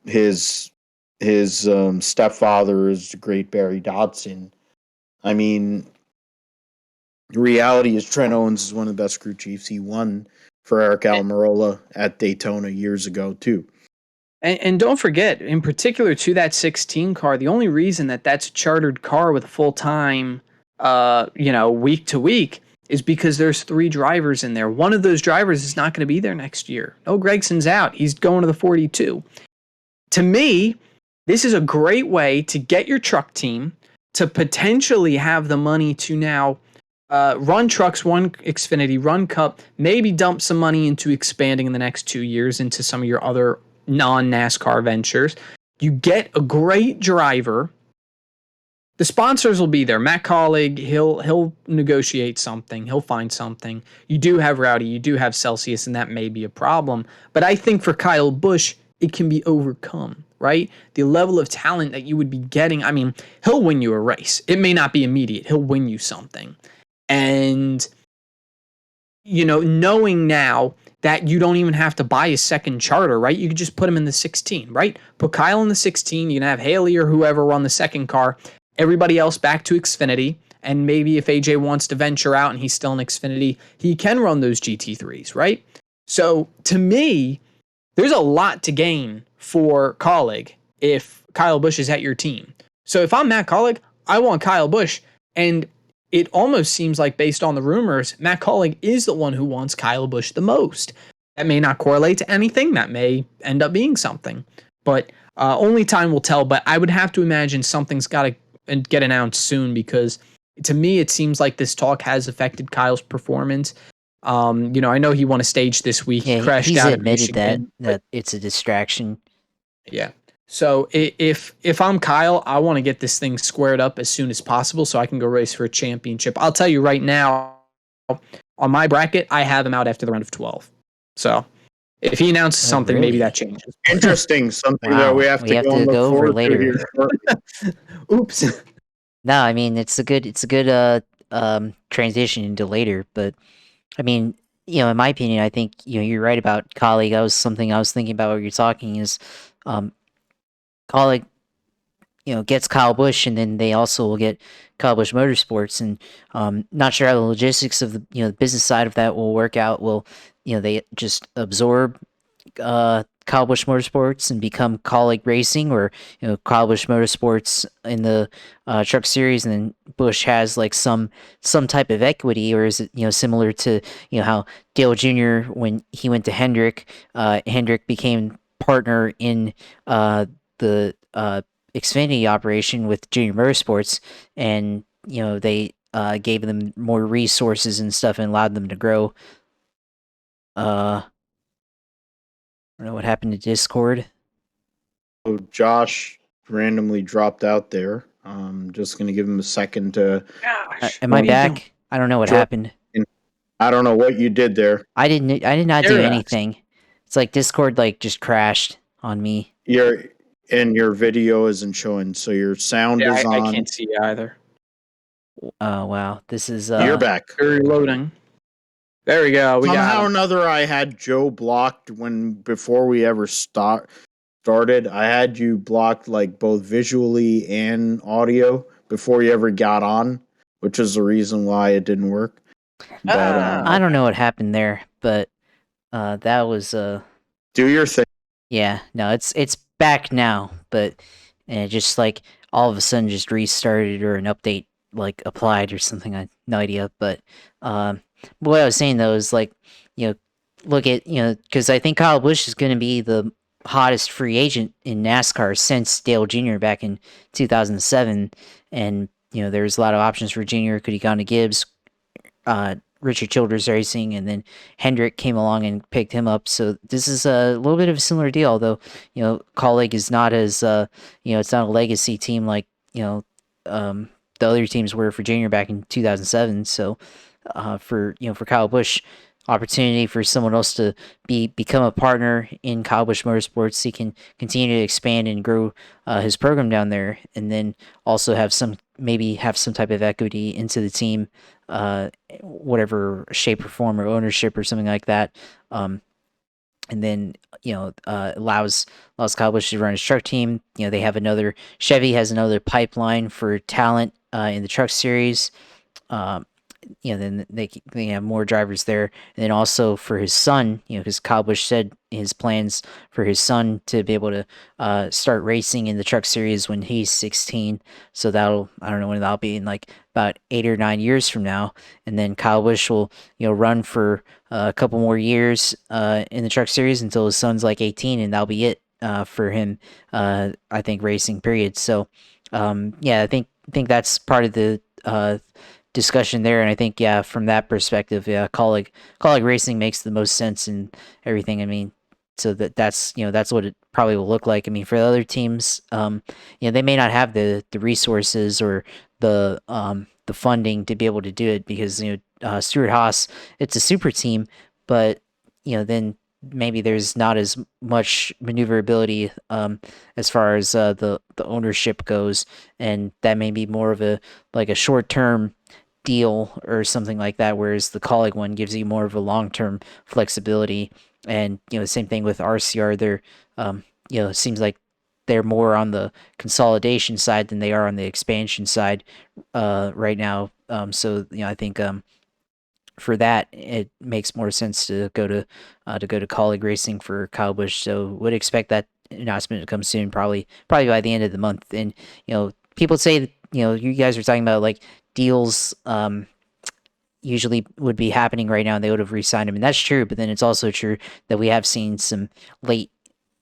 His stepfather is the great Barry Dodson. The reality is Trent Owens is one of the best crew chiefs. He won for Eric Almirola at Daytona years ago, too. And don't forget, in particular to that 16 car, the only reason that's a chartered car with a full-time, week to week is because there's 3 drivers in there. One of those drivers is not going to be there next year. No, Gregson's out. He's going to the 42. To me, this is a great way to get your truck team to potentially have the money to now run trucks, run Xfinity, run Cup, maybe dump some money into expanding in the next 2 years into some of your other non-NASCAR ventures. You get a great driver. The sponsors will be there. Matt Collig, he'll negotiate something. He'll find something. You do have Rowdy, you do have Celsius, and that may be a problem. But I think for Kyle Busch, it can be overcome, right? The level of talent that you would be getting. He'll win you a race. It may not be immediate. He'll win you something. And, knowing now that you don't even have to buy a second charter, right? You could just put him in the 16, right? Put Kyle in the 16. You can have Haley or whoever run the second car. Everybody else back to Xfinity. And maybe if AJ wants to venture out and he's still in Xfinity, he can run those GT3s, right? So to me, there's a lot to gain for Kaulig if Kyle Busch is at your team. So if I'm Matt Kaulig, I want Kyle Busch. And it almost seems like, based on the rumors, Matt Kaulig is the one who wants Kyle Busch the most. That may not correlate to anything. That may end up being something. But only time will tell. But I would have to imagine something's got to get announced soon, because to me, it seems like this talk has affected Kyle's performance. I know he won a stage this week. Yeah, he crashed he's out admitted that it's a distraction. Yeah. So if I'm Kyle, I want to get this thing squared up as soon as possible so I can go race for a championship. I'll tell you right now, on my bracket, I have him out after the round of 12. So if he announces something, maybe that changes. Interesting. Something Wow. that we have to go over later. Oops. No, I mean it's a good transition into later, but I mean, in my opinion, I think you're right about Kaulig. That was something I was thinking about while you're talking is Kaulig, gets Kyle Busch, and then they also will get Kyle Busch Motorsports, and not sure how the logistics of the business side of that will work out. Will they just absorb Kyle Busch Motorsports and become Kaulig Racing, or Kyle Busch Motorsports in the truck series, and then Busch has like some type of equity, or is it similar to how Dale Jr. when he went to Hendrick, Hendrick became partner in the Xfinity operation with Junior Motorsports, and they gave them more resources and stuff and allowed them to grow. I don't know what happened to Discord. So Josh randomly dropped out there. Just going to give him a second to... Am I back? I don't know what happened. I don't know what you did there. I did not do anything. It's like Discord just crashed on me. Your video isn't showing, so your sound is on. I can't see either. Oh wow, this is You're back. You're loading. There we go. Somehow or another, I had Joe blocked before we ever started. I had you blocked both visually and audio before you ever got on, which is the reason why it didn't work. But, I don't know what happened there, but that was do your thing. Yeah, no, it's back now, but just all of a sudden just restarted, or an update applied or something. I have no idea, but what I was saying though is look at because I think Kyle Busch is going to be the hottest free agent in NASCAR since Dale Jr. back in 2007, and there's a lot of options for Jr. Could he gone to Gibbs, Richard Childress Racing, and then Hendrick came along and picked him up. So this is a little bit of a similar deal, although Kaulig is not as it's not a legacy team like the other teams were for Junior back in 2007. So for Kyle Busch, opportunity for someone else to become a partner in Kyle Busch Motorsports, he can continue to expand and grow his program down there, and then also have some type of equity into the team, whatever shape or form, or ownership or something like that, and then allows Kyle Busch to run his truck team. They have Chevy has another pipeline for talent in the truck series. Then they have more drivers there, and then also for his son, because Kyle Busch said his plans for his son to be able to start racing in the truck series when he's 16. So I don't know when that'll be, in about 8 or 9 years from now, and then Kyle Busch will run for a couple more years in the truck series until his son's 18, and that'll be it for him. I think racing period. So I think that's part of the discussion there, and I think from that perspective, Kaulig Racing makes the most sense in everything. I mean, so that's what it probably will look like. I mean, for the other teams, they may not have the resources or the funding to be able to do it, because Stewart Haas, it's a super team, but then maybe there's not as much maneuverability as far as the ownership goes, and that may be more of a short term deal or something like that, whereas the colleague one gives you more of a long-term flexibility. And the same thing with RCR. They're it seems like they're more on the consolidation side than they are on the expansion side right now. So I think for that it makes more sense to go to colleague racing for Kyle Busch. So would expect that announcement to come soon, probably by the end of the month. And people say that, you guys are talking about like deals usually would be happening right now and they would have re-signed him, and that's true. But then it's also true that we have seen some late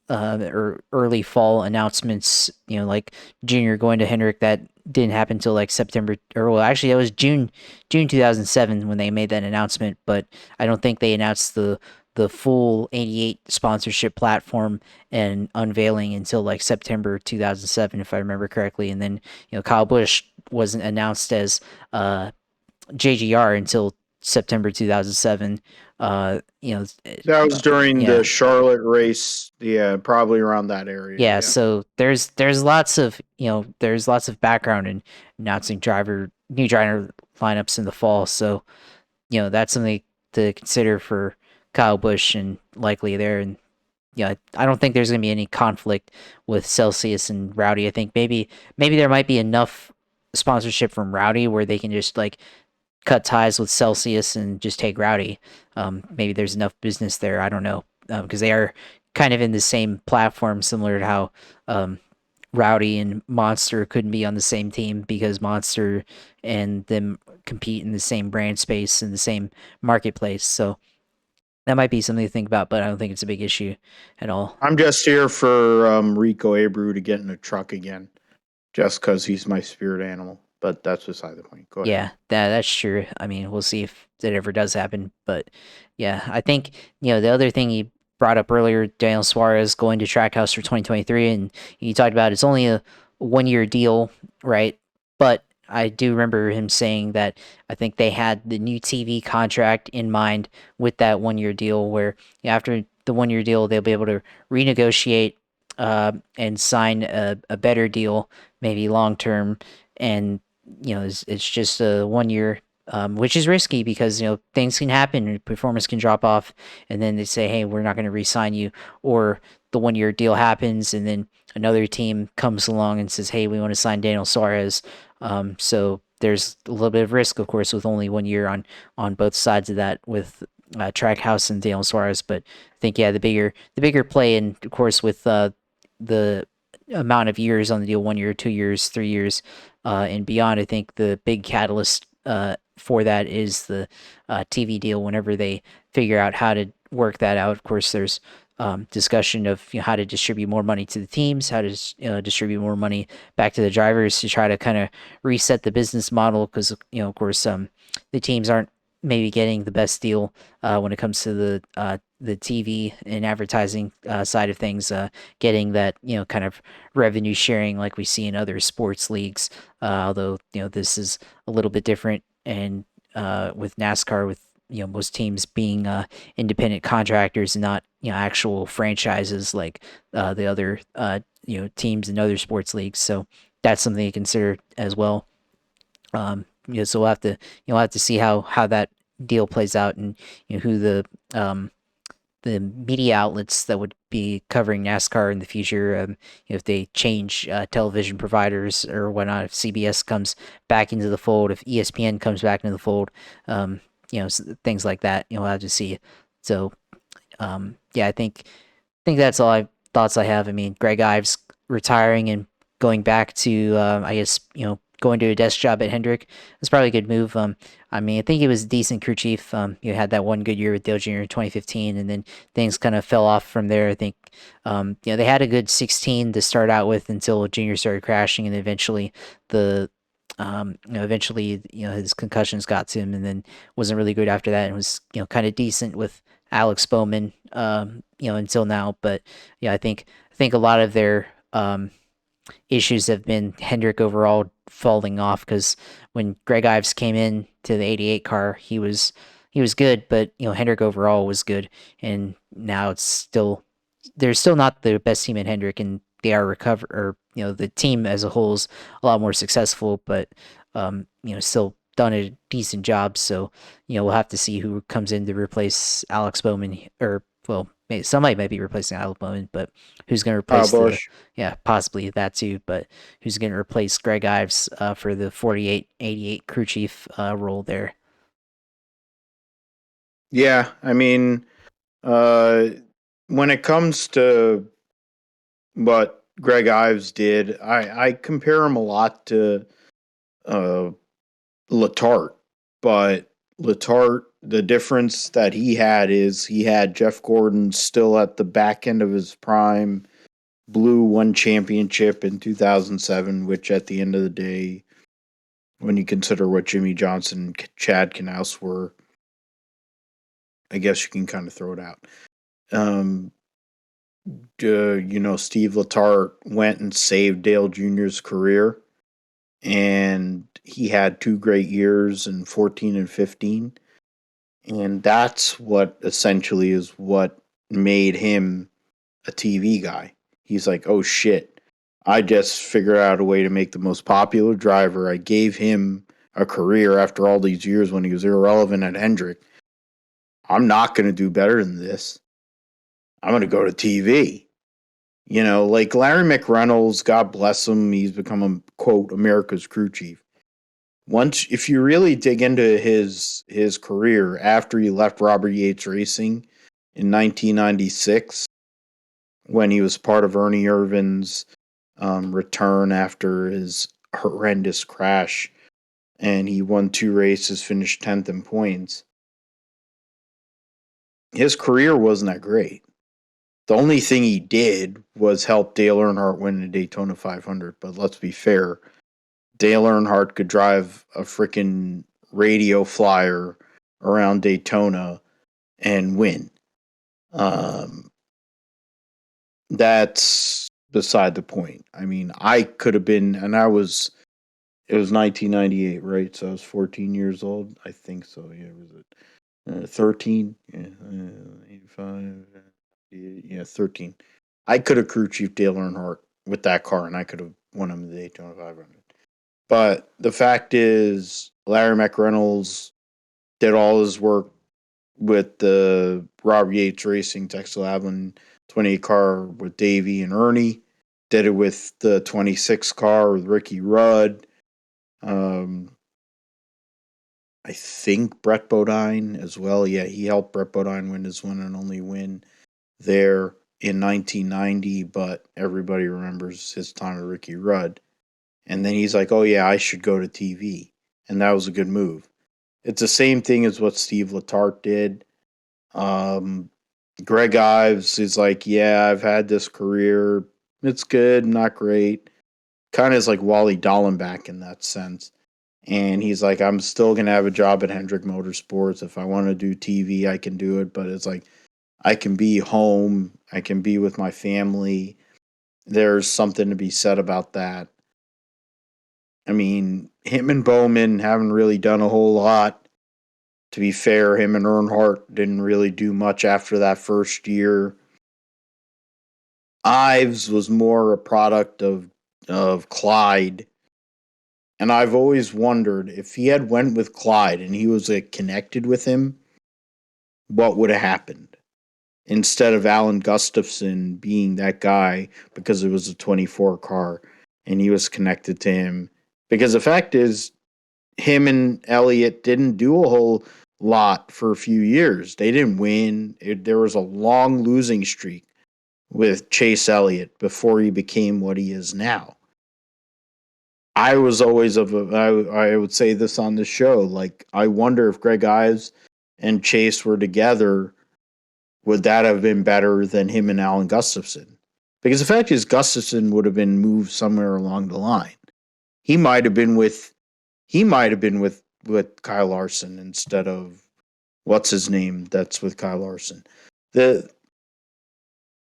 or early fall announcements, like Junior going to Hendrick. That didn't happen until like September, or well, actually, that was June 2007 when they made that announcement. But I don't think they announced the full 88 sponsorship platform and unveiling until like September 2007, if I remember correctly. And then Kyle Busch wasn't announced as JGR until September 2007. That was during the Charlotte race. Yeah, probably around that area. Yeah, so there's lots of background in announcing new driver lineups in the fall. So that's something to consider for Kyle Busch and likely there. And I don't think there's gonna be any conflict with Celsius and Rowdy. I think maybe there might be enough sponsorship from Rowdy where they can just like cut ties with Celsius and just take Rowdy. Maybe there's enough business there. I don't know, because they are kind of in the same platform, similar to how Rowdy and Monster couldn't be on the same team because Monster and them compete in the same brand space in the same marketplace. So that might be something to think about, but I don't think it's a big issue at all. I'm just here for Rico Abreu to get in a truck again, just because he's my spirit animal. But that's beside the point. Go ahead. Yeah, that's true. I mean, we'll see if that ever does happen. But yeah, I think the other thing you brought up earlier, Daniel Suarez going to Trackhouse for 2023, and you talked about it's only a 1-year deal, right? But I do remember him saying that I think they had the new TV contract in mind with that 1-year deal, where after the 1-year deal, they'll be able to renegotiate and sign a better deal, maybe long term. And it's just a 1 year, which is risky because things can happen, performance can drop off, and then they say, hey, we're not going to re-sign you, or the 1-year deal happens and then another team comes along and says, hey, we want to sign Daniel Suarez. So there's a little bit of risk, of course, with only 1 year on both sides of that with Trackhouse and Daniel Suarez. But I think the bigger play, and of course with the amount of years on the deal, 1 year, 2 years, 3 years, and beyond, I think the big catalyst for that is the TV deal. Whenever they figure out how to work that out, of course, there's discussion of how to distribute more money to the teams, how to distribute more money back to the drivers to try to kind of reset the business model. Because of course, the teams aren't maybe getting the best deal when it comes to the TV and advertising side of things, getting that kind of revenue sharing like we see in other sports leagues. Although this is a little bit different, and with NASCAR, with most teams being independent contractors and not actual franchises like the other teams in other sports leagues. So that's something to consider as well. So we'll have to see how that deal plays out, and who the media outlets that would be covering NASCAR in the future, if they change television providers or whatnot, if CBS comes back into the fold, if ESPN comes back into the fold, things like that, we'll have to see. So, I think that's all thoughts I have. I mean, Greg Ives retiring and going back to, I guess, going to a desk job at Hendrick was probably a good move. I mean, I think he was a decent crew chief. You had that one good year with Dale Jr. in 2015, and then things kind of fell off from there. I think, they had a good 16 to start out with until Junior started crashing, and eventually his concussions got to him, and then wasn't really good after that, and was kind of decent with Alex Bowman, until now. But I think a lot of their issues have been Hendrick overall falling off, because when Greg Ives came in to the 88 car, he was good, but Hendrick overall was good, and now they're still not the best team at Hendrick, and they are the team as a whole is a lot more successful, but still done a decent job. So, we'll have to see who comes in to replace Alex Bowman, or, well, somebody might be replacing Alex Bowman, but who's going to Kyle replace Busch. possibly that too, but who's going to replace Greg Ives for the 48-88 crew chief role there. Yeah, I mean, when it comes to what Greg Ives did, I compare him a lot to Letarte, but Letarte, the difference that he had is he had Jeff Gordon still at the back end of his prime, blew one championship in 2007, which at the end of the day, when you consider what Jimmy Johnson and Chad Knaus were, I guess you can kind of throw it out. Steve Letarte went and saved Dale Jr.'s career, and he had 2 great years in 14 and 15. And that's what essentially is what made him a TV guy. He's like, oh shit, I just figured out a way to make the most popular driver. I gave him a career after all these years when he was irrelevant at Hendrick. I'm not going to do better than this. I'm going to go to TV. Like Larry McReynolds, God bless him, he's become a, quote, America's crew chief. If you really dig into his career after he left Robert Yates Racing in 1996, when he was part of Ernie Irvin's return after his horrendous crash, and he won 2 races, finished 10th in points, his career wasn't that great. The only thing he did was help Dale Earnhardt win the Daytona 500, but let's be fair, Dale Earnhardt could drive a freaking radio flyer around Daytona and win. That's beside the point. I mean, I could have been, and it was 1998, right? So I was 14 years old. I think so. Yeah, was it 13? Yeah, 85. Yeah, 13. I could have crew chief Dale Earnhardt with that car, and I could have won him the Daytona 500. But the fact is, Larry McReynolds did all his work with the Robert Yates Racing Texas Avalon 28 car with Davey and Ernie. Did it with the 26 car with Ricky Rudd. I think Brett Bodine as well. Yeah, he helped Brett Bodine win his one and only win there in 1990, but everybody remembers his time with Ricky Rudd. And then he's like, oh yeah, I should go to TV. And that was a good move. It's the same thing as what Steve Letarte did. Greg Ives is like, yeah, I've had this career. It's good, not great. Kind of is like Wally Dallenbach in that sense. And he's like, I'm still going to have a job at Hendrick Motorsports. If I want to do TV, I can do it. But it's like, I can be home. I can be with my family. There's something to be said about that. I mean, him and Bowman haven't really done a whole lot. To be fair, him and Earnhardt didn't really do much after that first year. Ives was more a product of Clyde. And I've always wondered if he had went with Clyde and he was connected with him, what would have happened? Instead of Alan Gustafson being that guy because it was a 24 car and he was connected to him. Because the fact is, him and Elliott didn't do a whole lot for a few years. They didn't win. There was a long losing streak with Chase Elliott before he became what he is now. I was always I would say this on the show, like, I wonder if Greg Ives and Chase were together, would that have been better than him and Alan Gustafson? Because the fact is, Gustafson would have been moved somewhere along the line. He might have been with Kyle Larson instead of what's his name that's with Kyle Larson. The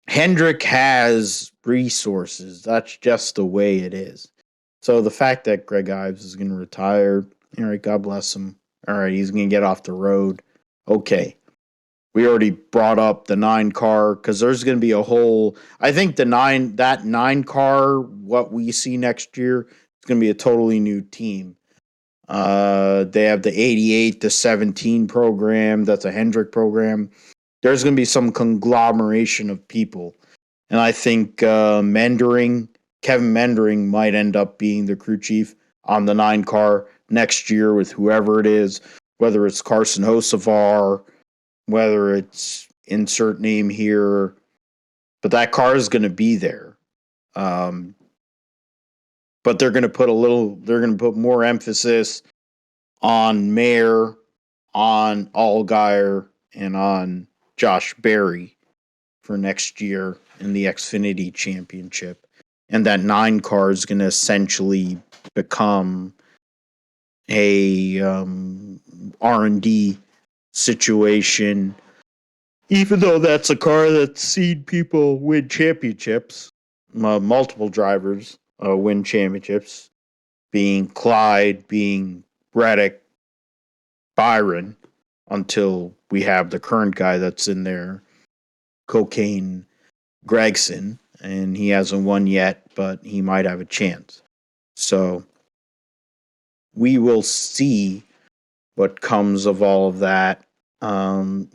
Hendrick has resources. That's just the way it is. So the fact that Greg Ives is going to retire, all right, God bless him. All right, he's going to get off the road. Okay. We already brought up the 9 car because there's going to be a whole. I think that 9 car, what we see next year, is going to be a totally new team. They have the 88 to 17 program. That's a Hendrick program. There's going to be some conglomeration of people. And I think Kevin Mendering might end up being the crew chief on the 9 car next year with whoever it is, whether it's Carson Hocevar, whether it's insert name here, but that car is going to be there. But they're going to put more emphasis on Mayer, on Allgaier, and on Josh Berry for next year in the Xfinity Championship. And that 9 car is going to essentially become a R&D situation, even though that's a car that's seen people win championships, multiple drivers win championships, being Clyde, being Reddick, Byron, until we have the current guy that's in there, Cocaine Gregson, and he hasn't won yet, but he might have a chance. So we will see what comes of all of that. I'm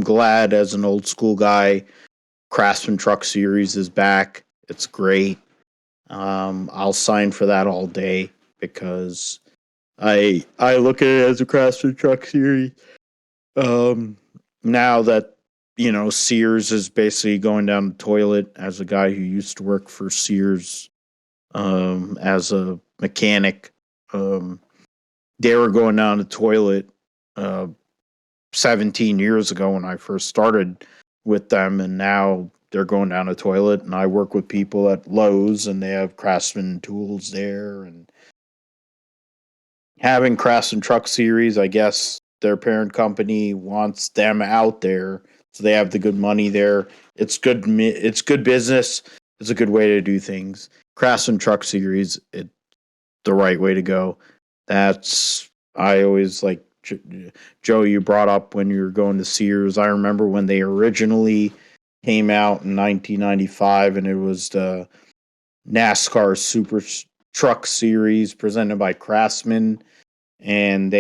glad as an old school guy, Craftsman Truck Series is back. It's great. I'll sign for that all day because I look at it as a Craftsman Truck Series. Now that Sears is basically going down the toilet, as a guy who used to work for Sears as a mechanic, they were going down the toilet 17 years ago when I first started with them, and now they're going down the toilet. And I work with people at Lowe's, and they have Craftsman tools there, and having Craftsman Truck Series, I guess their parent company wants them out there, so they have the good money there. It's good. It's good business. It's a good way to do things. Craftsman Truck Series, it's the right way to go. I always like Joe. You brought up when you were going to Sears. I remember when they originally came out in 1995, and it was the NASCAR Super Truck Series presented by Craftsman, and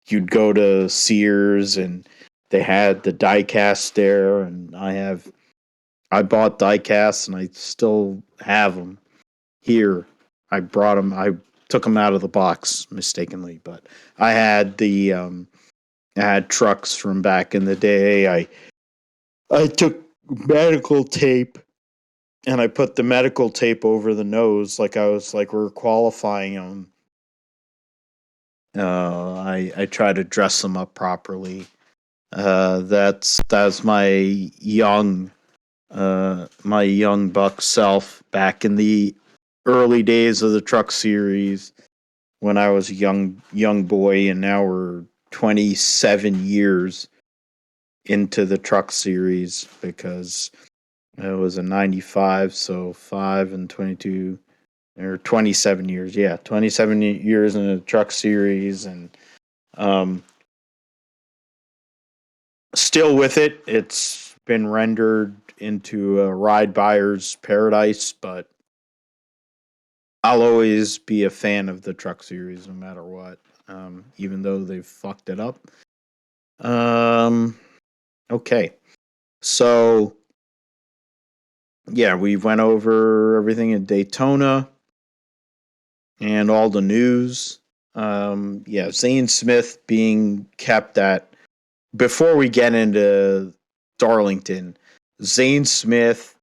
you'd go to Sears and they had the diecast there, and I bought diecasts and I still have them here. I took them out of the box mistakenly, but I had I had trucks from back in the day. I took medical tape and I put the medical tape over the nose like we're qualifying them. I try to dress them up properly. That's my young buck self back in the early days of the Truck Series when I was a young boy, and now we're 27 years into the Truck Series because it was a 95, so 5 and 22 or 27 years. Yeah, 27 years in the Truck Series, and still with it. It's been rendered into a ride buyer's paradise, but I'll always be a fan of the Truck Series no matter what, even though they've fucked it up. Okay. So, yeah, we went over everything in Daytona and all the news. Zane Smith being kept at, before we get into Darlington, Zane Smith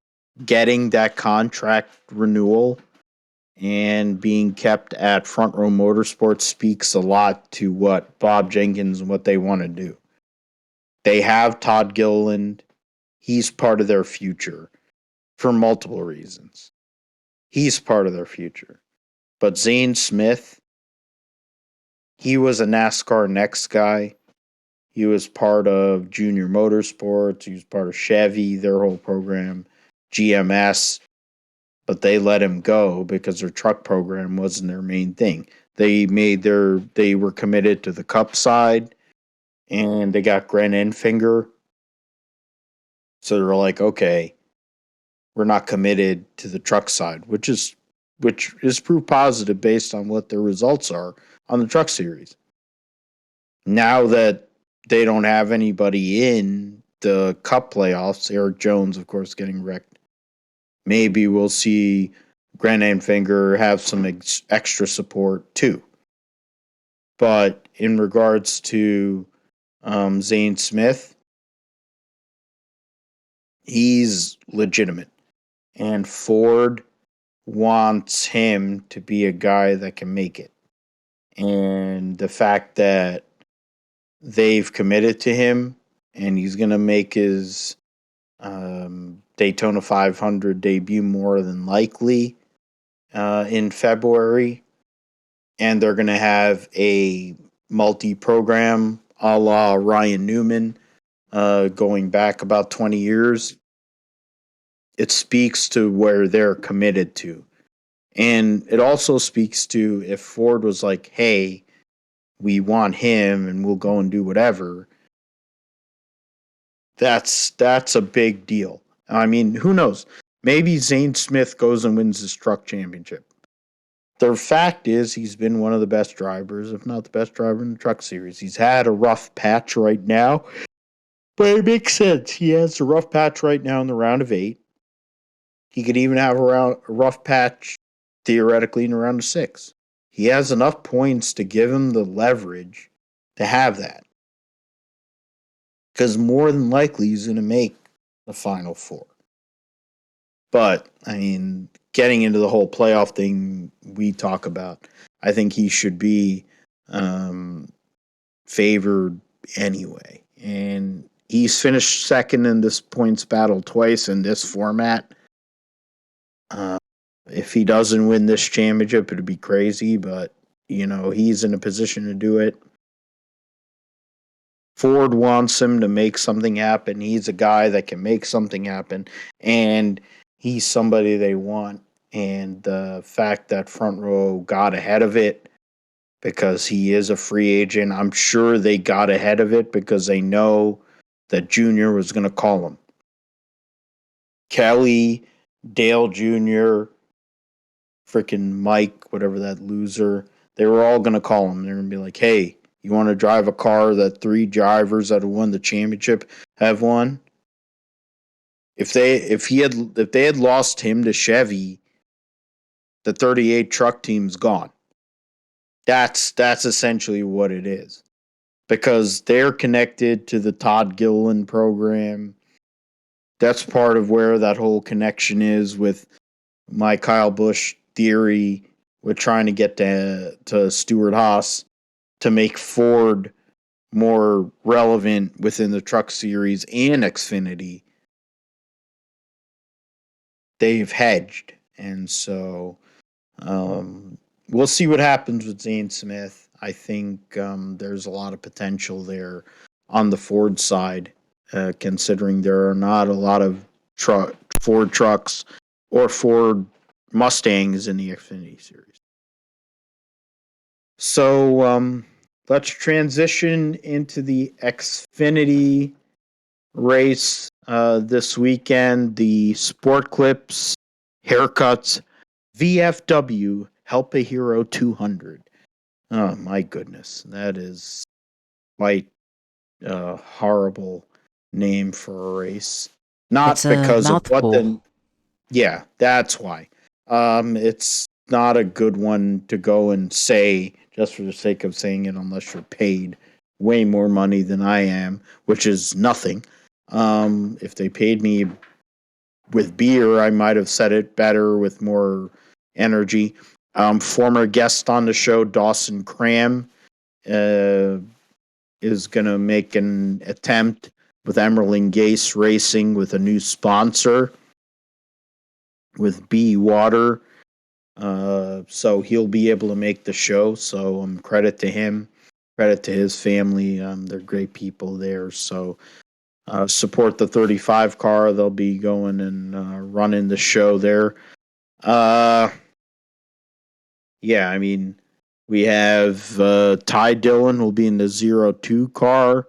getting that contract renewal and being kept at Front Row Motorsports speaks a lot to what Bob Jenkins and what they want to do. They have Todd Gilliland. He's part of their future for multiple reasons. He's part of their future. But Zane Smith, he was a NASCAR Next guy. He was part of Junior Motorsports. He was part of Chevy, their whole program, GMS. But they let him go because their truck program wasn't their main thing. They were committed to the Cup side, and they got Gren Enfinger. So they're like, okay, we're not committed to the truck side, which is which is proof positive based on what their results are on the Truck Series. Now that they don't have anybody in the Cup playoffs, Eric Jones, of course, getting wrecked, maybe we'll see Grant Enfinger have some extra support too. But in regards to Zane Smith, he's legitimate. And Ford wants him to be a guy that can make it. And the fact that they've committed to him and he's going to make his Daytona 500 debut more than likely in February. And they're going to have a multi-program a la Ryan Newman going back about 20 years. It speaks to where they're committed to. And it also speaks to if Ford was like, hey, we want him and we'll go and do whatever, that's a big deal. I mean, who knows? Maybe Zane Smith goes and wins this truck championship. The fact is he's been one of the best drivers, if not the best driver in the Truck Series. He's had a rough patch right now, but it makes sense. He has a rough patch right now in the round of 8. He could even have a rough patch theoretically in the round of 6. He has enough points to give him the leverage to have that. Because more than likely he's going to make the Final 4. But, I mean, getting into the whole playoff thing we talk about, I think he should be favored anyway. And he's finished second in this points battle twice in this format. If he doesn't win this championship, it'd be crazy, but, you know, he's in a position to do it. Ford wants him to make something happen. He's a guy that can make something happen, and he's somebody they want. And the fact that Front Row got ahead of it because he is a free agent, I'm sure they got ahead of it because they know that Junior was going to call him. Kelly, Dale Jr., freaking Mike, whatever that loser, they were all going to call him. They're going to be like, hey, you want to drive a car that 3 drivers that have won the championship have won? If they had lost him to Chevy, the 38 truck team's gone. That's essentially what it is. Because they're connected to the Todd Gilliland program. That's part of where that whole connection is with my Kyle Busch theory with trying to get to Stewart Haas to make Ford more relevant within the Truck Series and Xfinity. They've hedged. And so we'll see what happens with Zane Smith. I think there's a lot of potential there on the Ford side, considering there are not a lot of Ford trucks or Ford Mustangs in the Xfinity Series. So let's transition into the Xfinity race this weekend. The Sport Clips Haircuts VFW Help a Hero 200. Oh my goodness, that is quite a horrible name for a race. Not It's a because of what mouthful. yeah, that's why. It's not a good one to go and say just for the sake of saying it, unless you're paid way more money than I am, which is nothing. If they paid me with beer, I might have said it better with more energy. Former guest on the show, Dawson Cram, is going to make an attempt with Emerling Gase Racing with a new sponsor with B Water. So he'll be able to make the show. So credit to him, credit to his family. They're great people there. So support the 35 car. They'll be going and running the show there. Yeah, I mean, we have Ty Dillon will be in the 02 car.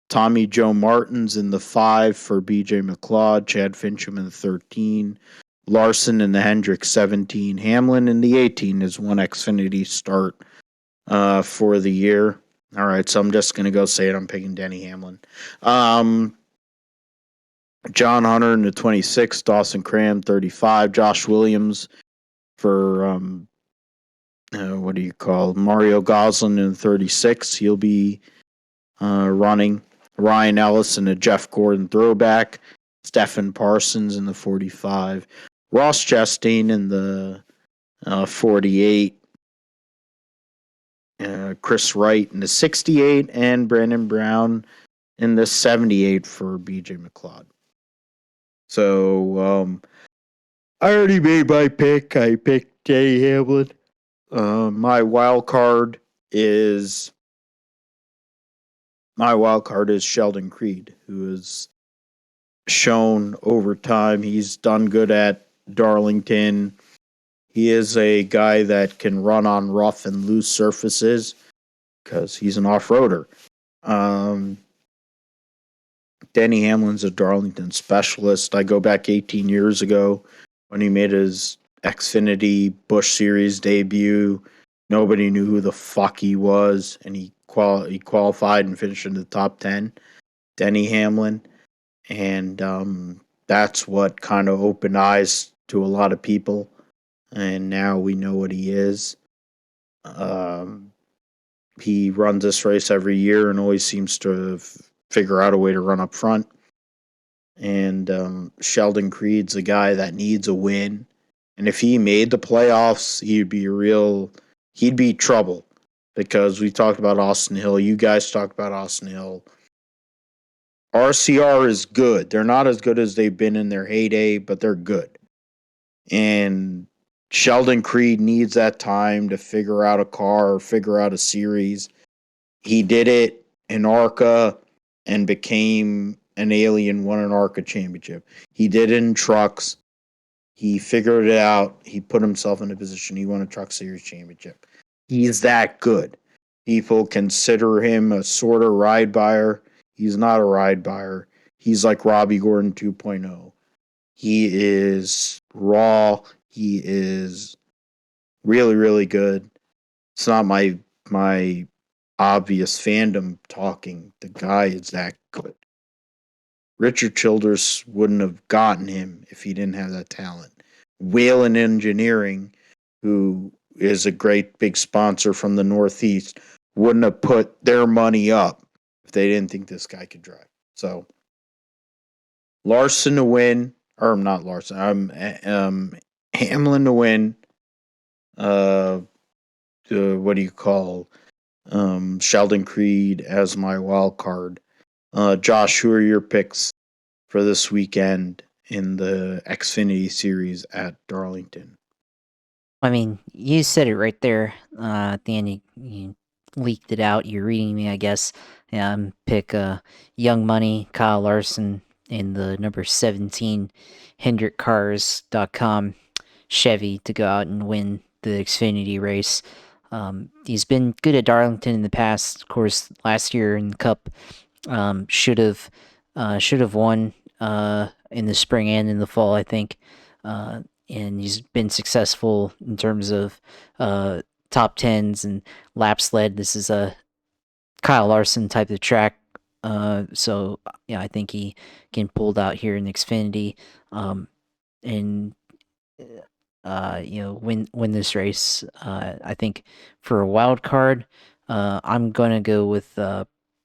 Tommy Joe Martin's in the 5 for BJ McLeod. Chad Fincham in the 13 Larson in the Hendrick 17. Hamlin in the 18 is one Xfinity start for the year. All right, so I'm just going to go say it. I'm picking Denny Hamlin. John Hunter in the 26, Dawson Cram 35, Josh Williams for what do you call Mario Goslin in the 36. He'll be running. Ryan Ellis in the Jeff Gordon throwback. Stephen Parsons in the 45. Ross Chastain in the 48. Chris Wright in the 68, and Brandon Brown in the 78 for BJ McLeod. So I already made my pick. I picked Denny Hamlin. My wild card is Sheldon Creed, who has shown over time he's done good at Darlington. He is a guy that can run on rough and loose surfaces because he's an off-roader. Denny Hamlin's a Darlington specialist. I go back 18 years ago when he made his Xfinity Busch Series debut. Nobody knew who the fuck he was, and he qualified and finished in the top 10. Denny Hamlin. And that's what kind of opened eyes to a lot of people. And now we know what he is. He runs this race every year and always seems to figure out a way to run up front. And Sheldon Creed's a guy that needs a win. And if he made the playoffs, he'd be trouble. Because we talked about Austin Hill. You guys talked about Austin Hill. RCR is good. They're not as good as they've been in their heyday, but they're good. And Sheldon Creed needs that time to figure out a car or figure out a series. He did it in ARCA and became an alien, won an ARCA championship. He did it in trucks. He figured it out. He put himself in a position. He won a Truck Series championship. He's that good. People consider him a sort of ride buyer. He's not a ride buyer. He's like Robbie Gordon 2.0. He is raw. He is really, really good. It's not my obvious fandom talking. The guy is that good. Richard Childress wouldn't have gotten him if he didn't have that talent. Whalen Engineering, who is a great big sponsor from the Northeast, wouldn't have put their money up if they didn't think this guy could drive. So Larson to win, or not Larson, Hamlin to win. What do you call Sheldon Creed as my wild card? Josh, who are your picks for this weekend in the Xfinity Series at Darlington? I mean, you said it right there at the end. You leaked it out. You're reading me, I guess. Pick Young Money, Kyle Larson in the number 17 HendrickCars.com Chevy to go out and win the Xfinity race. He's been good at Darlington in the past. Of course, last year in the Cup, should have won in the spring and in the fall, I think. And he's been successful in terms of top tens and laps led. This is a Kyle Larson type of track. So yeah, I think he can pull it out here in Xfinity, and win this race. I think for a wild card, I'm gonna go with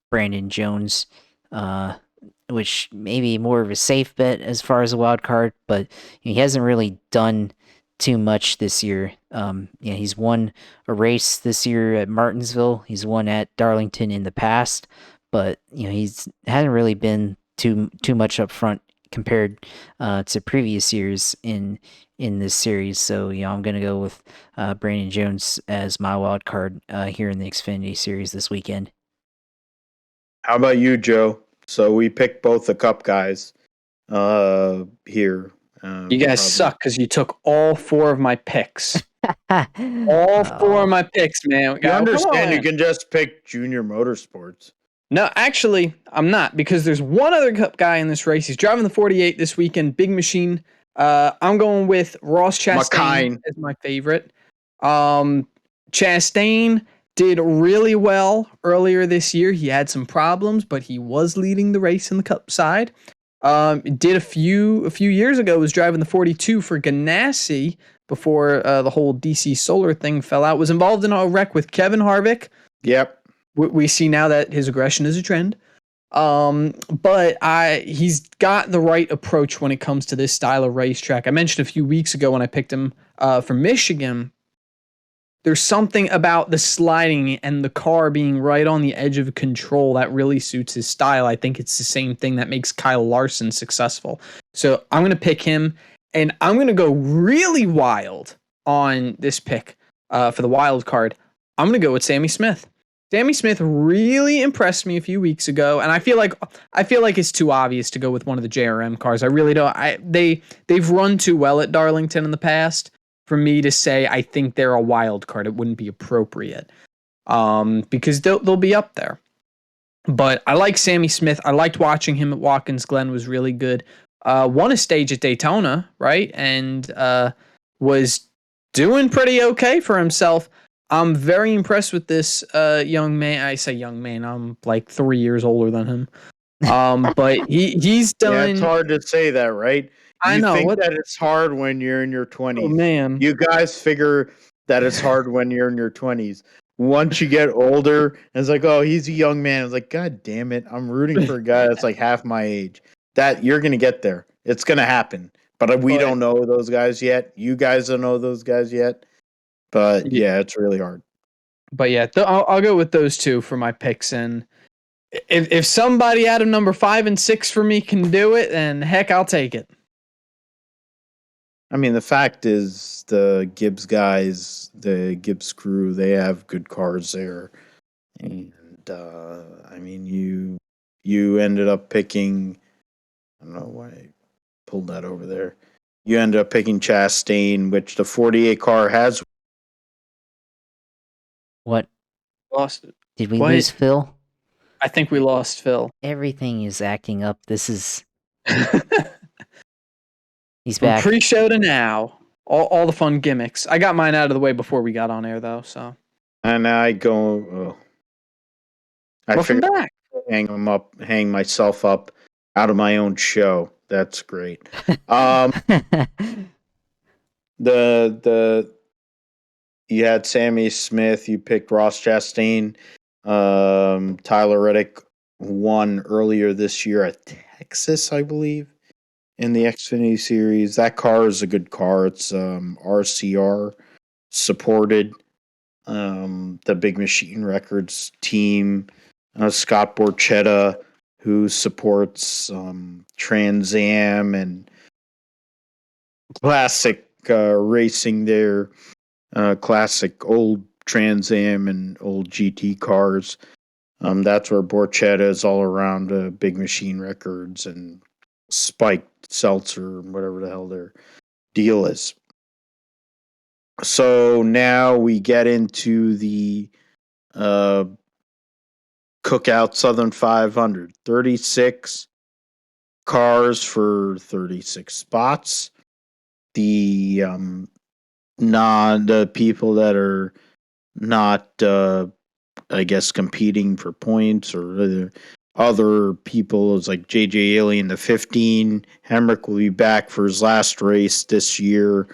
Brandon Jones, which may be more of a safe bet as far as a wild card, but he hasn't really done too much this year. He's won a race this year at Martinsville. He's won at Darlington in the past, but he's hasn't really been too much up front compared to previous years in this series. So I'm gonna go with Brandon Jones as my wild card here in the Xfinity Series this weekend. How about you, Joe? So we picked both the Cup guys here. You guys suck because you took all four of my picks. All four of my picks, man. You understand you can just pick Junior Motorsports. No, actually, I'm not, because there's one other Cup guy in this race. He's driving the 48 this weekend, Big Machine I'm going with Ross Chastain McKine. as my favorite. Chastain did really well earlier this year. He had some problems, but he was leading the race in the Cup side. Did a few years ago, was driving the 42 for Ganassi before the whole DC Solar thing fell out. Was involved in a wreck with Kevin Harvick. Yep. We see now that his aggression is a trend. But he's got the right approach when it comes to this style of racetrack. I mentioned a few weeks ago when I picked him for Michigan. There's something about the sliding and the car being right on the edge of control that really suits his style. I think it's the same thing that makes Kyle Larson successful. So I'm going to pick him, and I'm going to go really wild on this pick for the wild card. I'm going to go with Sammy Smith. Sammy Smith really impressed me a few weeks ago, and I feel like it's too obvious to go with one of the JRM cars. I really don't. They've run too well at Darlington in the past for me to say I think they're a wild card. It wouldn't be appropriate because they'll be up there. But I like Sammy Smith. I liked watching him at Watkins Glen. Was really good. Won a stage at Daytona, right, and was doing pretty okay for himself. I'm very impressed with this young man. I say young man. I'm like 3 years older than him. But he's done. Yeah, it's hard to say that, right? I know. You think that it's hard when you're in your 20s. Oh, man. You guys figure that it's hard when you're in your 20s. Once you get older, it's like, oh, he's a young man. It's like, God damn it. I'm rooting for a guy that's like half my age. That you're going to get there. It's going to happen. But we don't know those guys yet. You guys don't know those guys yet. But yeah, it's really hard. But yeah, I'll go with those two for my picks. And if somebody out of number 5 and 6 for me can do it, then heck, I'll take it. I mean, the fact is the Gibbs guys, the Gibbs crew, they have good cars there. And, I mean, you ended up picking, I don't know why I pulled that over there. You ended up picking Chastain, which the 48 car has. What? Lost. Did we lose Phil? I think we lost Phil. Everything is acting up. This is... He's back. From pre-show to now, all the fun gimmicks. I got mine out of the way before we got on air, though. So, and I go. I figured back. hang myself up out of my own show. That's great. You had Sammy Smith. You picked Ross Chastain. Tyler Reddick won earlier this year at Texas, I believe, in the Xfinity Series. That car is a good car. It's RCR supported. The Big Machine Records team, Scott Borchetta, who supports Trans Am and classic racing there, classic old Trans Am and old GT cars. That's where Borchetta is all around Big Machine Records and Spike Seltzer, whatever the hell their deal is. So now we get into the Cookout Southern 500. 36 cars for 36 spots. The people that are not, I guess, competing for points or other people is like JJ Alien, the 15. Hemrick will be back for his last race this year.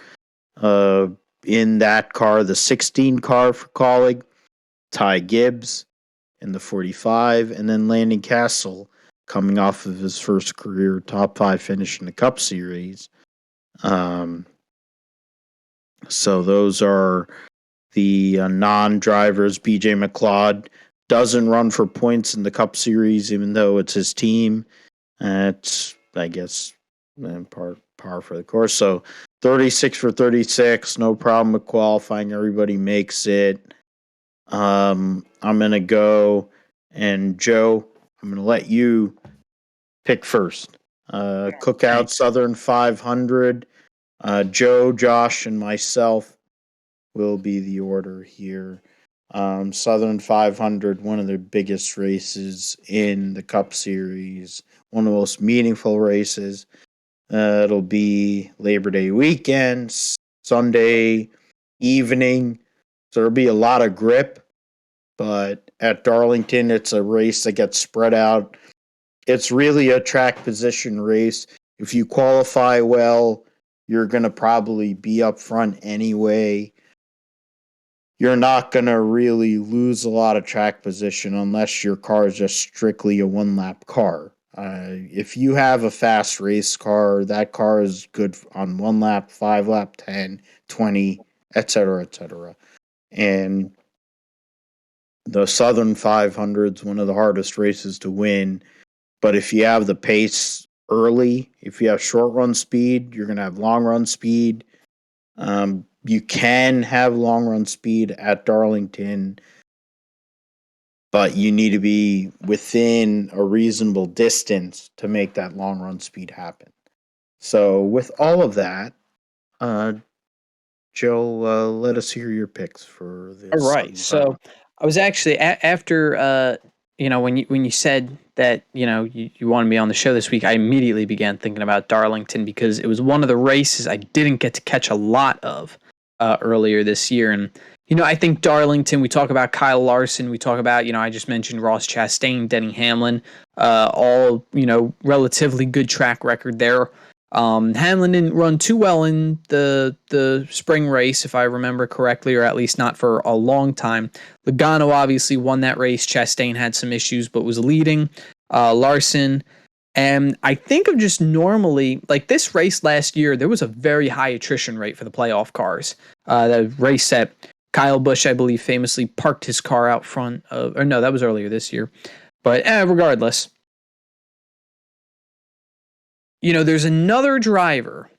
In that car, the 16 car for Colleague, Ty Gibbs in the 45, and then Landon Castle coming off of his first career top 5 finish in the Cup Series. So those are the non-drivers. BJ McLeod doesn't run for points in the Cup Series, even though it's his team. It's, I guess, par for the course. So 36 for 36, no problem with qualifying. Everybody makes it. I'm going to go, and Joe, I'm going to let you pick first. Cookout Southern 500. Joe, Josh, and myself will be the order here. Southern 500, one of the biggest races in the Cup Series, one of the most meaningful races. It'll be Labor Day weekend, Sunday evening. So there'll be a lot of grip. But at Darlington, it's a race that gets spread out. It's really a track position race. If you qualify well, you're going to probably be up front anyway. You're not going to really lose a lot of track position unless your car is just strictly a one-lap car. If you have a fast race car, that car is good on 1 lap, 5 lap, 10, 20, etc., etc. And the Southern 500 is one of the hardest races to win. But if you have the pace early, if you have short run speed, you're going to have long run speed. You can have long run speed at Darlington, but you need to be within a reasonable distance to make that long run speed happen. So, with all of that, Joe, let us hear your picks for this. All right. So I was actually after when you said that you wanted me on the show this week, I immediately began thinking about Darlington because it was one of the races I didn't get to catch a lot of earlier this year. And I think Darlington. We talk about Kyle Larson. We talk about I just mentioned Ross Chastain, Denny Hamlin. All relatively good track record there. Hamlin didn't run too well in the spring race, if I remember correctly, or at least not for a long time. Logano obviously won that race. Chastain had some issues, but was leading. Larson. And I think of just normally, like this race last year, there was a very high attrition rate for the playoff cars. The race that Kyle Busch, I believe, famously parked his car out front of, or no, that was earlier this year. But regardless, there's another driver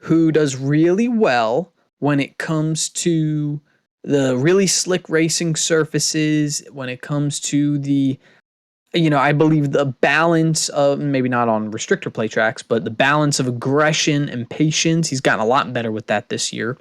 who does really well when it comes to the really slick racing surfaces, when it comes to the, I believe the balance of, maybe not on restrictor play tracks, but the balance of aggression and patience. He's gotten a lot better with that this year.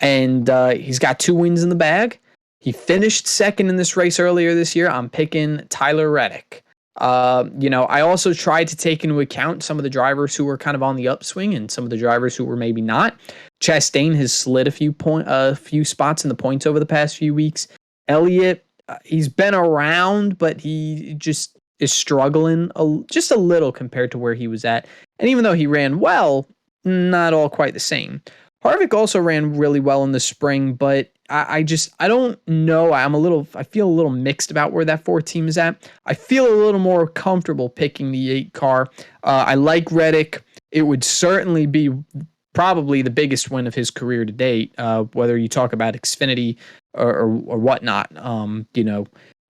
And he's got 2 wins in the bag. He finished second in this race earlier this year. I'm picking Tyler Reddick. I also tried to take into account some of the drivers who were kind of on the upswing and some of the drivers who were maybe not. Chastain has slid a few spots in the points over the past few weeks. Elliott, he's been around, but he just is struggling just a little compared to where he was at. And even though he ran well, not all quite the same. Harvick also ran really well in the spring, but I don't know. I feel a little mixed about where that 4 team is at. I feel a little more comfortable picking the 8 car. I like Reddick. It would certainly be probably the biggest win of his career to date, whether you talk about Xfinity or whatnot.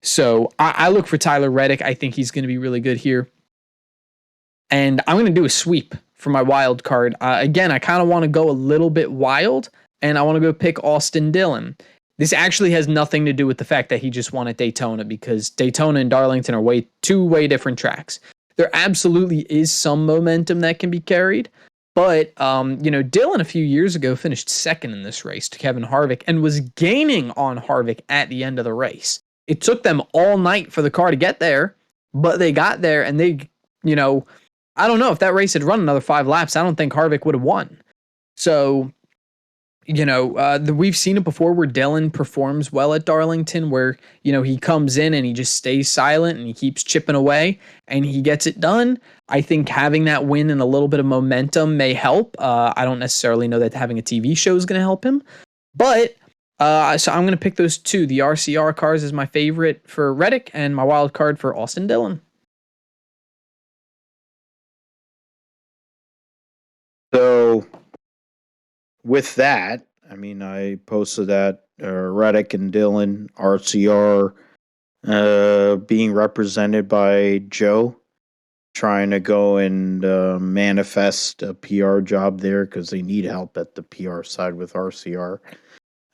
So I look for Tyler Reddick. I think he's going to be really good here. And I'm going to do a sweep for my wild card. Again, I kind of want to go a little bit wild, and I want to go pick Austin Dillon. This actually has nothing to do with the fact that he just won at Daytona, because Daytona and Darlington are two way different tracks. There absolutely is some momentum that can be carried, but Dillon a few years ago finished second in this race to Kevin Harvick and was gaining on Harvick at the end of the race. It took them all night for the car to get there, but they got there, and they, I don't know if that race had run another 5 laps. I don't think Harvick would have won. So, we've seen it before where Dillon performs well at Darlington, where, he comes in and he just stays silent and he keeps chipping away and he gets it done. I think having that win and a little bit of momentum may help. I don't necessarily know that having a TV show is going to help him, but so I'm going to pick those 2. The RCR cars is my favorite for Reddick and my wild card for Austin Dillon. So, with that, I posted that Reddick and Dillon, RCR, being represented by Joe, trying to go and manifest a PR job there because they need help at the PR side with RCR,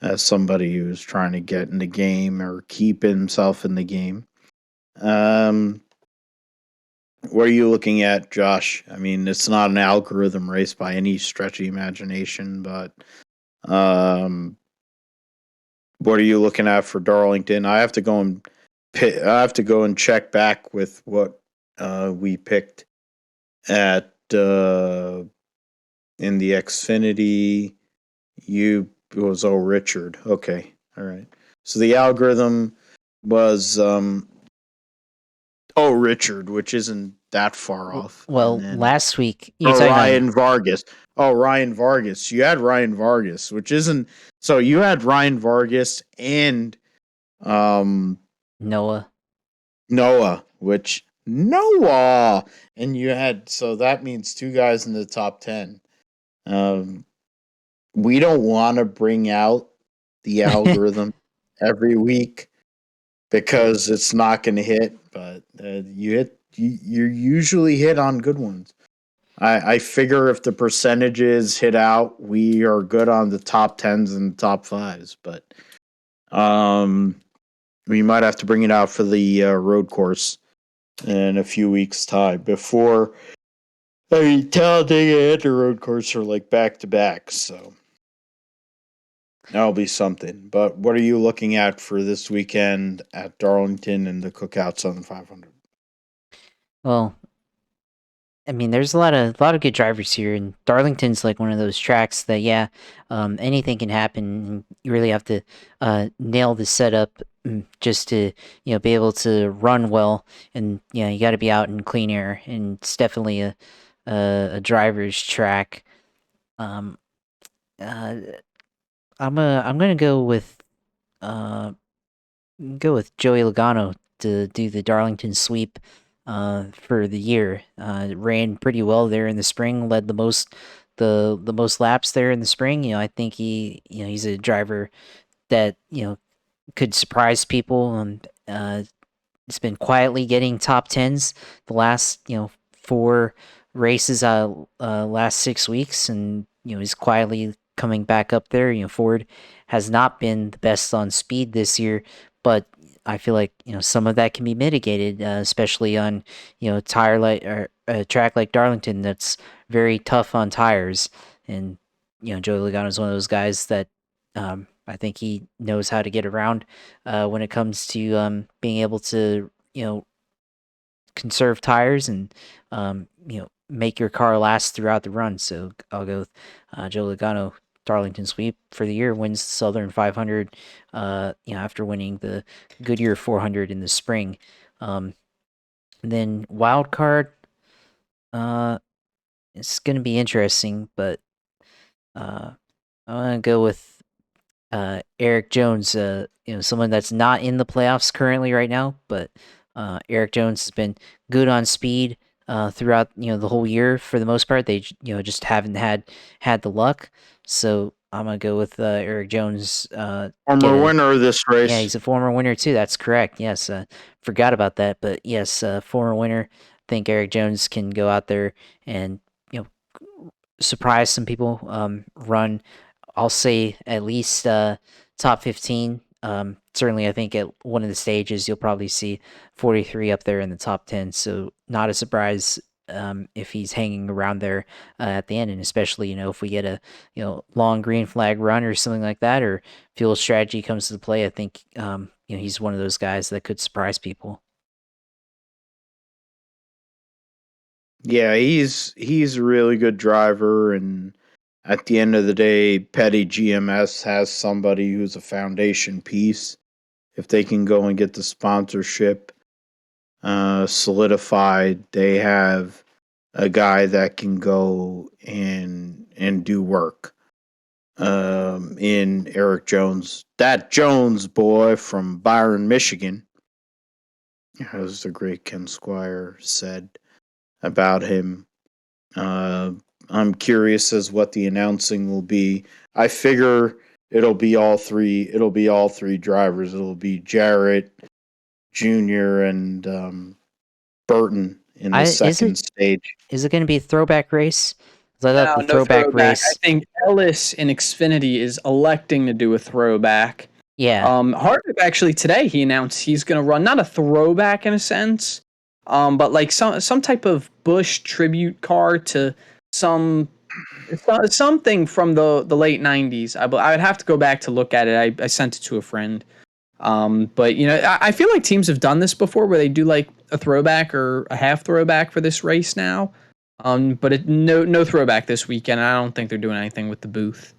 as somebody who's trying to get in the game or keep himself in the game. What are you looking at, Josh? It's not an algorithm race by any stretch of imagination, but what are you looking at for Darlington? I have to go and check back with what we picked at in the Xfinity, it was Richard. Okay, all right. So the algorithm was Richard, which isn't that far off, and Well, then last week you're talking about Ryan Vargas. Oh, Ryan Vargas. You had Ryan Vargas, which isn't so. You had Ryan Vargas and um Noah. Noah, which Noah, and you had so that means two guys in the top 10. Um, we don't want to bring out the algorithm every week because it's not going to hit, but you usually hit on good ones. I figure if the percentages hit out, we are good on the top 10s and top 5s, but we might have to bring it out for the road course in a few weeks' time before. I mean, Talladega and the road course are like back to back, so that'll be something. But what are you looking at for this weekend at Darlington and the Cookout 500? Well, I mean, there's a lot of good drivers here, and Darlington's like one of those tracks that anything can happen. And you really have to nail the setup just to be able to run well, and you got to be out in clean air, and it's definitely a driver's track. Um, uh, I'm gonna uh go with Joey Logano to do the Darlington sweep for the year. Ran pretty well there in the spring, led the most laps there in the spring. I think he's a driver that could surprise people, and it's been quietly getting top tens the last four races last 6 weeks, and he's quietly coming back up there. Ford has not been the best on speed this year, but I feel like some of that can be mitigated, especially on tire like or a track like Darlington that's very tough on tires. And Joey Logano is one of those guys that I think he knows how to get around when it comes to being able to conserve tires and make your car last throughout the run. So I'll go with Joe Logano. Darlington sweep for the year, wins the Southern 500 after winning the Goodyear 400 in the spring. And then wild card, it's going to be interesting, but I'm going to go with Eric Jones, someone that's not in the playoffs currently right now, but Eric Jones has been good on speed throughout the whole year for the most part. They just haven't had the luck. So I'm gonna go with Eric Jones. Former winner of this race. Yeah, he's a former winner too. That's correct. Yes, forgot about that, but yes, former winner. I think Eric Jones can go out there and surprise some people. Run, I'll say at least top 15. Certainly, I think at one of the stages you'll probably see 43 up there in the top 10. So not a surprise if he's hanging around there at the end, and especially if we get a long green flag run or something like that, or fuel strategy comes to play. I think he's one of those guys that could surprise people. Yeah, he's a really good driver, and at the end of the day, Petty GMS has somebody who's a foundation piece. If they can go and get the sponsorship solidified, they have a guy that can go and do work. In Eric Jones, that Jones boy from Byron, Michigan, as the great Ken Squire said about him. I'm curious as what the announcing will be. I figure it'll be all three. It'll be all three drivers. It'll be Jarrett Jr. and Burton in the second stage. Is it going to be a throwback race? I thought No throwback race. I think Ellis in Xfinity is electing to do a throwback. Yeah. Harvick actually today he announced he's going to run not a throwback in a sense, but like some type of Busch tribute car to something from the late 90s. I would have to go back to look at it. I sent it to a friend. But I feel like teams have done this before where they do like a throwback or a half throwback for this race now. But no throwback this weekend. I don't think they're doing anything with the booth.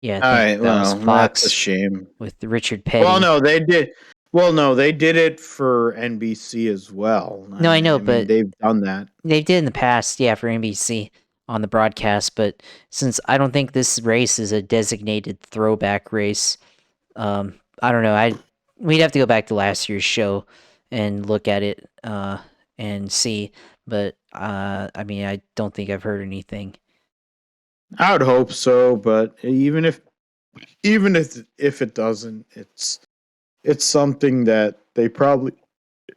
Yeah, I All think right, that was well, that's a Fox shame. with Richard Well, Petty. no, they did. Well, no, they did it for NBC as well. No, I know, I mean, but they've done that. they did in the past, yeah, for NBC on the broadcast. But since I don't think this race is a designated throwback race, I don't know. We'd have to go back to last year's show and look at it and see. But I mean, I don't think I've heard anything. I would hope so, but even if it doesn't, it's something that they probably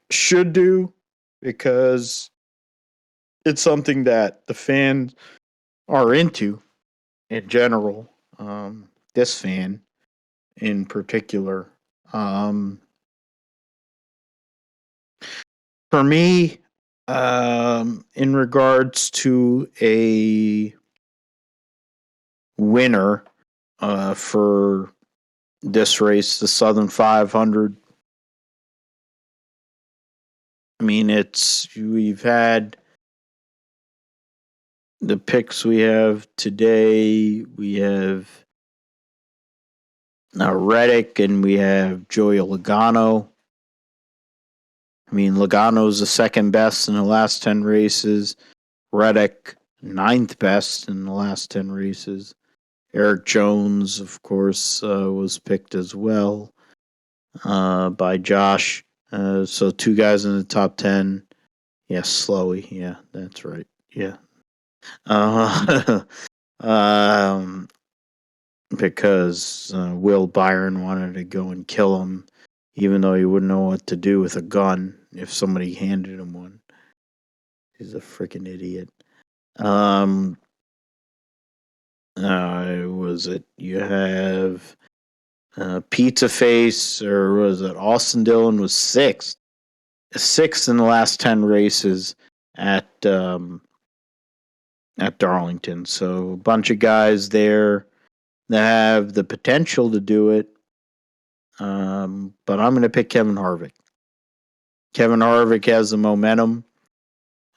should do because it's something that the fans are into in general. This fan in particular. Um, for me, in regards to a winner for this race, the Southern 500. I mean, we've had the picks we have today. We have Reddick and we have Joey Logano. I mean, Logano's the second best in the last 10 races. Reddick, ninth best in the last 10 races. Eric Jones, of course, was picked as well by Josh. So two guys in the top 10. Yeah, Slowey. Yeah, that's right. Yeah. Um, because Will Byron wanted to go and kill him, even though he wouldn't know what to do with a gun if somebody handed him one. He's a freaking idiot. Was it you have Pizza Face, or was it Austin Dillon was sixth in the last 10 races at Darlington. So a bunch of guys there that have the potential to do it. But I'm going to pick Kevin Harvick. Kevin Harvick has the momentum.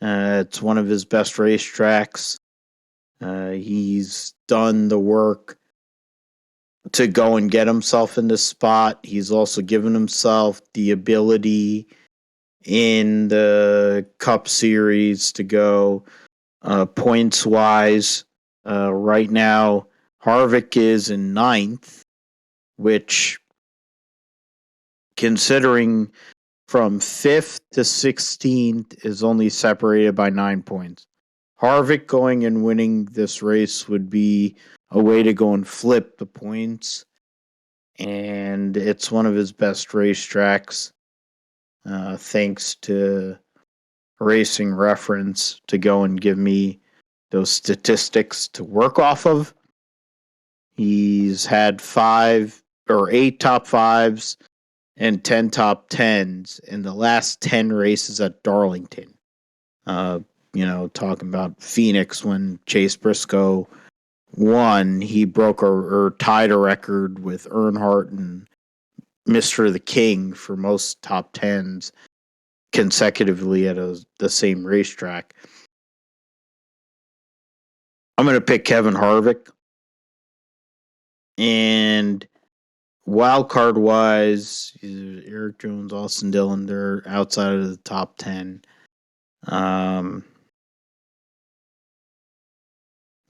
It's one of his best racetracks. He's done the work to go and get himself in this spot. He's also given himself the ability in the Cup Series to go points wise. Right now, Harvick is in ninth, which, considering from 5th to 16th, is only separated by 9 points. Harvick going and winning this race would be a way to go and flip the points. And it's one of his best racetracks, thanks to Racing Reference to go and give me those statistics to work off of. He's had 5 or 8 top 5s and 10 top 10s in the last 10 races at Darlington. Talking about Phoenix when Chase Briscoe won, he broke or tied a record with Earnhardt and Mr. the King for most top 10s consecutively at the same racetrack. I'm going to pick Kevin Harvick. And wild card wise, Eric Jones, Austin Dillon, they're outside of the top 10.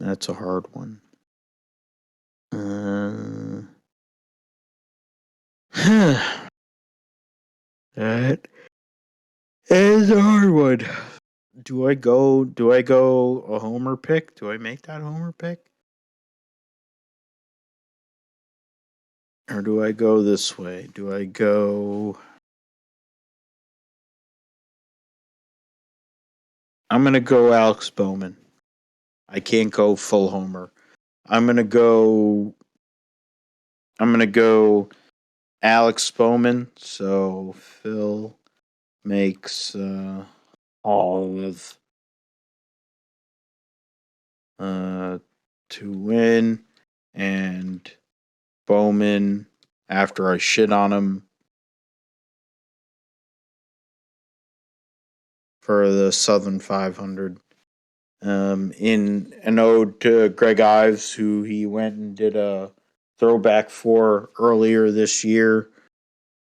That's a hard one. That is a hard one. Do I go a homer pick? Do I make that homer pick? Or do I go this way? Do I go... I'm going to go Alex Bowman. I can't go full homer. I'm going to go Alex Bowman. So Phil makes Olive to win, and Bowman, after I shit on him for the Southern 500, in an ode to Greg Ives, who he went and did a throwback for earlier this year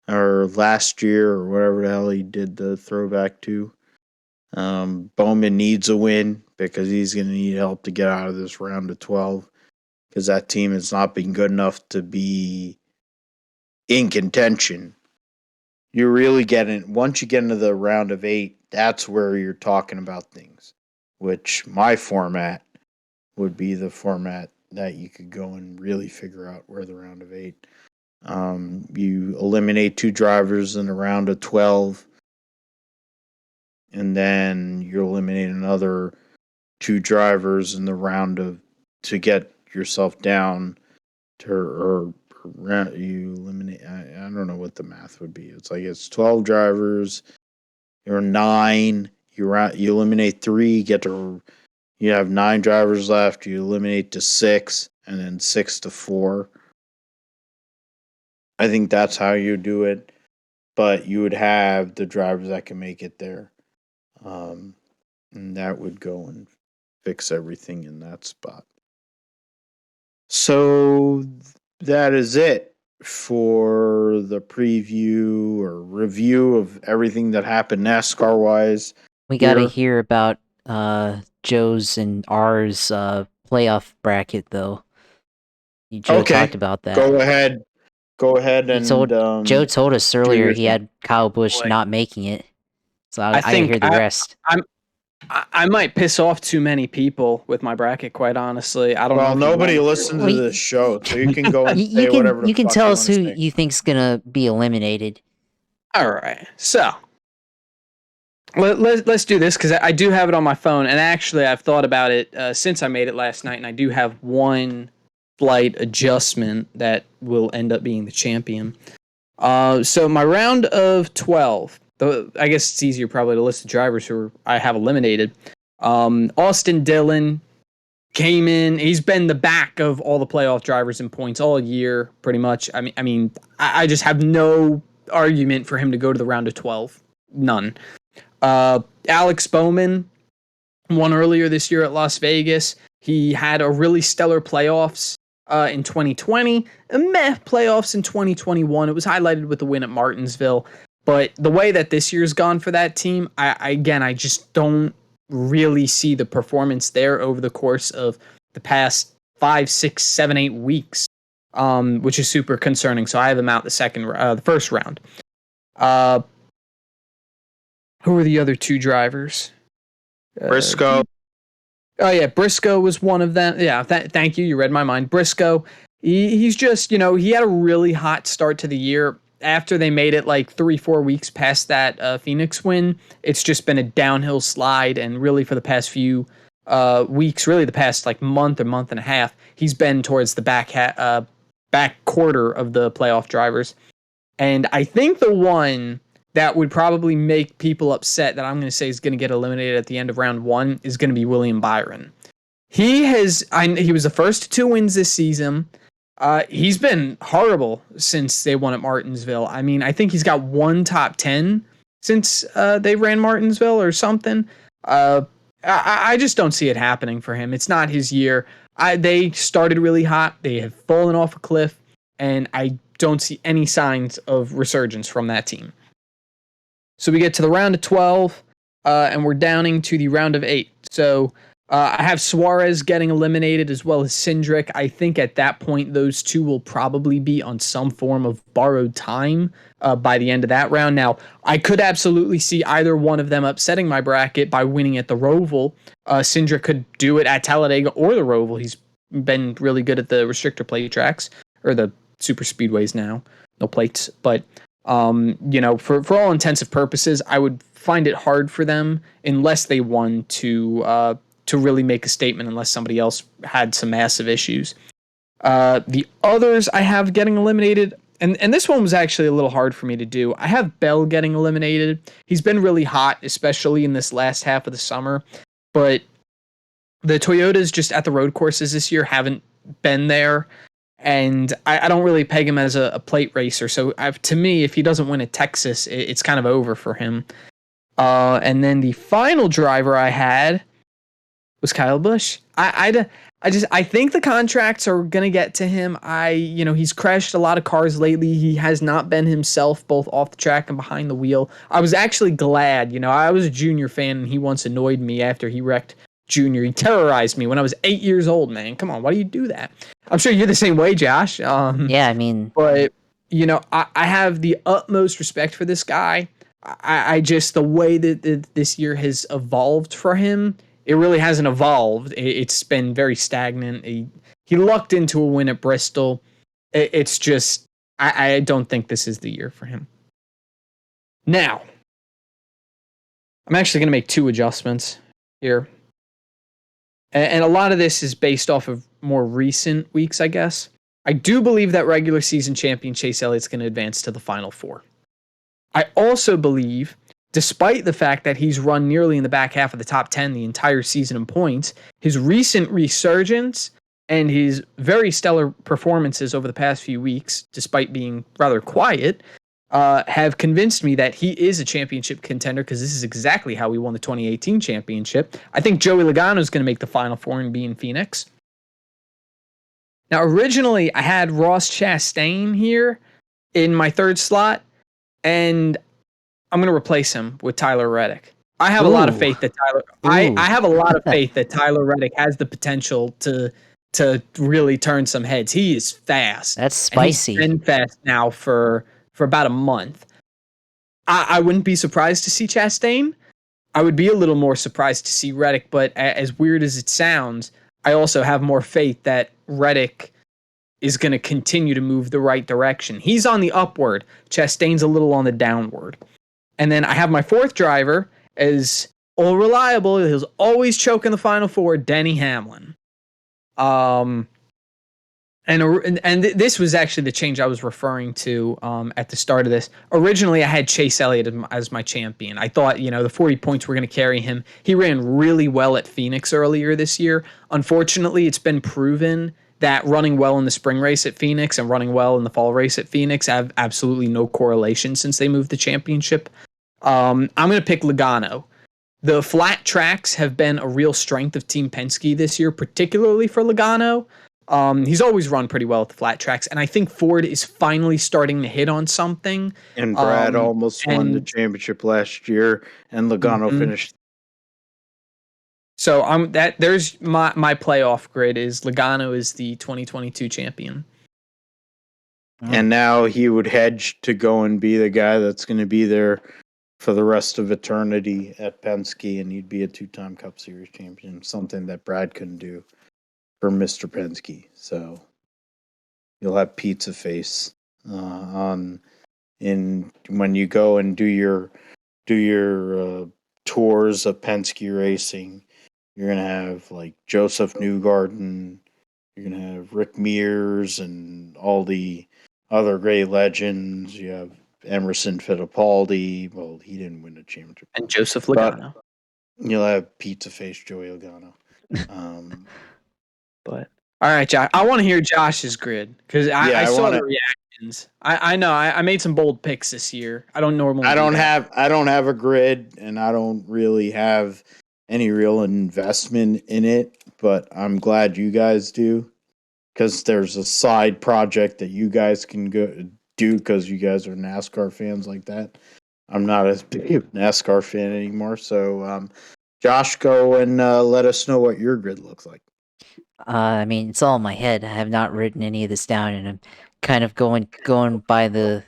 or last year or whatever the hell he did the throwback to. Bowman needs a win because he's going to need help to get out of this round of 12 because that team has not been good enough to be in contention. You're really getting, once you get into the round of 8, that's where you're talking about things, which my format would be the format that you could go and really figure out where the round of 8. You eliminate 2 drivers in the round of 12, and then you eliminate another 2 drivers in the round of to get yourself down to or you eliminate. I don't know what the math would be. It's like it's 12 drivers. You're 9. You eliminate 3. You have 9 drivers left. You eliminate to 6, and then 6 to 4. I think that's how you do it. But you would have the drivers that can make it there. And that would go and fix everything in that spot. So that is it for the preview or review of everything that happened NASCAR wise. We got to hear about Joe's and ours playoff bracket, though. Joe talked about that. Go ahead and Joe told us earlier he had Kyle Busch not making it. So I think hear the rest. I might piss off too many people with my bracket, quite honestly. I don't know. Well, nobody listens to this show, so you can go and say whatever. You can tell us who you think's gonna be eliminated. All right, so let's do this because I do have it on my phone, and actually I've thought about it since I made it last night, and I do have one slight adjustment that will end up being the champion. So my round of 12. I guess it's easier probably to list the drivers who I have eliminated. Austin Dillon came in. He's been the back of all the playoff drivers in points all year, pretty much. I just have no argument for him to go to the round of 12. None. Alex Bowman won earlier this year at Las Vegas. He had a really stellar playoffs in 2020. Playoffs in 2021. It was highlighted with the win at Martinsville. But the way that this year's gone for that team, I just don't really see the performance there over the course of the past 5, 6, 7, 8 weeks, which is super concerning. So I have them out the first round. Who were the other 2 drivers? Briscoe. Briscoe was one of them. Yeah, thank you. You read my mind. Briscoe, he's just, he had a really hot start to the year. After they made it like 3-4 weeks past that Phoenix win, it's just been a downhill slide. And really for the past few weeks, really the past like month or month and a half, he's been towards the back quarter of the playoff drivers. And I think the one that would probably make people upset that I'm going to say is going to get eliminated at the end of round 1 is going to be William Byron. He was the first to 2 wins this season. He's been horrible since they won at Martinsville. I think he's got 1 top 10 since they ran Martinsville or something. I just don't see it happening for him. It's not his year. They started really hot. They have fallen off a cliff, and I don't see any signs of resurgence from that team. So we get to the round of 12, and we're downing to the round of 8. So I have Suarez getting eliminated as well as Cindric. I think at that point, those 2 will probably be on some form of borrowed time by the end of that round. Now, I could absolutely see either one of them upsetting my bracket by winning at the Roval. Cindric could do it at Talladega or the Roval. He's been really good at the restrictor plate tracks, or the super speedways now. No plates. But, for all intensive purposes, I would find it hard for them unless they won to really make a statement, unless somebody else had some massive issues. The others I have getting eliminated, and this one was actually a little hard for me to do. I have Bell getting eliminated. He's been really hot, especially in this last half of the summer, but the Toyotas just at the road courses this year haven't been there, and I don't really peg him as a plate racer. So to me, if he doesn't win at Texas, it's kind of over for him. And then the final driver I had Was Kyle Busch. I think the contracts are gonna get to him. He's crashed a lot of cars lately. He has not been himself, both off the track and behind the wheel. I was actually glad. I was a Junior fan, and he once annoyed me after he wrecked Junior. He terrorized me when I was 8 years old. Man, come on, why do you do that? I'm sure you're the same way, Josh. Yeah, I mean, But I have the utmost respect for this guy. I just the way that this year has evolved for him, it really hasn't evolved. It's been very stagnant. He lucked into a win at Bristol. It's just I don't think this is the year for him. Now, I'm actually going to make 2 adjustments here, and a lot of this is based off of more recent weeks, I guess. I do believe that regular season champion Chase Elliott's going to advance to the Final Four. I also believe, despite the fact that he's run nearly in the back half of the top 10 the entire season in points, his recent resurgence and his very stellar performances over the past few weeks, despite being rather quiet, have convinced me that he is a championship contender, because this is exactly how he won the 2018 championship. I think Joey Logano is going to make the Final Four and be in Phoenix. Now, originally, I had Ross Chastain here in my 3rd slot, and I'm going to replace him with Tyler Reddick. I have a lot of faith that I have a lot of faith that Tyler Reddick has the potential to really turn some heads. He is fast. That's spicy. And he's been fast now for about a month. I wouldn't be surprised to see Chastain. I would be a little more surprised to see Reddick, but as weird as it sounds, I also have more faith that Reddick is going to continue to move the right direction. He's on the upward. Chastain's a little on the downward. And then I have my 4th driver as all reliable. He'll always choke in the Final Four, Denny Hamlin. And this was actually the change I was referring to at the start of this. Originally, I had Chase Elliott as my champion. I thought, the 40 points were going to carry him. He ran really well at Phoenix earlier this year. Unfortunately, it's been proven that running well in the spring race at Phoenix and running well in the fall race at Phoenix have absolutely no correlation since they moved the championship. I'm going to pick Logano. The flat tracks have been a real strength of Team Penske this year, particularly for Logano. He's always run pretty well at the flat tracks, and I think Ford is finally starting to hit on something. And Brad almost won the championship last year, and Logano finished. So there's my playoff grid is Logano is the 2022 champion. And now he would hedge to go and be the guy that's going to be there for the rest of eternity at Penske, and he'd be a 2-time Cup Series champion, something that Brad couldn't do for Mr. Penske. So you'll have pizza face when you go and do your tours of Penske racing. You're gonna have like Joseph Newgarden, you're gonna have Rick Mears and all the other great legends. You have Emerson Fittipaldi. Well, he didn't win the championship. And Joseph Logano. You'll have pizza face Joey Logano. But all right, Josh. I want to hear Josh's grid because I saw the reactions. I know I made some bold picks this year. I don't normally. I don't have a grid, and I don't really have any real investment in it. But I'm glad you guys do, because there's a side project that you guys can go do because you guys are NASCAR fans like that. I'm not as big of a NASCAR fan anymore. So, Josh, go and let us know what your grid looks like. I mean, it's all in my head. I have not written any of this down, and I'm kind of going by the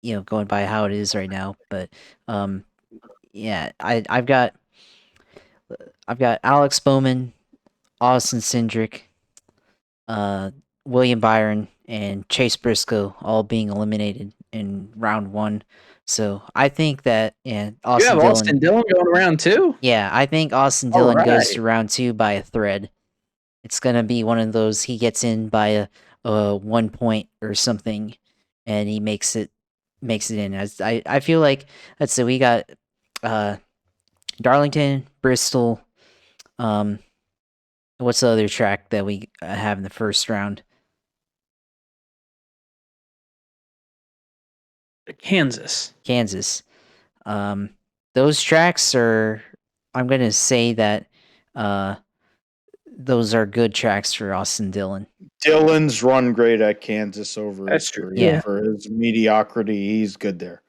going by how it is right now. But yeah, I've got Alex Bowman, Austin Cindric, William Byron, and Chase Briscoe all being eliminated in round 1. So I think that Austin Dillon going around 2? Yeah, I think Austin Dillon goes to round 2 by a thread. It's gonna be one of those he gets in by a 1 point or something, and he makes it in. As I feel like, let's say we got Darlington, Bristol. What's the other track that we have in the first round? Kansas. Those tracks are. I'm gonna say that those are good tracks for Austin Dillon. Dillon's run great at Kansas over That's his true. career. Yeah. For his mediocrity, he's good there.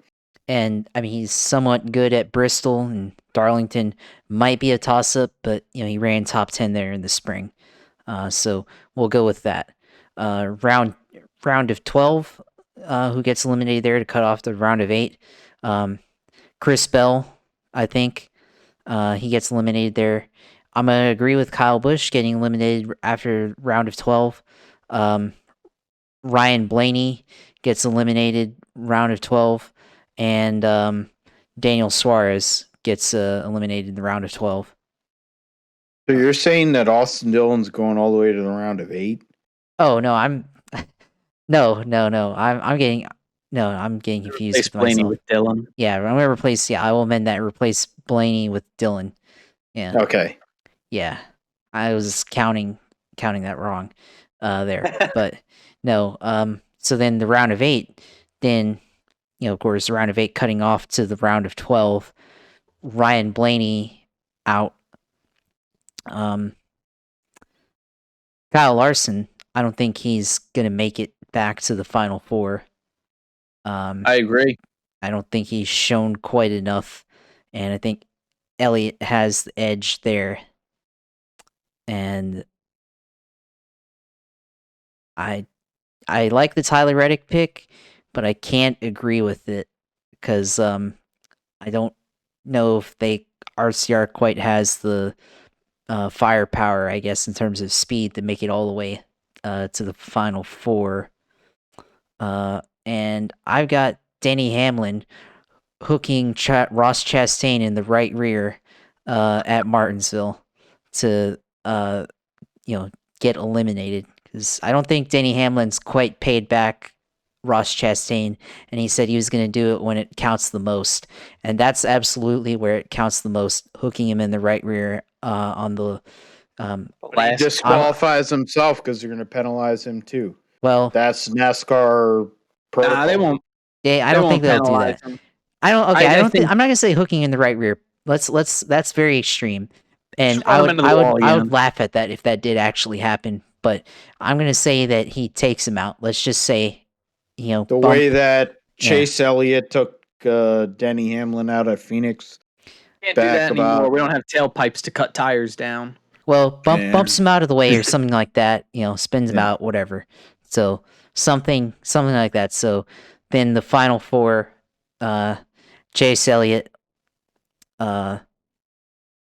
And I mean, he's somewhat good at Bristol, and Darlington might be a toss up, but he ran top 10 there in the spring. So we'll go with that. Round of 12, who gets eliminated there to cut off the round of 8? Chris Bell, I think. He gets eliminated there. I'm going to agree with Kyle Busch getting eliminated after round of 12. Ryan Blaney gets eliminated round of 12. And Daniel Suarez gets eliminated in the round of 12. So you're saying that Austin Dillon's going all the way to the round of 8? Oh, no, I'm I'm getting confused Replace with Blaney myself. with Dillon. Yeah, I'm gonna replace. Yeah, I will amend that. Replace Blaney with Dillon. Yeah, Okay. yeah. I was counting that wrong, there. But no. So then the round of 8, then of course, the round of 8 cutting off to the round of 12. Ryan Blaney out. Kyle Larson, I don't think he's gonna make it back to the final 4. I agree. I don't think he's shown quite enough, and I think Elliott has the edge there. And I like the Tyler Reddick pick, but I can't agree with it because I don't know if RCR quite has the firepower, I guess, in terms of speed to make it all the way to the final 4. And I've got Denny Hamlin hooking Ross Chastain in the right rear at Martinsville to get eliminated, because I don't think Denny Hamlin's quite paid back Ross Chastain, and he said he was going to do it when it counts the most, and that's absolutely where it counts the most, hooking him in the right rear on the He disqualifies himself because you're going to penalize him too. well, that's NASCAR protocol. Nah, they won't. I don't think they'll do that. Him. I don't think I'm not going to say hooking in the right rear. Let's that's very extreme. And I would laugh at that if that did actually happen, but I'm going to say that he takes him out. Let's just say, the way that Chase Elliott took Denny Hamlin out at Phoenix. Can't do that anymore. We don't have tailpipes to cut tires down. Well, bumps him out of the way or something like that. Spins him out, whatever. So something like that. So then the final 4, Chase Elliott,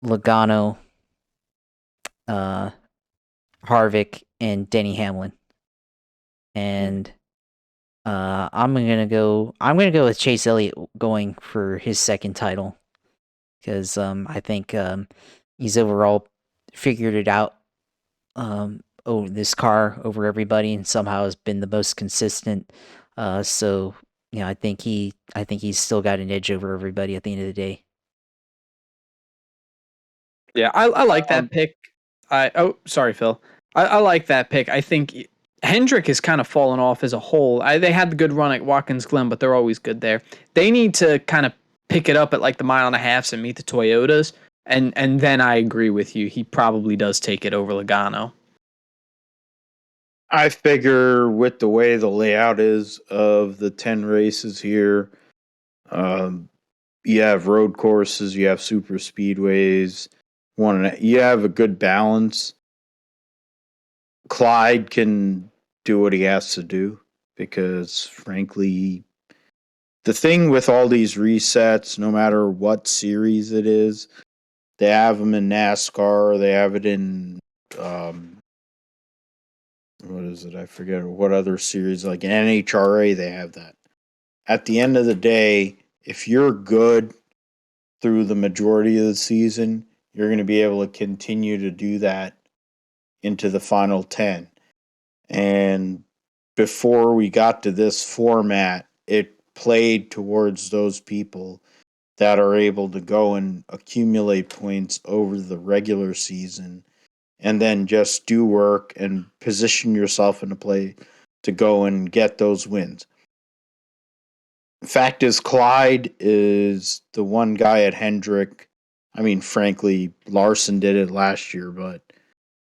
Logano, Harvick, and Denny Hamlin. And I'm gonna go with Chase Elliott going for his second title, because I think he's overall figured it out this car over everybody, and somehow has been the most consistent. So I think he's still got an edge over everybody at the end of the day. Yeah, I like that pick. Sorry, Phil. I like that pick. I think Hendrick has kind of fallen off as a whole. They had the good run at Watkins Glen, but they're always good there. They need to kind of pick it up at like the mile and a half and meet the Toyotas. And then I agree with you. He probably does take it over Logano. I figure with the way the layout is of the 10 races here, you have road courses, you have super speedways, you have a good balance. Clyde can do what he has to do, because frankly, the thing with all these resets, no matter what series it is, they have them in NASCAR, they have it in what is it? I forget what other series, like NHRA, they have that. At the end of the day, if you're good through the majority of the season, you're going to be able to continue to do that into the final 10. And before we got to this format, it played towards those people that are able to go and accumulate points over the regular season and then just do work and position yourself in a play to go and get those wins. The fact is, Clyde is the one guy at Hendrick I mean, frankly, Larson did it last year, but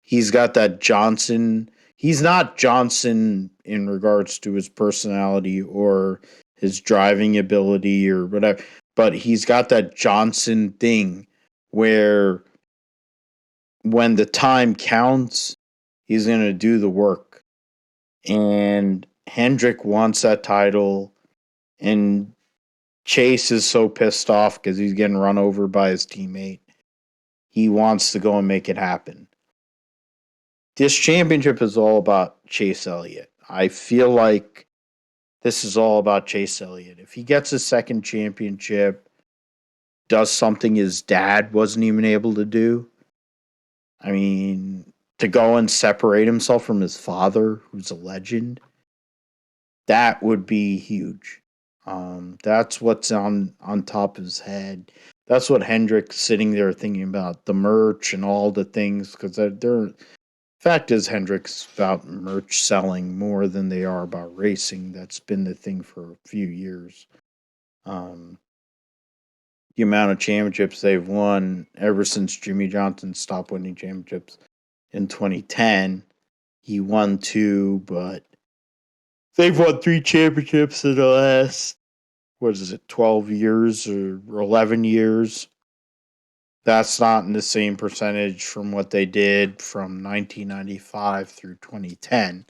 he's got that Johnson. He's not Johnson in regards to his personality or his driving ability or whatever, but he's got that Johnson thing where when the time counts, he's going to do the work. And Hendrick wants that title, and Chase is so pissed off because he's getting run over by his teammate. He wants to go and make it happen. This championship is all about Chase Elliott. I feel like this is all about Chase Elliott. If he gets a second championship, does something his dad wasn't even able to do, I mean, to go and separate himself from his father, who's a legend, that would be huge. That's what's on top of his head. That's what Hendrick's sitting there thinking about, the merch and all the things, because they're fact is Hendrick's about merch selling more than they are about racing. That's been the thing for a few years. The amount of championships they've won ever since Jimmy Johnson stopped winning championships in 2010. He won 2, but they've won 3 championships in the last, 12 years or 11 years. That's not in the same percentage from what they did from 1995 through 2010.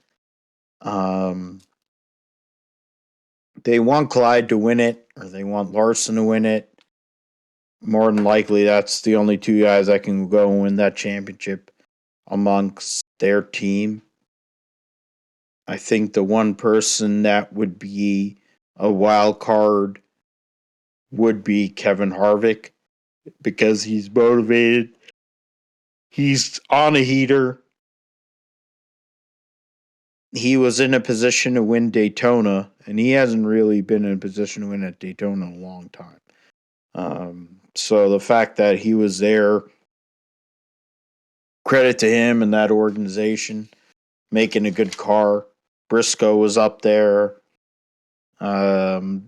They want Clyde to win it, or they want Larson to win it. More than likely, that's the only 2 guys that can go and win that championship amongst their team. I think the one person that would be a wild card would be Kevin Harvick because he's motivated. He's on a heater. He was in a position to win Daytona, and he hasn't really been in a position to win at Daytona in a long time. So the fact that he was there, credit to him and that organization, making a good car. Briscoe was up there. Harvick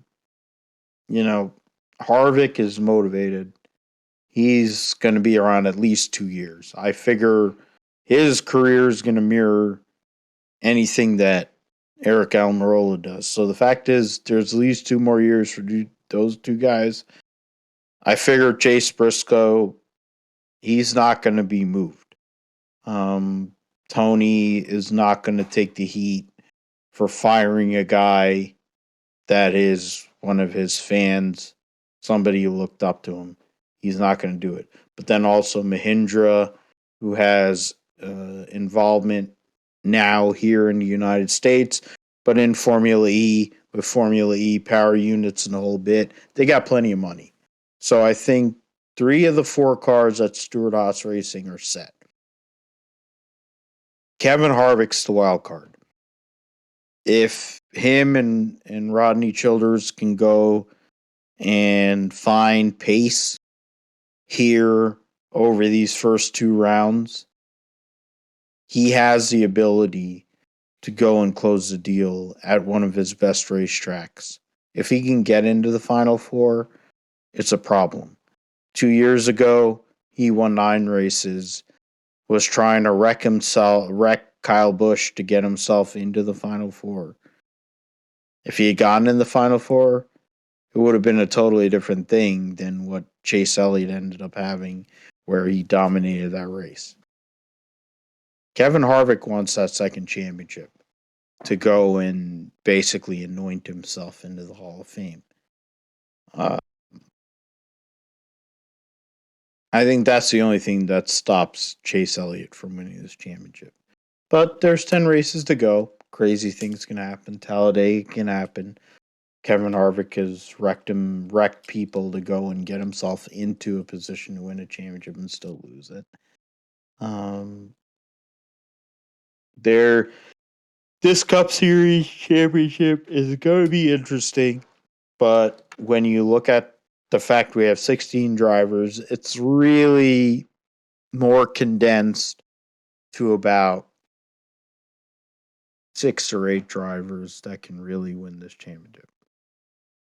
is motivated. He's going to be around at least 2 years. I figure his career is going to mirror anything that Eric Almirola does. So the fact is, there's at least 2 more years for those 2 guys. I figure Chase Briscoe, he's not going to be moved. Tony is not going to take the heat for firing a guy that is one of his fans, somebody who looked up to him. He's not going to do it. But then also Mahindra, who has involvement now here in the United States, but in Formula E, with Formula E power units and the whole bit, they got plenty of money. So I think 3 of the 4 cars at Stewart-Haas Racing are set. Kevin Harvick's the wild card. If him and Rodney Childers can go and find pace here over these first 2 rounds, he has the ability to go and close the deal at one of his best racetracks. If he can get into the Final 4, it's a problem. 2 years ago, he won 9 races, was trying to wreck Kyle Busch to get himself into the Final 4. If he had gotten in the Final 4, it would have been a totally different thing than what Chase Elliott ended up having, where he dominated that race. Kevin Harvick wants that second championship to go and basically anoint himself into the Hall of Fame. I think that's the only thing that stops Chase Elliott from winning this championship. But there's 10 races to go. Crazy things can happen. Talladega can happen. Kevin Harvick has wrecked people to go and get himself into a position to win a championship and still lose it. This Cup Series championship is going to be interesting, but when you look at the fact we have 16 drivers, it's really more condensed to about 6 or 8 drivers that can really win this championship.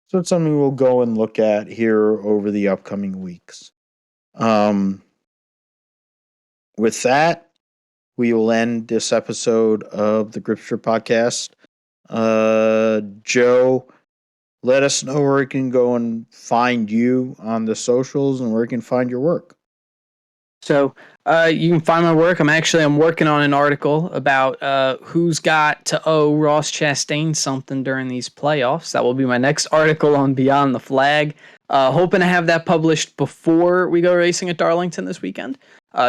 So it's something we'll go and look at here over the upcoming weeks. With that, we will end this episode of the Gripster Podcast. Joe, let us know where we can go and find you on the socials and where we can find your work. So you can find my work. I'm working on an article about who's got to owe Ross Chastain something during these playoffs. That will be my next article on Beyond the Flag. Hoping to have that published before we go racing at Darlington this weekend.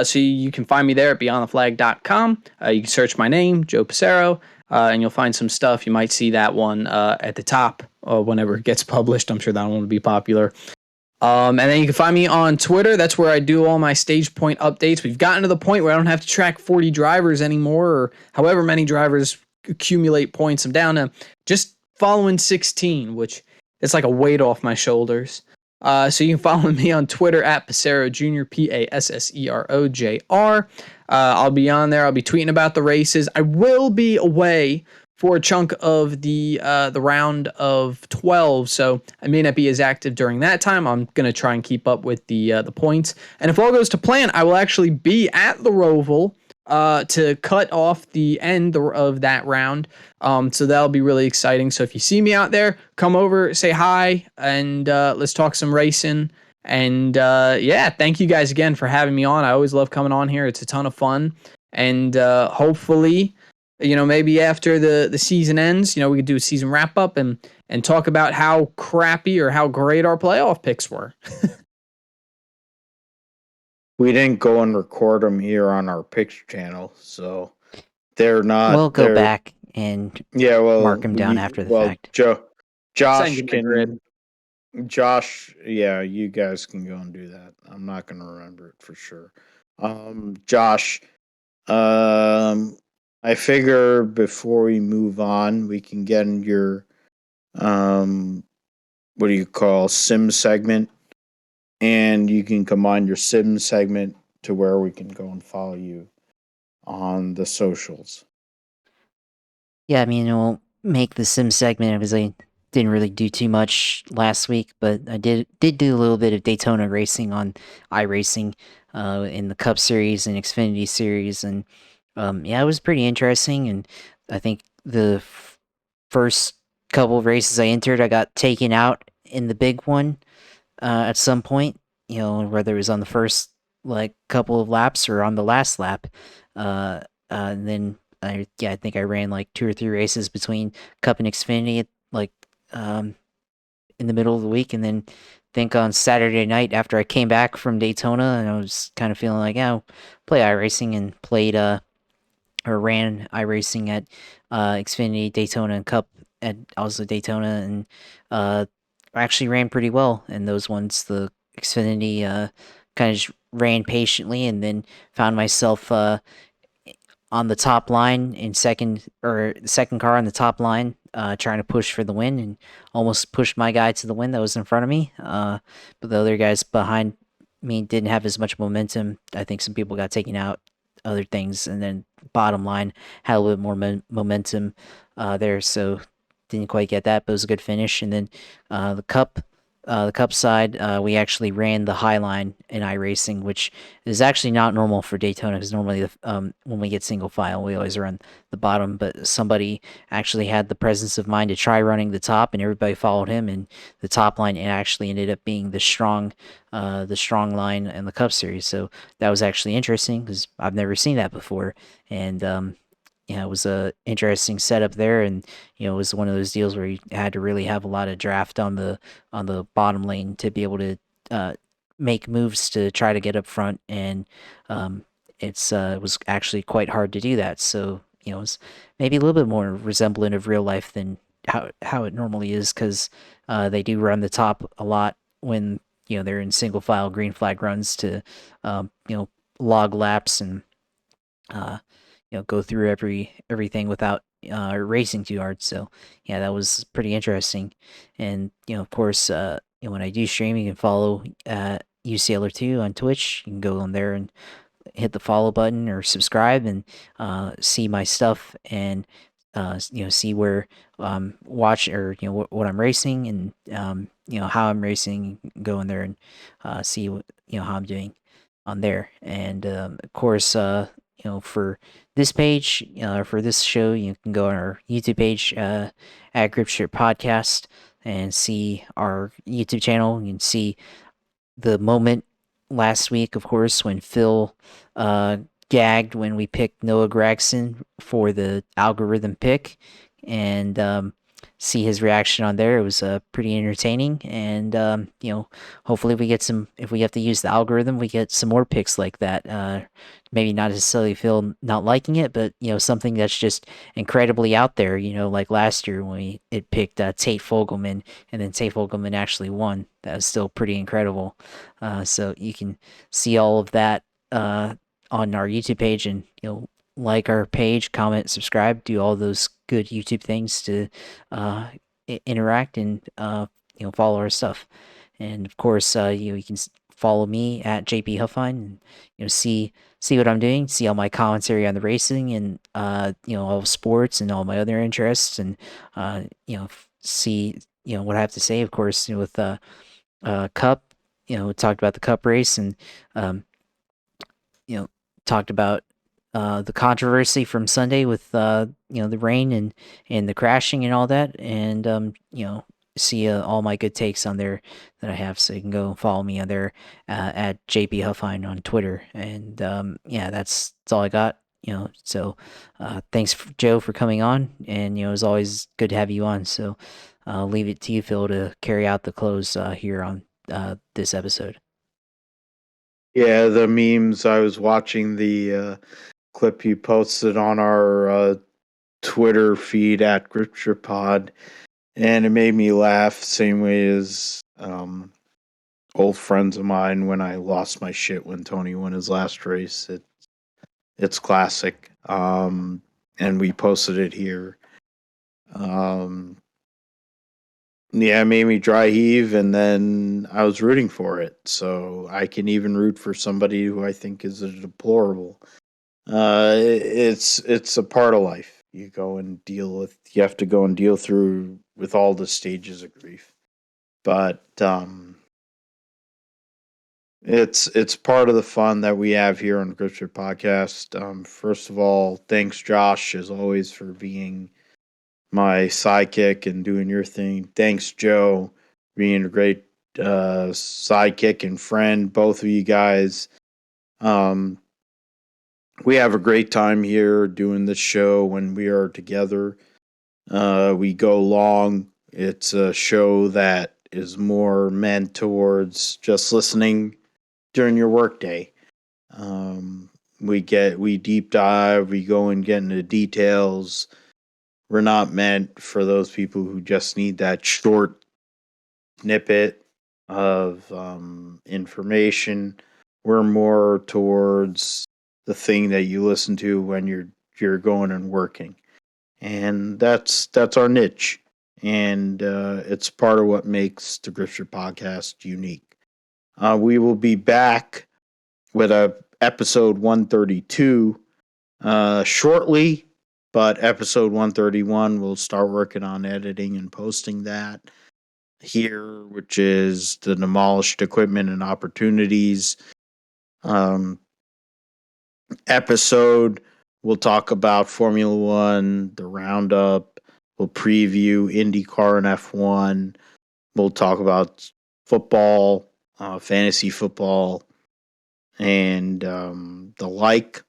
So you can find me there at beyondtheflag.com. You can search my name, Joe Passero, and you'll find some stuff. You might see that one at the top whenever it gets published. I'm sure that one will be popular. And then you can find me on Twitter. That's where I do all my stage point updates. We've gotten to the point where I don't have to track 40 drivers anymore, or however many drivers accumulate points. I'm down to just following 16, which it's like a weight off my shoulders. So you can follow me on Twitter at Passero Jr., Passerojr. I'll be on there. I'll be tweeting about the races. I will be away for a chunk of the round of 12, so I may not be as active during that time. I'm going to try and keep up with the points. And if all goes to plan, I will actually be at the Roval to cut off the end of that round. So that'll be really exciting. So if you see me out there, come over, say hi, and let's talk some racing. And yeah, thank you guys again for having me on. I always love coming on here. It's a ton of fun. And hopefully, maybe after the season ends, we could do a season wrap up and talk about how crappy or how great our playoff picks were. We didn't go and record them here on our picks channel, so they're not. We'll go back and mark them down after the fact. Josh, yeah, you guys can go and do that. I'm not going to remember it for sure. Josh, I figure before we move on, we can get in your what do you call sim segment, and you can combine your sim segment to where we can go and follow you on the socials. Yeah, I mean, we'll make the sim segment because I didn't really do too much last week, but I did do a little bit of Daytona racing on iRacing in the Cup Series and Xfinity Series, and yeah, it was pretty interesting. And I think the first couple of races I entered, I got taken out in the big one at some point. Whether it was on the first couple of laps or on the last lap, and then I think I ran like 2 or 3 races between Cup and Xfinity in the middle of the week, and then I think on Saturday night after I came back from Daytona, and I was kind of feeling like, play iRacing, and played or ran iRacing at Xfinity, Daytona, and Cup at also Daytona, and I actually ran pretty well in those ones. The Xfinity kind of just ran patiently, and then found myself on the top line in second car on the top line, trying to push for the win, and almost pushed my guy to the win that was in front of me. But the other guys behind me didn't have as much momentum. I think some people got taken out, other things, and then bottom line had a little bit more momentum there, so didn't quite get that, but it was a good finish. And then the Cup side, we actually ran the high line in iRacing, which is actually not normal for Daytona, because normally when we get single file, we always run the bottom, but somebody actually had the presence of mind to try running the top, and everybody followed him, and the top line, it actually ended up being the strong line in the Cup Series. So that was actually interesting, because I've never seen that before, and it was a interesting setup there, and it was one of those deals where you had to really have a lot of draft on the bottom lane to be able to make moves to try to get up front, and it was actually quite hard to do that. So it was maybe a little bit more resemblant of real life than how it normally is, because they do run the top a lot when they're in single file green flag runs to log laps and go through everything without racing too hard. So yeah, that was pretty interesting. And of course, when I do stream, you can follow UCLR2 on Twitch. You can go on there and hit the follow button or subscribe, and see my stuff, and see where watch, or what I'm racing, and how I'm racing. Go in there and see how I'm doing on there. And of course, for this page, for this show, you can go on our YouTube page at Grip Strip Podcast and see our YouTube channel. You can see the moment last week, of course, when Phil gagged when we picked Noah Gragson for the algorithm pick, and see his reaction on there. It was pretty entertaining, and hopefully we get some. If we have to use the algorithm, we get some more picks like that. Maybe not necessarily Phil not liking it, but something that's just incredibly out there. Like last year when it picked Tate Fogelman, and then Tate Fogelman actually won. That was still pretty incredible. So you can see all of that on our YouTube page, and like our page, comment, subscribe, do all those good YouTube things to interact and follow our stuff. And of course, you can follow me at JP Huffine, and see what I'm doing, see all my commentary on the racing and all sports and all my other interests, and see what I have to say. Of course, with Cup, talked about the Cup race, and talked about the controversy from Sunday with the rain and the crashing and all that, and see all my good takes on there that I have. So you can go follow me on there at JP Huffine on Twitter, and that's all I got. So thanks Joe for coming on, and it was always good to have you on. So I'll leave it to you, Phil, to carry out the close here on this episode. Yeah, the memes. I was watching the clip you posted on our Twitter feed at GripStripPod, and it made me laugh. Same way as old friends of mine when I lost my shit when Tony won his last race. It's classic. And we posted it here. Yeah, it made me dry heave, and then I was rooting for it. So I can even root for somebody who I think is a deplorable. It's a part of life. You have to go and deal through with all the stages of grief. But it's part of the fun that we have here on the Gripster Podcast. First of all, thanks Josh as always for being my sidekick and doing your thing. Thanks Joe, being a great sidekick and friend. Both of you guys. We have a great time here doing this show when we are together. We go long. It's a show that is more meant towards just listening during your workday. We deep dive. We go and get into details. We're not meant for those people who just need that short snippet of information. We're more towards the thing that you listen to when you're going and working, and that's our niche, and it's part of what makes the Gripster Podcast unique. We will be back with episode 132 shortly, but episode 131 we'll start working on editing and posting that here, which is the Demolished Equipment and Opportunities episode. We'll talk about Formula One, the roundup. We'll preview IndyCar and F1. We'll talk about football, fantasy football, and the like.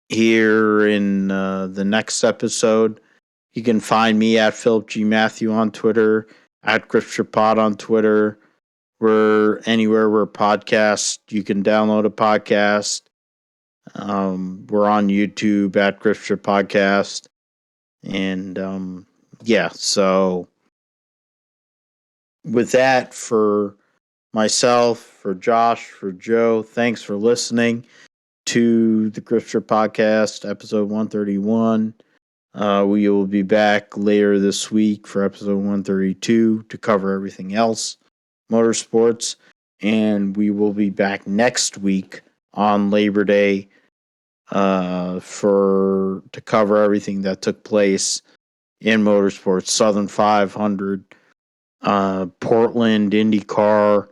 Here in the next episode, you can find me at Philip G. Matthew on Twitter, at GripStripPod on Twitter. We're anywhere where podcasts, you can download a podcast. We're on YouTube at Gripster Podcast. And so with that, for myself, for Josh, for Joe, thanks for listening to the Gripster Podcast, episode 131. We will be back later this week for episode 132 to cover everything else, motorsports. And we will be back next week on Labor Day to cover everything that took place in motorsports, Southern 500, Portland, IndyCar,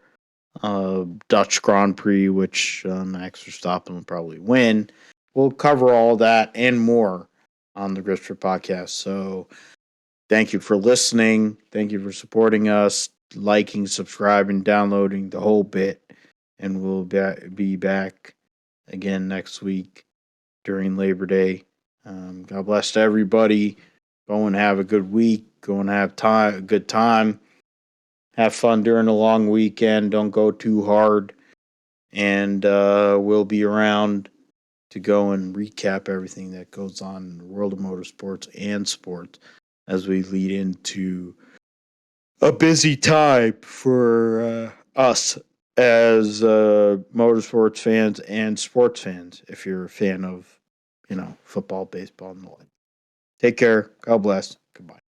Dutch Grand Prix, which Max Verstappen will probably win. We'll cover all that and more on the Gristro podcast. So thank you for listening. Thank you for supporting us, liking, subscribing, downloading the whole bit. And we'll be back again next week during Labor Day. God bless to everybody. Go and have a good week. Go and have a good time. Have fun during a long weekend. Don't go too hard. And we'll be around to go and recap everything that goes on in the world of motorsports and sports as we lead into a busy time for us as motorsports fans and sports fans, if you're a fan of, football, baseball, and the like. Take care. God bless. Goodbye.